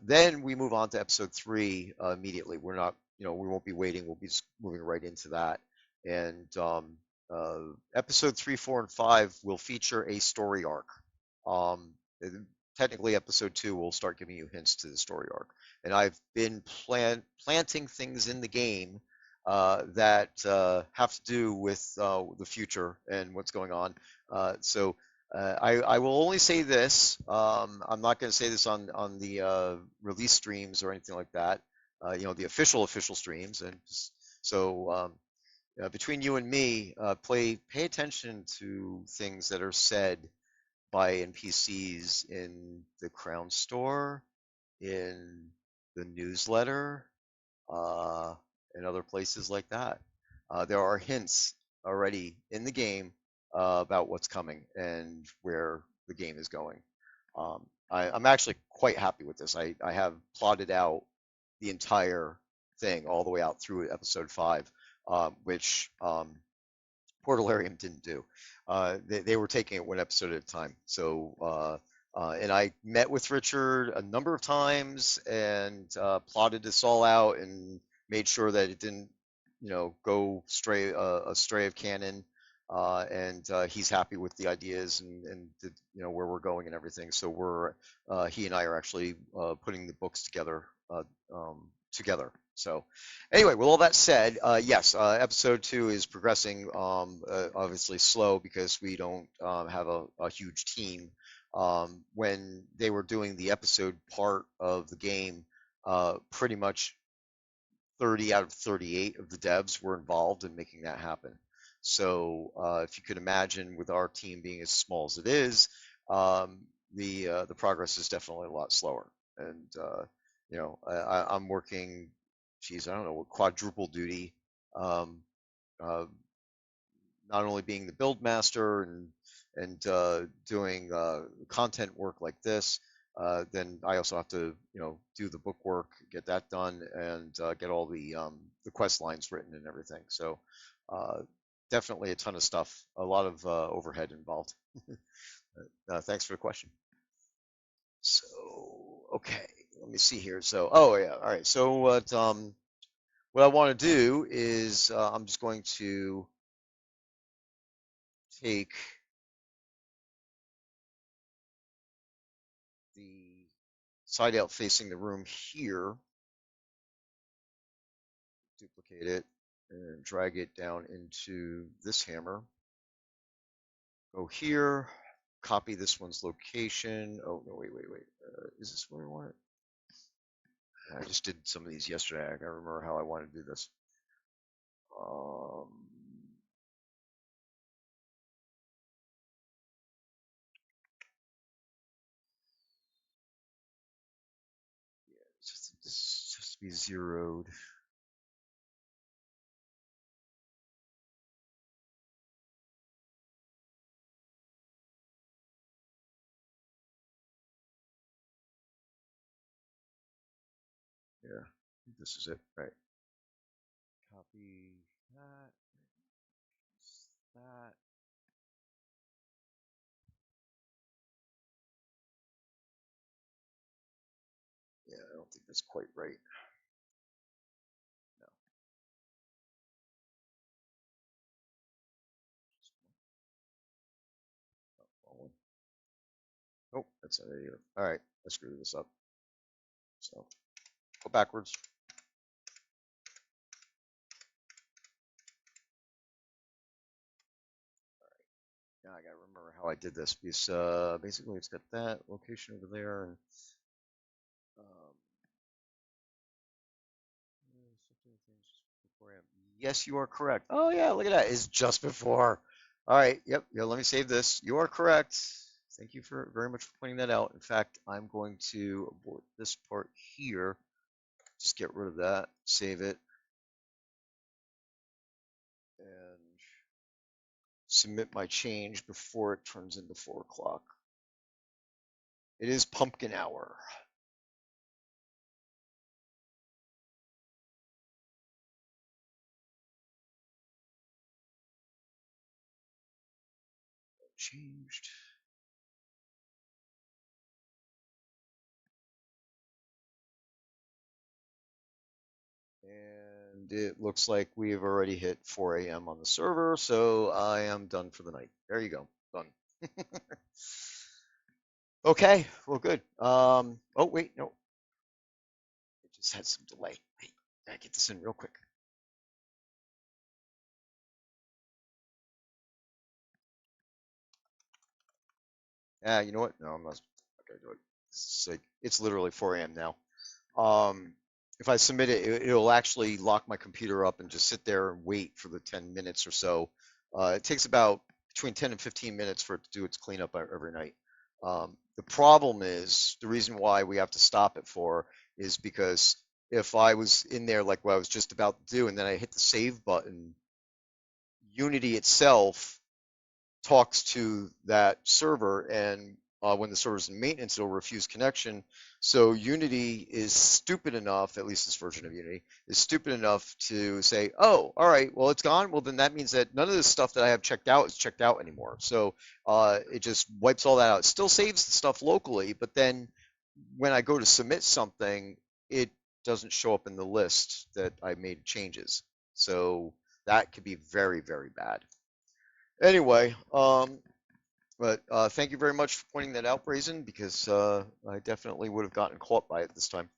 Then we move on to episode 3 immediately. We're not, we won't be waiting. We'll be just moving right into that. And episode 3, 4, and 5 will feature a story arc. Technically, episode 2 will start giving you hints to the story arc. And I've been planting things in the game that have to do with the future and what's going on. So I will only say this. I'm not going to say this on the release streams or anything like that. The official streams. And so between you and me, pay attention to things that are said by NPCs in the Crown Store, in the newsletter, uh, and other places like that. There are hints already in the game about what's coming and where the game is going. I'm actually quite happy with this. I have plotted out the entire thing all the way out through episode 5, which Portalarium didn't do. They were taking it one episode at a time. So, and I met with Richard a number of times and plotted this all out and made sure that it didn't, go astray of canon. And he's happy with the ideas and where we're going and everything. So he and I are actually putting the books together. So anyway, with all that said, yes, episode 2 is progressing obviously slow because we don't have a huge team. When they were doing the episode part of the game, pretty much 30 out of 38 of the devs were involved in making that happen. So if you could imagine, with our team being as small as it is, the progress is definitely a lot slower. And I'm working, geez, I don't know, quadruple duty. Um, uh, Not only being the build master and doing content work like this, then I also have to do the book work, get that done, and get all the quest lines written and everything. So definitely a ton of stuff, a lot of overhead involved. Thanks for the question. So okay, let me see here. So oh yeah, all right. So what I want to do is I'm just going to take the side out facing the room here, duplicate it, and drag it down into this hammer. Go here, copy this one's location. Oh, no, wait. Is this where I want it? I just did some of these yesterday. I gotta remember how I want to do this. Um, yeah, this has to be zeroed. Yeah, I think this is it. Right. Copy that. That. Yeah, I don't think that's quite right. No. Wrong one. Nope, that's not it either. All right, I screwed this up. So go backwards. how I did this because basically it's got that location over there and um, yes, you are correct. Oh yeah, look at that. It's just before. All right. Yep. Yeah. Let me save this. You are correct. Thank you for very much for pointing that out. In fact, I'm going to abort this part here. Just get rid of that. Save it and submit my change before it turns into 4 o'clock. It is pumpkin hour. Changed. And it looks like we have already hit 4 a.m. on the server, so I am done for the night. There you go. Done. Okay, well, good. Oh, wait, no. It just had some delay. Wait, gotta get this in real quick. You know what? No, I'm not gonna do it. It's literally 4 a.m. now. Um, if I submit it, it'll actually lock my computer up and just sit there and wait for the 10 minutes or so. It takes about between 10 and 15 minutes for it to do its cleanup every night. The problem is the reason why we have to stop it for is because if I was in there like what I was just about to do and then I hit the save button, Unity itself talks to that server, and when the server's in maintenance, it'll refuse connection. So Unity is stupid enough, at least this version of Unity, is stupid enough to say, oh, all right, well, it's gone. Well, then that means that none of this stuff that I have checked out is checked out anymore. So it just wipes all that out. It still saves the stuff locally, but then when I go to submit something, it doesn't show up in the list that I made changes. So that could be very, very bad. Anyway, but thank you very much for pointing that out, Brazen, because I definitely would have gotten caught by it this time.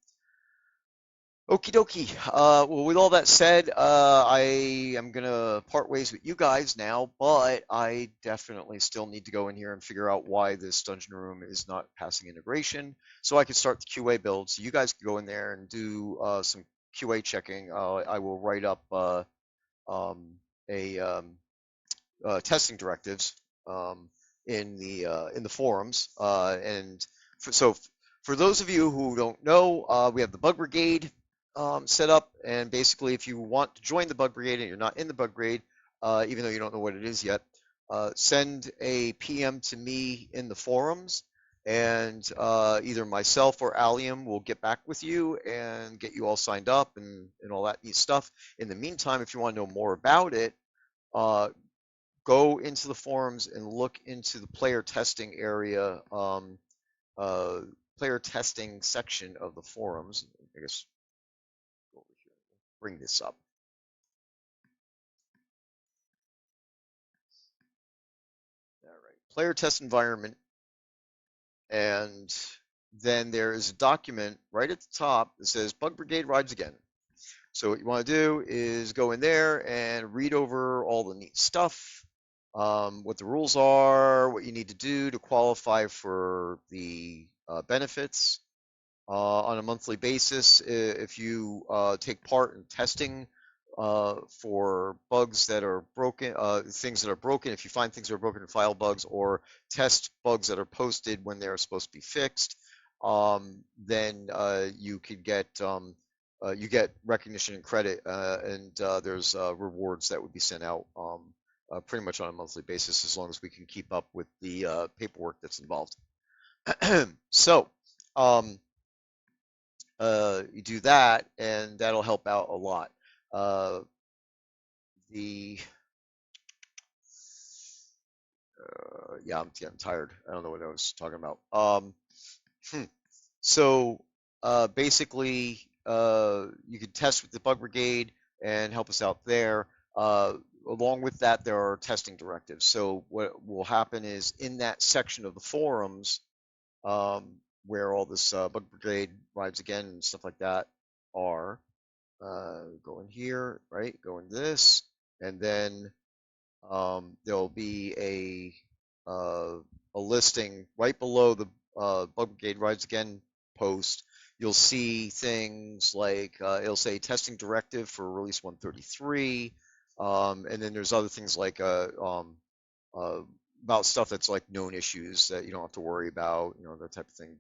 Okie dokie. Well, with all that said, I am gonna part ways with you guys now, but I definitely still need to go in here and figure out why this dungeon room is not passing integration, so I can start the QA build. So you guys can go in there and do some QA checking. I will write up um, a testing directives um, in the forums. So for those of you who don't know, we have the Bug Brigade set up, and basically, if you want to join the Bug Brigade and you're not in the Bug Brigade, even though you don't know what it is yet, send a PM to me in the forums, and either myself or Allium will get back with you and get you all signed up and all that neat stuff. In the meantime, if you want to know more about it, uh, go into the forums and look into the player testing area, uh, player testing section of the forums. I guess go over here, bring this up. All right, player test environment, and then there is a document right at the top that says Bug Brigade rides again. So what you want to do is go in there and read over all the neat stuff, what the rules are, what you need to do to qualify for the benefits on a monthly basis. If you take part in testing for bugs that are broken, things that are broken, if you find things that are broken in file bugs, or test bugs that are posted when they're supposed to be fixed, then you could get you get recognition and credit, and there's rewards that would be sent out pretty much on a monthly basis as long as we can keep up with the paperwork that's involved. So, um, you do that, and that'll help out a lot. Uh, the yeah, I'm getting tired. I don't know what I was talking about. Hmm. So basically, you can test with the Bug Brigade and help us out there. Along with that, there are testing directives. So what will happen is in that section of the forums, where all this Bug Brigade rides again and stuff like that are, go in here, right? Go in this, and then there'll be uh, a listing right below the Bug Brigade Rides Again post, you'll see things like it'll say testing directive for release 133, and then there's other things like uh, about stuff that's like known issues that you don't have to worry about, that type of thing.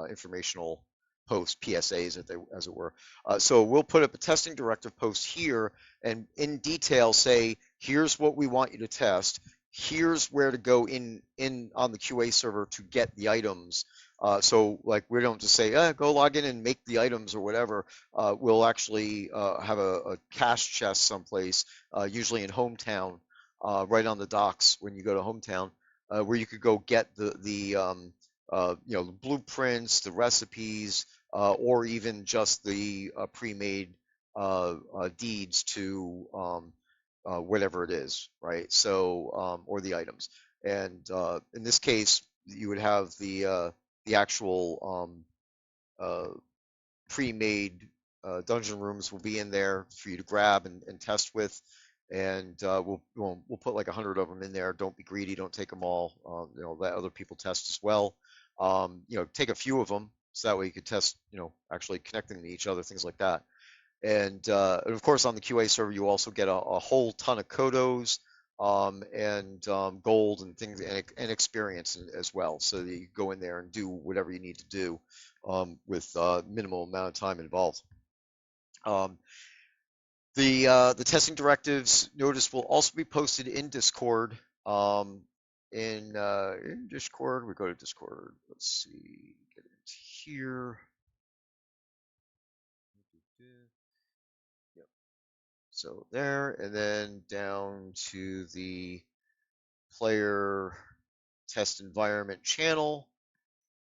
Informational posts, PSAs, as it were. So we'll put up a testing directive post here and in detail say, here's what we want you to test. Here's where to go in on the QA server to get the items. So like we don't just say, go log in and make the items or whatever. We'll actually have a cache chest someplace, usually in hometown, right on the docks when you go to hometown, where you could go get the blueprints, the recipes, or even just the pre-made deeds to whatever it is, right? So, or the items. And in this case, you would have the actual uh, pre-made dungeon rooms will be in there for you to grab and test with. And we'll put like 100 of them in there. Don't be greedy. Don't take them all. Let other people test as well. Take a few of them so that way you could test. Actually connecting to each other, things like that. And of course, on the QA server, you also get a whole ton of kodos and gold and things and experience as well. So that you go in there and do whatever you need to do with minimal amount of time involved. Um, the testing directives notice will also be posted in Discord. In Discord, we go to Discord. Let's see, get into here. Yep. So there, and then down to the player test environment channel,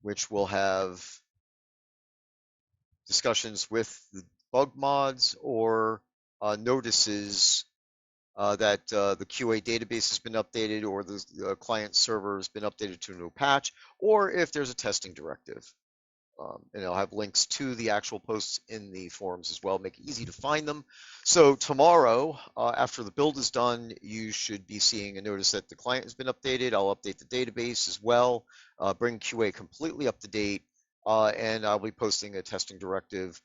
which will have discussions with the bug mods or notices that the QA database has been updated or the client server has been updated to a new patch, or if there's a testing directive. And I'll have links to the actual posts in the forums as well, make it easy to find them. So tomorrow, after the build is done, you should be seeing a notice that the client has been updated. I'll update the database as well, bring QA completely up to date, and I'll be posting a testing directive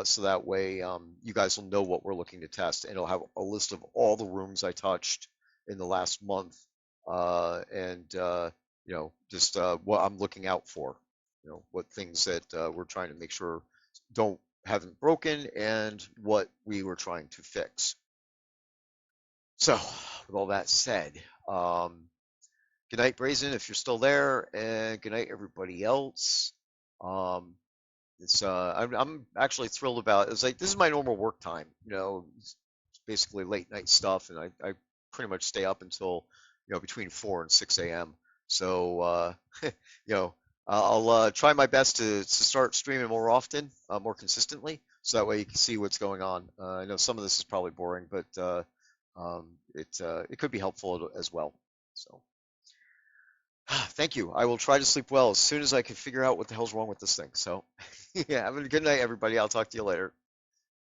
so that way you guys will know what we're looking to test. And it'll have a list of all the rooms I touched in the last month and just what I'm looking out for. What things that we're trying to make sure haven't broken and what we were trying to fix. So with all that said, good night, Brazen, if you're still there, and good night, everybody else. I'm actually thrilled about it. It's like this is my normal work time. It's basically late night stuff, and I pretty much stay up until between 4 and 6 a.m. So you know I'll try my best to start streaming more often, more consistently, so that way you can see what's going on. I know some of this is probably boring, but it could be helpful as well. So thank you. I will try to sleep well as soon as I can figure out what the hell's wrong with this thing. So yeah, have a good night, everybody. I'll talk to you later.